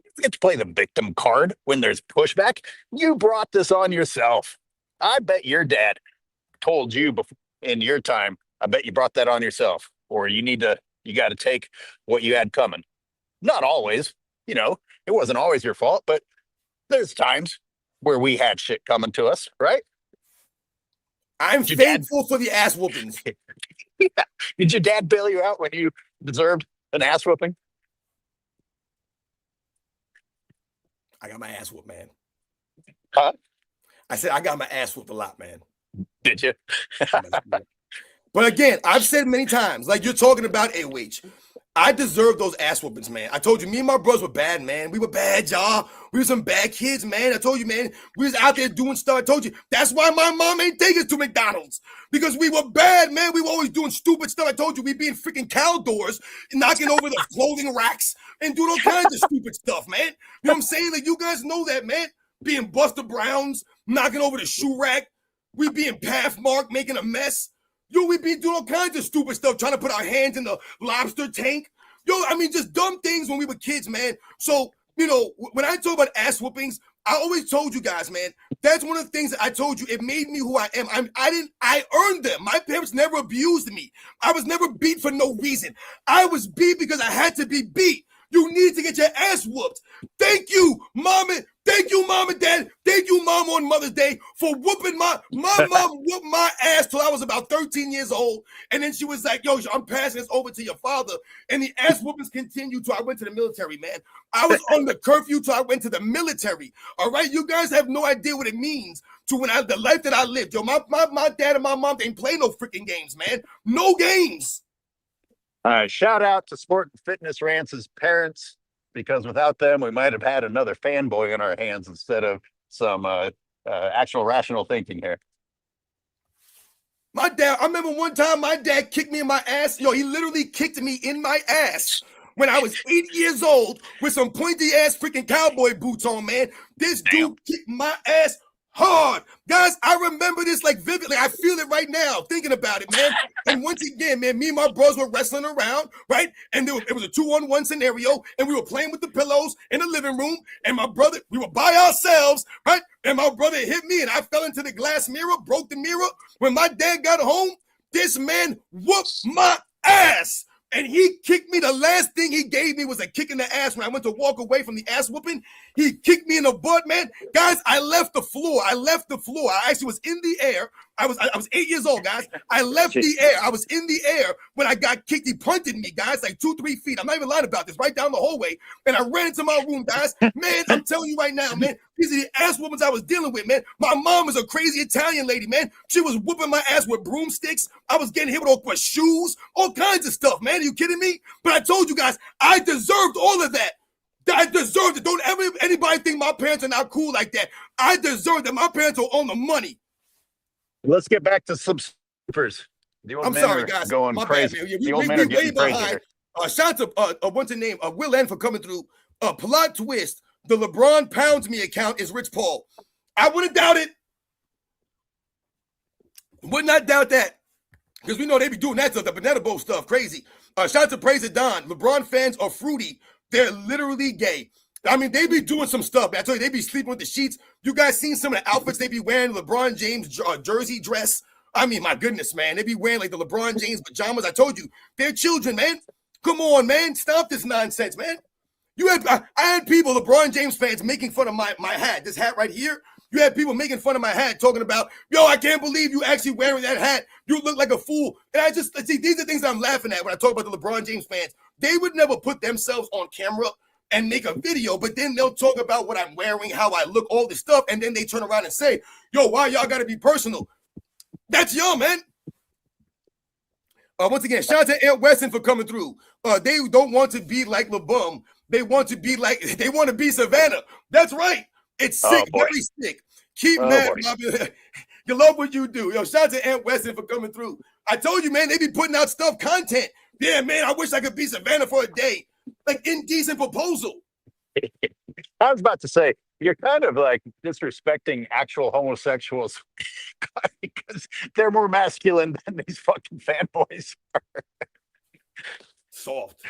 You get to play the victim card when there's pushback. You brought this on yourself. I bet your dad told you before, in your time, I bet you brought that on yourself. Or you got to take what you had coming. Not always, it wasn't always your fault, but there's times where we had shit coming to us, right? I'm thankful for the ass whoopings. Yeah. Did your dad bail you out when you deserved an ass whooping? I got my ass whooped, man. Huh? I said I got my ass whooped a lot, man. Did you? But again, I've said many times, like you're talking about AOH. I deserve those ass whoopings, man. I told you, me and my brothers were bad, man. We were bad, y'all. We were some bad kids, man. I told you, man. We was out there doing stuff. I told you. That's why my mom ain't take us to McDonald's. Because we were bad, man. We were always doing stupid stuff. I told you, we be in freaking cow doors, knocking over the clothing racks and doing all kinds of stupid stuff, man. You know what I'm saying? Like, you guys know that, man. Being Buster Browns, knocking over the shoe rack. We be in Pathmark, making a mess. Yo, we be doing all kinds of stupid stuff, trying to put our hands in the lobster tank. Yo, I mean, just dumb things when we were kids, man. So, when I talk about ass whoopings, I always told you guys, man, that's one of the things that I told you. It made me who I am. I earned them. My parents never abused me. I was never beat for no reason. I was beat because I had to be beat. You need to get your ass whooped. Thank you, Mom and Dad. Thank you, Mom, on Mother's Day for whooping my mom whooped my ass till I was about 13 years old. And then she was like, yo, I'm passing this over to your father. And the ass whoopings continued till I went to the military, man. I was on the curfew till I went to the military. All right. You guys have no idea what it means to the life that I lived. Yo, my dad and my mom, they ain't play no freaking games, man. No games. Shout out to Sport and Fitness Rance's parents, because without them, we might have had another fanboy in our hands instead of some actual rational thinking here. My dad, I remember one time my dad kicked me in my ass. Yo, he literally kicked me in my ass when I was 8 years old with some pointy ass freaking cowboy boots on, man. This dude kicked my ass hard. Guys, I remember this like vividly. I feel it right now thinking about it, man. And once again, man, me and my bros were wrestling around, right? And it was a 2-on-1 scenario, and we were playing with the pillows in the living room. And my brother, we were by ourselves, right? And my brother hit me, and I fell into the glass mirror, broke the mirror. When my dad got home, this man whooped my ass. And he kicked me. The last thing he gave me was a kick in the ass when I went to walk away from the ass whooping. He kicked me in the butt, man. Guys, I left the floor. I actually was in the air. I was 8 years old, guys. I left the air. I was in the air when I got kicked. He punted me, guys, like 2-3 feet. I'm not even lying about this. Right down the hallway. And I ran into my room, guys. Man, I'm telling you right now, man, these are the ass whoopings I was dealing with, man. My mom is a crazy Italian lady, man. She was whooping my ass with broomsticks. I was getting hit with shoes, all kinds of stuff, man. Are you kidding me? But I told you guys, I deserved all of that. I deserved it. Don't ever anybody think my parents are not cool like that. I deserved it. My parents will own the money. Let's get back to some sleepers. I'm sorry, guys. Going my crazy. Bad, man. The old men are getting crazy. Shout out to what's her name? Will N for coming through. Plot twist: the LeBron pounds me account is Rich Paul. I wouldn't doubt it. Would not doubt that because we know they be doing that stuff, the banana boat stuff, crazy. Shout out to Praise It Don. LeBron fans are fruity. They're literally gay. I mean, they be doing some stuff, man. I tell you, they be sleeping with the sheets. You guys seen some of the outfits they be wearing? LeBron James jersey dress. I mean, my goodness, man. They be wearing like the LeBron James pajamas. I told you, they're children, man. Come on, man. Stop this nonsense, man. I had people, LeBron James fans, making fun of my hat. This hat right here. You had people making fun of my hat, talking about, yo, I can't believe you actually wearing that hat. You look like a fool. And I just, see, these are things I'm laughing at when I talk about the LeBron James fans. They would never put themselves on camera and make a video, but then they'll talk about what I'm wearing, how I look, all this stuff, and then they turn around and say, yo, why y'all got to be personal? That's y'all, man. Once again, shout out to Aunt Weston for coming through. They don't want to be like LeBum. They want to be Savannah. That's right. It's sick, very sick. Keep mad, Bobby. You love what you do. Yo, shout out to Aunt Weston for coming through. I told you, man, they be putting out stuff, content. Yeah, man, I wish I could be Savannah for a day. Like, indecent proposal. I was about to say, you're kind of like disrespecting actual homosexuals because they're more masculine than these fucking fanboys are. Soft.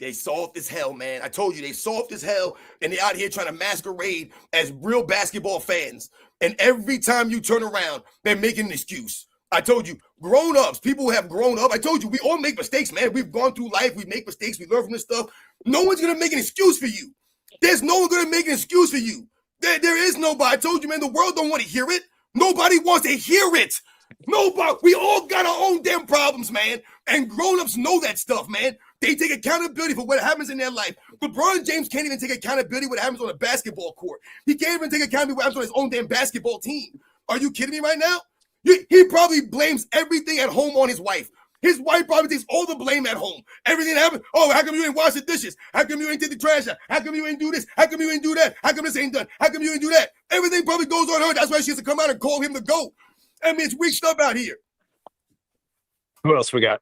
They soft as hell, man. I told you, they soft as hell, and they out here trying to masquerade as real basketball fans. And every time you turn around, they're making an excuse. I told you, grown-ups, people who have grown up, I told you, we all make mistakes, man. We've gone through life. We make mistakes. We learn from this stuff. No one's going to make an excuse for you. There's no one going to make an excuse for you. There is nobody. I told you, man, the world don't want to hear it. Nobody wants to hear it. Nobody. We all got our own damn problems, man. And grown-ups know that stuff, man. They take accountability for what happens in their life. LeBron James can't even take accountability for what happens on a basketball court. He can't even take accountability for what happens on his own damn basketball team. Are you kidding me right now? He probably blames everything at home on his wife. His wife probably takes all the blame at home. Everything that happened. Oh, how come you ain't wash the dishes? How come you ain't take the trash out? How come you ain't do this? How come you ain't do that? How come this ain't done? How come you ain't do that? Everything probably goes on her. That's why she has to come out and call him the GOAT. I mean, it's weak stuff out here. Who else we got?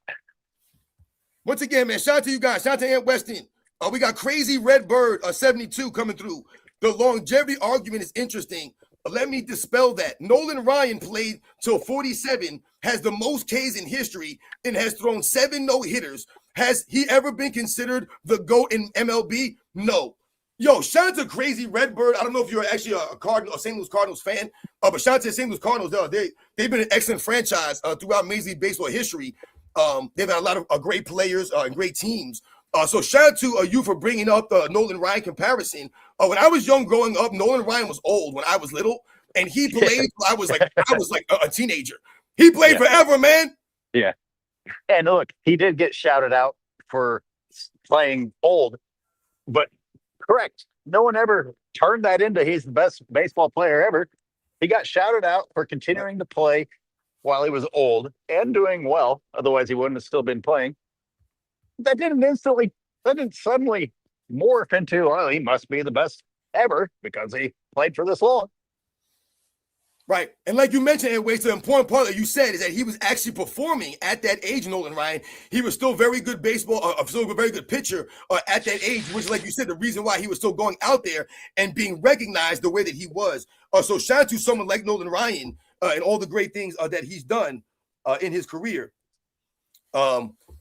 Once again, man, shout out to you guys. Shout out to Aunt Weston. We got Crazy Red Bird 72 coming through. The longevity argument is interesting. Let me dispel that. Nolan Ryan played till 47, has the most Ks in history, and has thrown 7 no-hitters. Has he ever been considered the GOAT in MLB? No. Yo, shout out to Crazy Redbird. I don't know if you're actually a Cardinal, a St. Louis Cardinals fan, but shout out to the St. Louis Cardinals. They've been an excellent franchise throughout Major League Baseball history. They've had a lot of great players and great teams. So shout out to you for bringing up the Nolan Ryan comparison. When I was young growing up, Nolan Ryan was old when I was little, and he played till I was like a teenager. He played forever, man. Yeah. And look, he did get shouted out for playing old, but correct. No one ever turned that into he's the best baseball player ever. He got shouted out for continuing to play while he was old and doing well. Otherwise, he wouldn't have still been playing. That didn't suddenly morph into, oh, he must be the best ever because he played for this long. Right. And like you mentioned, Airways, the important part that you said is that he was actually performing at that age, Nolan Ryan. He was still very good baseball, still a very good pitcher at that age, which, like you said, the reason why he was still going out there and being recognized the way that he was. So shout out to someone like Nolan Ryan and all the great things that he's done in his career.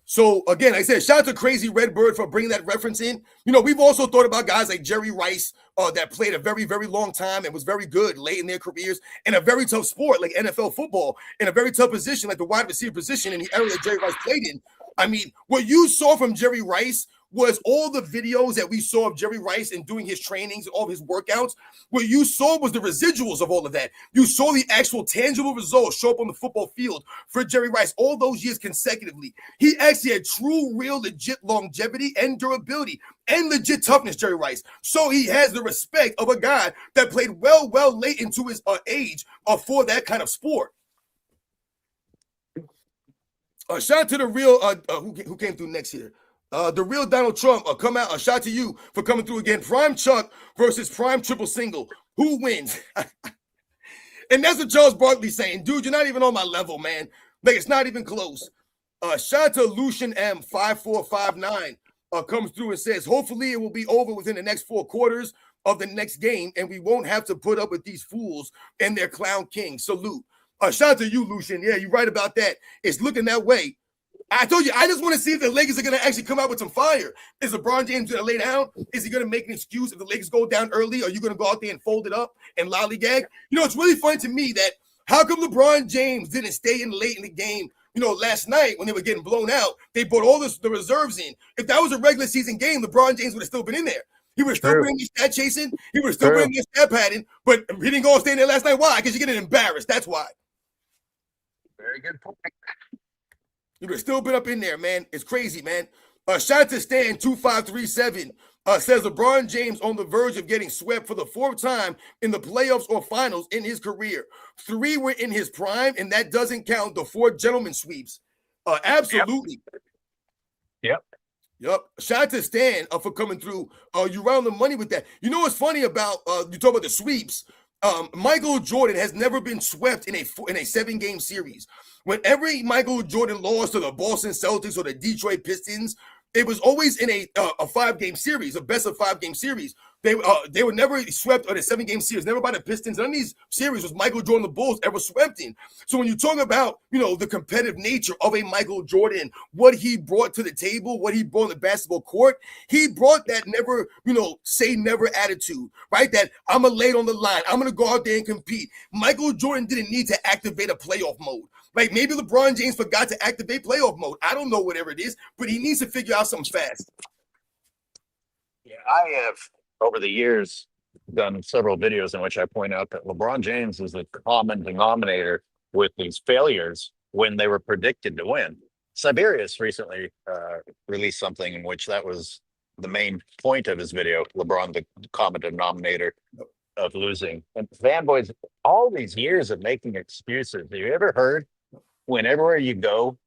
So again, like I said, shout out to Crazy Redbird for bringing that reference in. You know, we've also thought about guys like Jerry Rice that played a very, very long time and was very good late in their careers in a very tough sport like NFL football, in a very tough position like the wide receiver position in the era that Jerry Rice played in. I mean, what you saw from Jerry Rice was all the videos that we saw of Jerry Rice and doing his trainings, all of his workouts. What you saw was the residuals of all of that. You saw the actual tangible results show up on the football field for Jerry Rice all those years consecutively. He actually had true, real, legit longevity and durability and legit toughness, Jerry Rice. So he has the respect of a guy that played well late into his age for that kind of sport. Shout out to the real, who came through next here? The real Donald Trump, come out. A shout to you for coming through again. Prime Chuck versus Prime Triple Single. Who wins? And that's what Charles Barkley's saying. Dude, you're not even on my level, man. Like, it's not even close. Shout out to Lucian M5459 comes through and says, hopefully it will be over within the next 4 quarters of the next game, and we won't have to put up with these fools and their clown king. Salute. Shout out to you, Lucian. Yeah, you're right about that. It's looking that way. I told you, I just want to see if the Lakers are going to actually come out with some fire. Is LeBron James going to lay down? Is he going to make an excuse if the Lakers go down early? Are you going to go out there and fold it up and lollygag? You know, it's really funny to me that how come LeBron James didn't stay in late in the game? You know, last night when they were getting blown out, they brought all the reserves in. If that was a regular season game, LeBron James would have still been in there. He would have still been in stat chasing. He would have still been in stat padding. But he didn't go and stay in there last night. Why? Because you're getting embarrassed. That's why. Very good point. You would have still been up in there, man. It's crazy, man. Shout out to Stan 2537 says LeBron James on the verge of getting swept for the 4th time in the playoffs or finals in his career. 3 were in his prime, and that doesn't count the 4 gentleman sweeps. Absolutely. Yep. Shout out to Stan for coming through. You round the money with that. You know what's funny about you talk about the sweeps? Michael Jordan has never been swept in a 7-game series. Whenever Michael Jordan lost to the Boston Celtics or the Detroit Pistons, it was always in a 5-game series, a best of 5-game series. They were never swept in a 7-game series, never by the Pistons. None of these series was Michael Jordan, the Bulls, ever swept in. So when you talk about, you know, the competitive nature of a Michael Jordan, what he brought to the table, what he brought on the basketball court, he brought that never, you know, say never attitude, right? That I'm going to lay it on the line. I'm going to go out there and compete. Michael Jordan didn't need to activate a playoff mode. Like maybe LeBron James forgot to activate playoff mode. I don't know, whatever it is, but he needs to figure out something fast. Yeah, I have over the years done several videos in which I point out that LeBron James is the common denominator with these failures when they were predicted to win. Siberius recently released something in which that was the main point of his video, LeBron, the common denominator of losing. And fanboys, all these years of making excuses, have you ever heard when everywhere you go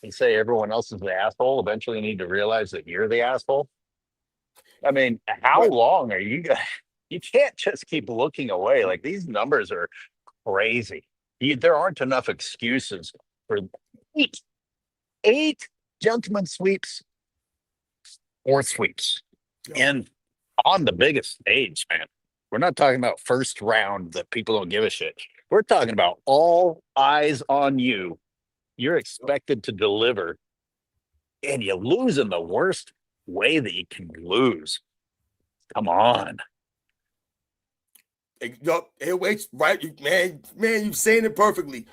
and say everyone else is the asshole, eventually you need to realize that you're the asshole? I mean, how long are you guys? You can't just keep looking away. Like, these numbers are crazy. There aren't enough excuses for eight gentlemen sweeps or sweeps. And on the biggest stage, man. We're not talking about first round that people don't give a shit. We're talking about all eyes on you. You're expected to deliver, and you lose in the worst way that you can lose. Come on. Hey, wait, right, man, you're saying it perfectly.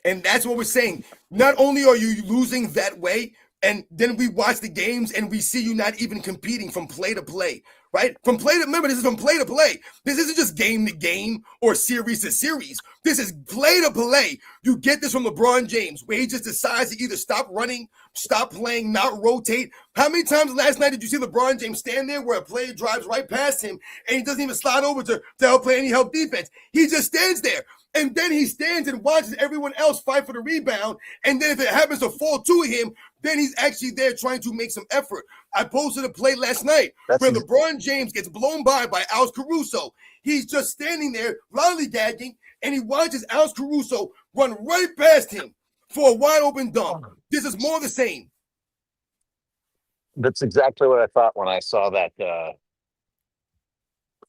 And that's what we're saying. Not only are you losing that way, and then we watch the games and we see you not even competing from play to play, right? Remember, this is from play to play. This isn't just game to game or series to series. This is play to play. You get this from LeBron James, where he just decides to either stop running, stop playing, not rotate. How many times last night did you see LeBron James stand there where a player drives right past him and he doesn't even slide over to help play any help defense? He just stands there. And then he stands and watches everyone else fight for the rebound. And then if it happens to fall to him, then he's actually there trying to make some effort. I posted a play last night That's where LeBron James gets blown by Alex Caruso. He's just standing there lollygagging, and he watches Alex Caruso run right past him for a wide open dunk. This is more of the same. That's exactly what I thought when I saw that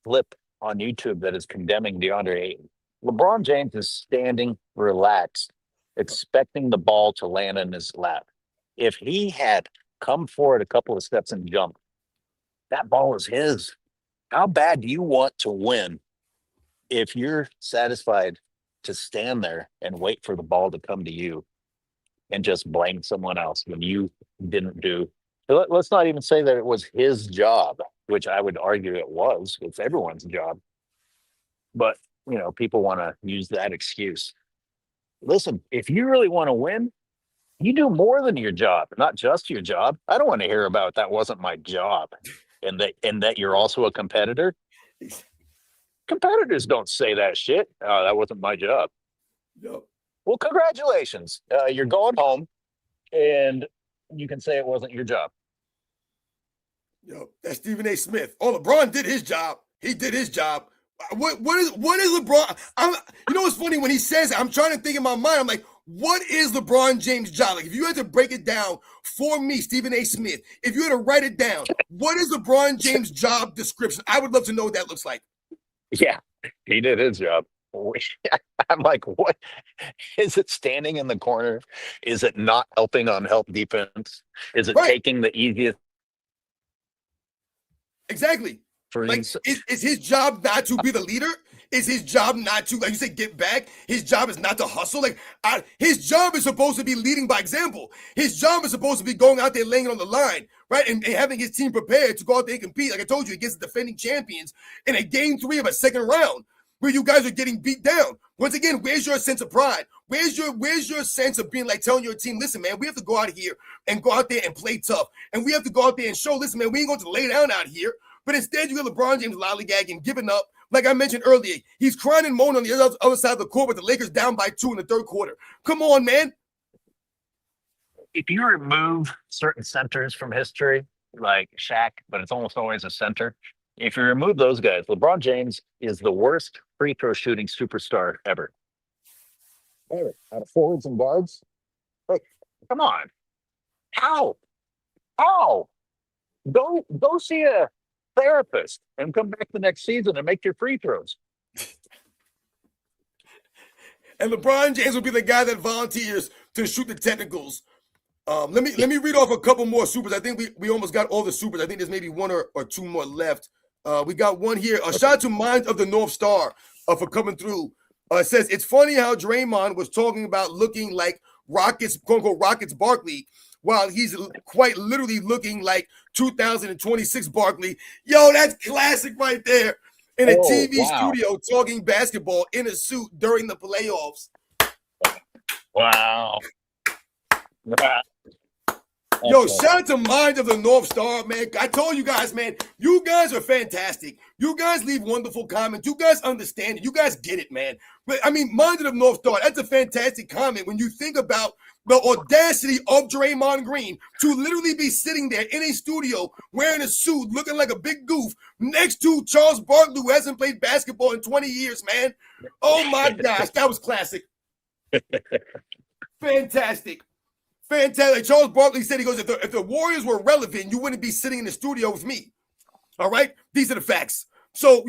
clip on YouTube that is condemning DeAndre Ayton. LeBron James is standing relaxed, expecting the ball to land in his lap. If he had come forward a couple of steps and jumped, that ball is his. How bad do you want to win if you're satisfied to stand there and wait for the ball to come to you and just blame someone else when you didn't do? Let's not even say that it was his job, which I would argue it was. It's everyone's job. But, people want to use that excuse. Listen, if you really want to win, you do more than your job, not just your job. I don't want to hear about that wasn't my job and that you're also a competitor. Competitors don't say that shit. Oh, that wasn't my job. Yep. Well, congratulations. You're going home and you can say it wasn't your job. Yo, that's Stephen A. Smith. Oh, LeBron did his job. He did his job. What is LeBron? What's funny when he says it, I'm trying to think in my mind. I'm like, what is LeBron James' job? Like, if you had to break it down for me, Stephen A. Smith, if you had to write it down, what is LeBron James' job description? I would love to know what that looks like. Yeah, he did his job. I'm like, what? Is it standing in the corner? Is it not helping on help defense? Is it taking the easiest? Exactly. Like, is his job not to be the leader? Is his job not to, like you said, get back? His job is not to hustle. Like, his job is supposed to be leading by example. His job is supposed to be going out there laying it on the line, right? And having his team prepared to go out there and compete. Like I told you, against the defending champions in a game 3 of a second round where you guys are getting beat down. Once again, where's your sense of pride? Where's your sense of being like telling your team, listen, man, we have to go out here and go out there and play tough. And we have to go out there and show, listen, man, we ain't going to lay down out here. But instead, you get LeBron James lollygagging, giving up. Like I mentioned earlier, he's crying and moaning on the other side of the court with the Lakers down by 2 in the third quarter. Come on, man. If you remove certain centers from history, like Shaq, but it's almost always a center. If you remove those guys, LeBron James is the worst free throw shooting superstar ever. Out of forwards and guards? Like, come on. How? Go see a therapist and come back the next season and make your free throws. And LeBron James will be the guy that volunteers to shoot the technicals. Let me read off a couple more supers. I think we almost got all the supers. I think there's maybe one or two more left. We got one here. A shout out to Minds of the North Star for coming through. It says, it's funny how Draymond was talking about looking like Rockets, quote unquote, Rockets Barkley, while he's quite literally looking like 2026 Barkley. Yo, that's classic right there. In a TV studio talking basketball in a suit during the playoffs. Wow. Yo, shout out to Mind of the North Star, man. I told you guys, man, you guys are fantastic. You guys leave wonderful comments. You guys understand it. You guys get it, man. But I mean, Mind of the North Star, that's a fantastic comment when you think about the audacity of Draymond Green to literally be sitting there in a studio wearing a suit, looking like a big goof next to Charles Barkley, who hasn't played basketball in 20 years, man. Oh my gosh, that was classic. Fantastic. Fantastic. Charles Barkley said, he goes, if the Warriors were relevant, you wouldn't be sitting in the studio with me. All right? These are the facts. So,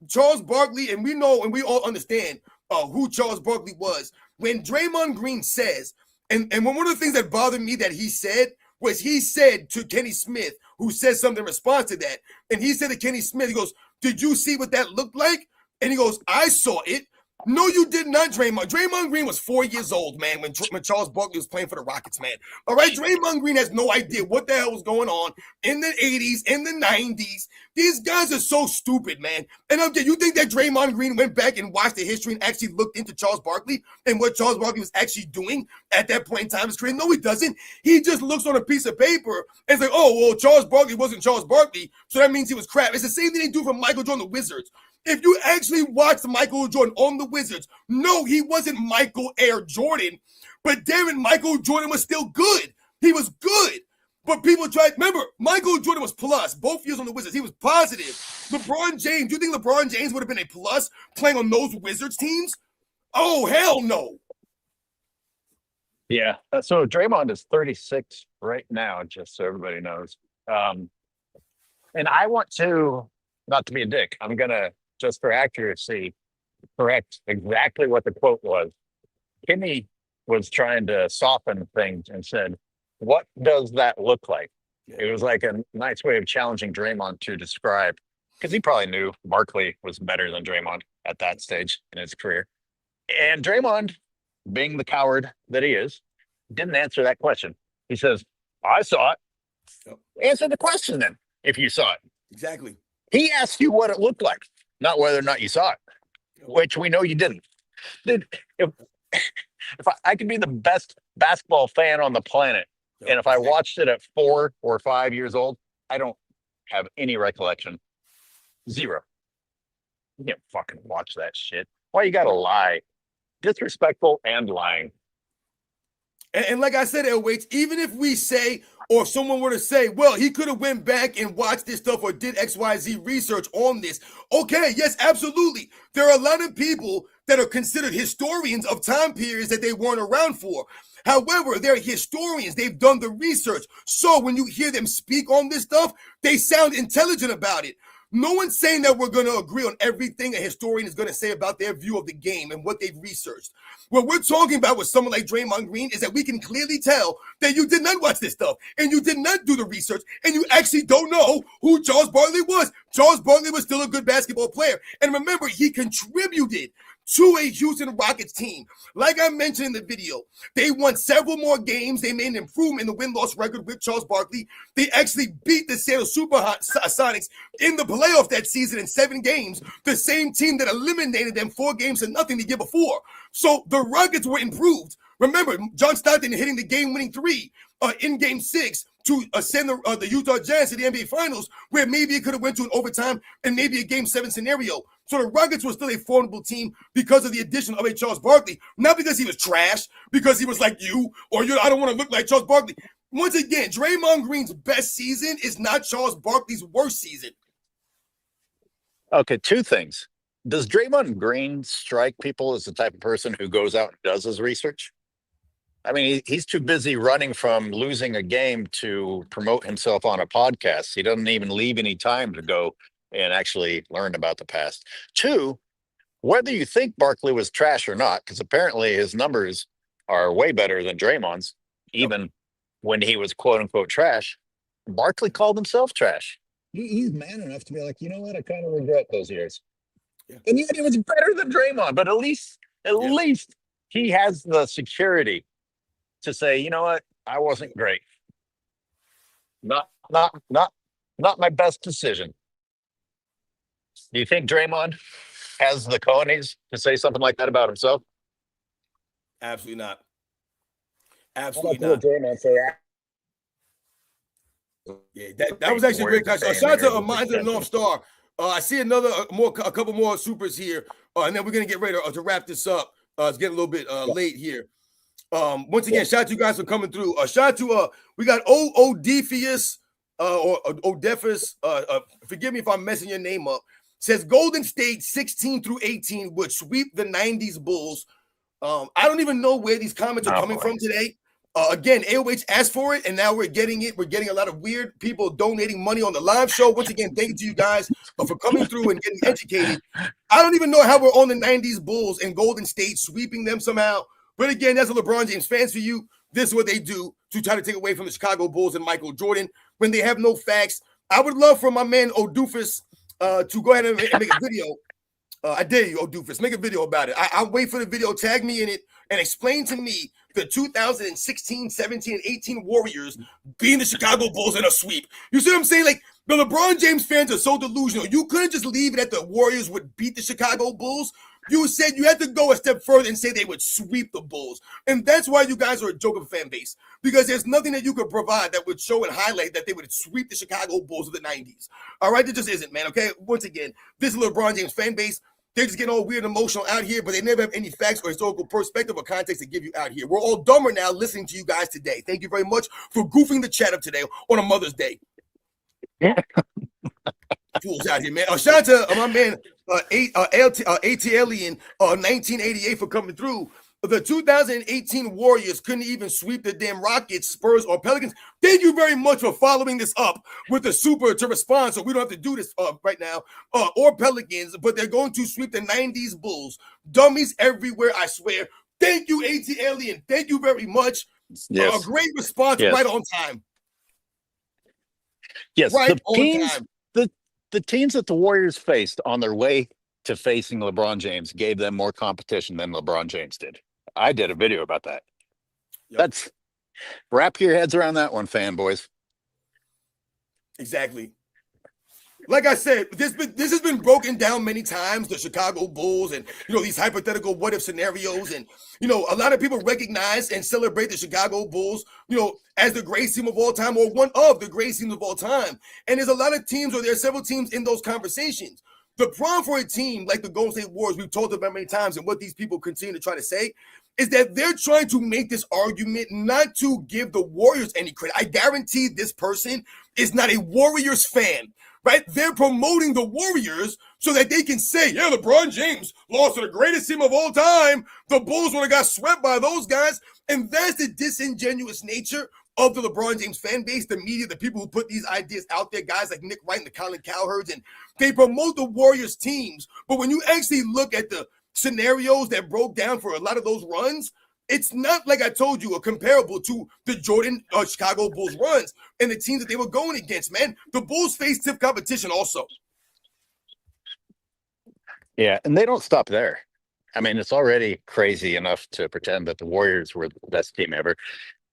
Charles Barkley, and we know and we all understand who Charles Barkley was. When Draymond Green says, and one of the things that bothered me that he said was he said to Kenny Smith, who said something in response to that, and he said to Kenny Smith, he goes, did you see what that looked like? And he goes, I saw it. No, you did not, Draymond. Draymond Green was 4 years old, man, when Charles Barkley was playing for the Rockets, man. All right, Draymond Green has no idea what the hell was going on in the 80s, in the 90s. These guys are so stupid, man. And you think that Draymond Green went back and watched the history and actually looked into Charles Barkley and what Charles Barkley was actually doing at that point in time in his career? No, he doesn't. He just looks on a piece of paper and is like, oh, well, Charles Barkley wasn't Charles Barkley, so that means he was crap. It's the same thing they do for Michael Jordan, the Wizards. If you actually watched Michael Jordan on the Wizards, no, he wasn't Michael Air Jordan, but damn it, Michael Jordan was still good. He was good. But people tried, remember, Michael Jordan was plus both years on the Wizards. He was positive. LeBron James, do you think LeBron James would have been a plus playing on those Wizards teams? Oh, hell no. Yeah. So Draymond is 36 right now, just so everybody knows. And I want to, not to be a dick, I'm going to, just for accuracy, correct exactly what the quote was. Kimmy was trying to soften things and said, what does that look like? It was like a nice way of challenging Draymond to describe, because he probably knew Barkley was better than Draymond at that stage in his career. And Draymond, being the coward that he is, didn't answer that question. He says, I saw it. Yep. Answer the question then, if you saw it. Exactly. He asked you what it looked like, not whether or not you saw it, which we know you didn't. Dude, if I could be the best basketball fan on the planet, and if I watched it at 4 or 5 years old, I don't have any recollection. Zero. You can't fucking watch that shit. Why you gotta lie? Disrespectful and lying. And like I said, LWH, even if we say, or if someone were to say, well, he could have went back and watched this stuff or did XYZ research on this. Okay, yes, absolutely. There are a lot of people that are considered historians of time periods that they weren't around for. However, they're historians. They've done the research. So when you hear them speak on this stuff, they sound intelligent about it. No one's saying that we're going to agree on everything a historian is going to say about their view of the game and what they've researched. What we're talking about with someone like Draymond Green is that we can clearly tell that you did not watch this stuff and you did not do the research and you actually don't know who Charles Barkley was. Charles Barkley was still a good basketball player. And remember, he contributed to a Houston Rockets team. Like I mentioned in the video, they won several more games. They made an improvement in the win-loss record with Charles Barkley. They actually beat the Seattle Supersonics in the playoff that season in 7 games, the same team that eliminated them 4-0 the year before. So the Rockets were improved. Remember, John Stockton hitting the game-winning 3 in Game 6 to send the Utah Jazz to the NBA Finals, where maybe it could have went to an overtime and maybe a Game 7 scenario. So the Rockets were still a formidable team because of the addition of a Charles Barkley, not because he was trash, because he was like you, or I don't want to look like Charles Barkley. Once again, Draymond Green's best season is not Charles Barkley's worst season. Okay, 2 things. Does Draymond Green strike people as the type of person who goes out and does his research? I mean, he's too busy running from losing a game to promote himself on a podcast. He doesn't even leave any time to go and actually learn about the past. 2, whether you think Barkley was trash or not, because apparently his numbers are way better than Draymond's, even when he was quote unquote trash, Barkley called himself trash. He's man enough to be like, you know what? I kind of regret those years. Yeah. And yet he was better than Draymond, but at least he has the security to say, you know what? I wasn't great. Not my best decision. Do you think Draymond has the cojones to say something like that about himself? Absolutely not. Absolutely not. Draymond say that? Yeah, that was actually a great catch. Shout out to Minds of the North Star. I see a couple more supers here, and then we're gonna get ready to wrap this up. It's getting a little bit late here. Once again, shout out to you guys for coming through. Shout out to we got Odephius or Odephus. Forgive me if I'm messing your name up. Says Golden State 16 through 18 would sweep the 90s Bulls. I don't even know where these comments are coming from today. Again, AOH asked for it, and now we're getting it. We're getting a lot of weird people donating money on the live show. Once again, thank you to you guys for coming through and getting educated. I don't even know how we're on the 90s Bulls and Golden State sweeping them somehow. But again, that's a LeBron James fans for you. This is what they do to try to take away from the Chicago Bulls and Michael Jordan when they have no facts. I would love for my man Odufus to go ahead and make a video. I dare you, Odufus, make a video about it. I'll wait for the video, tag me in it, and explain to me the 2016, 17, and 18 Warriors beating the Chicago Bulls in a sweep. You see what I'm saying? Like, the LeBron James fans are so delusional. You couldn't just leave it at the Warriors would beat the Chicago Bulls. You said you had to go a step further and say they would sweep the Bulls. And that's why you guys are a joke of a fan base. Because there's nothing that you could provide that would show and highlight that they would sweep the Chicago Bulls of the 90s. All right? It just isn't, man, okay? Once again, this is LeBron James fan base. They're just getting all weird and emotional out here, but they never have any facts or historical perspective or context to give you out here. We're all dumber now listening to you guys today. Thank you very much for goofing the chat up today on a Mother's Day. Yeah. Fools out here, man. Shout out to my man ATLian 1988 for coming through. The 2018 Warriors couldn't even sweep the damn Rockets, Spurs, or Pelicans. Thank you very much for following this up with the super to respond, so we don't have to do this right now, or Pelicans, but they're going to sweep the 90s Bulls. Dummies everywhere, I swear. Thank you, ATLian. Thank you very much. Yes. A great response, Yes. right on time. Yes, Right the on teams, time. the teams that the Warriors faced on their way to facing LeBron James gave them more competition than LeBron James did. I did a video about that. Yep. That's wrap your heads around that one, fanboys. Exactly. Like I said, this has been broken down many times, the Chicago Bulls and, these hypothetical what-if scenarios. And, a lot of people recognize and celebrate the Chicago Bulls, as the greatest team of all time or one of the greatest teams of all time. And there's a lot of teams, or there are several teams in those conversations. The problem for a team like the Golden State Warriors, we've talked about many times, and what these people continue to try to say, is that they're trying to make this argument not to give the Warriors any credit. I guarantee this person is not a Warriors fan, right? They're promoting the Warriors so that they can say, yeah, LeBron James lost to the greatest team of all time. The Bulls would have got swept by those guys. And that's the disingenuous nature of the LeBron James fan base, the media, the people who put these ideas out there, guys like Nick Wright and the Colin Cowherds, and they promote the Warriors teams. But when you actually look at the scenarios that broke down for a lot of those runs, it's not, like I told you, a comparable to the Jordan Chicago Bulls runs and the teams that they were going against, man. The Bulls faced stiff competition also. Yeah, and they don't stop there. I mean, it's already crazy enough to pretend that the Warriors were the best team ever.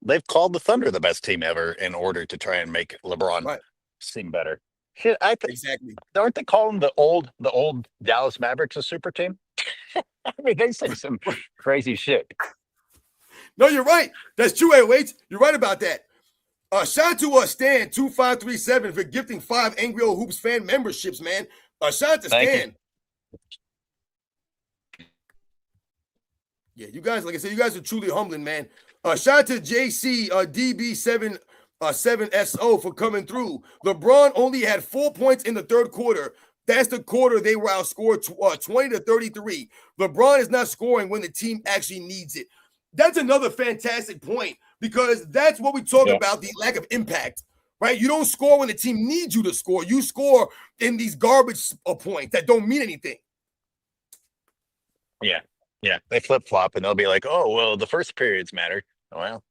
They've called the Thunder the best team ever in order to try and make LeBron seem better. Shit, Exactly. Aren't they calling the old Dallas Mavericks a super team? I mean, they say some crazy shit. No, you're right. That's true, wait. You're right about that. Shout out to Stan2537 for gifting 5 Angry Old Hoops fan memberships, man. Shout out to Stan. Yeah, you guys, like I said, you guys are truly humbling, man. Shout out to JC DB7SO for coming through. LeBron only had 4 points in the third quarter. That's the quarter they were outscored 20-33. LeBron is not scoring when the team actually needs it. That's another fantastic point, because that's what we talk about, the lack of impact, right? You don't score when the team needs you to score. You score in these garbage points that don't mean anything. Yeah. Yeah. They flip-flop and they'll be like, oh, well, the first periods matter. Well,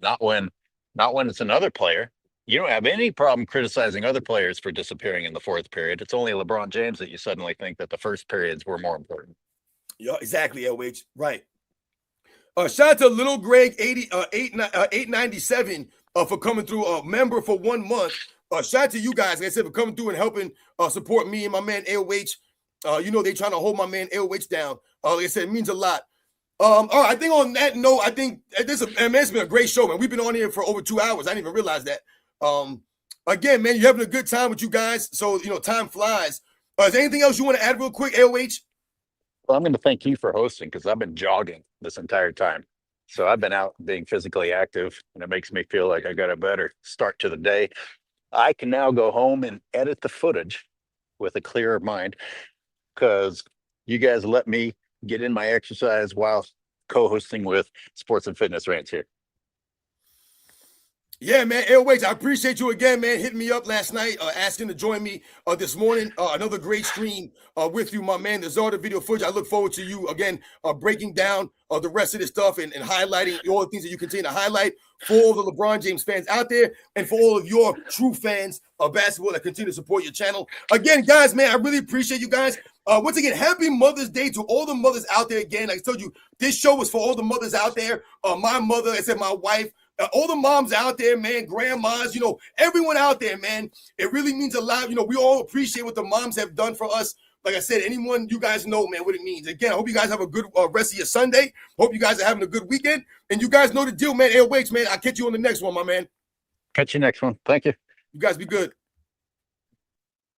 not when it's another player. You don't have any problem criticizing other players for disappearing in the fourth period. It's only LeBron James that you suddenly think that the first periods were more important. Yeah, exactly, LH. Right. Shout out to Little Greg 897 for coming through, a member for 1 month. Shout out to you guys, like I said, for coming through and helping support me and my man LH. They trying to hold my man LH down. Like I said, it means a lot. All right, I think on that note, I think it's been a great show, man. We've been on here for over 2 hours. I didn't even realize that. Again, man, you're having a good time with you guys. So, time flies. Is there anything else you want to add real quick, LH? Well, I'm going to thank you for hosting, because I've been jogging this entire time. So I've been out being physically active, and it makes me feel like I got a better start to the day. I can now go home and edit the footage with a clearer mind, because you guys let me get in my exercise while co-hosting with Sports and Fitness Rants here. Yeah, man, LH, I appreciate you again, man, hitting me up last night, asking to join me this morning. Another great stream with you, my man. There's all the video footage. I look forward to you, again, breaking down the rest of this stuff and highlighting all the things that you continue to highlight for all the LeBron James fans out there and for all of your true fans of basketball that continue to support your channel. Again, guys, man, I really appreciate you guys. Once again, happy Mother's Day to all the mothers out there. Again, like I told you, this show was for all the mothers out there. My mother, I said my wife, all the moms out there, man, grandmas, everyone out there, man. It really means a lot. We all appreciate what the moms have done for us. Like I said, anyone, you guys know, man, what it means. Again, I hope you guys have a good rest of your Sunday. Hope you guys are having a good weekend. And you guys know the deal, man. LH, man, I'll catch you on the next one, my man. Catch you next one. Thank you. You guys be good.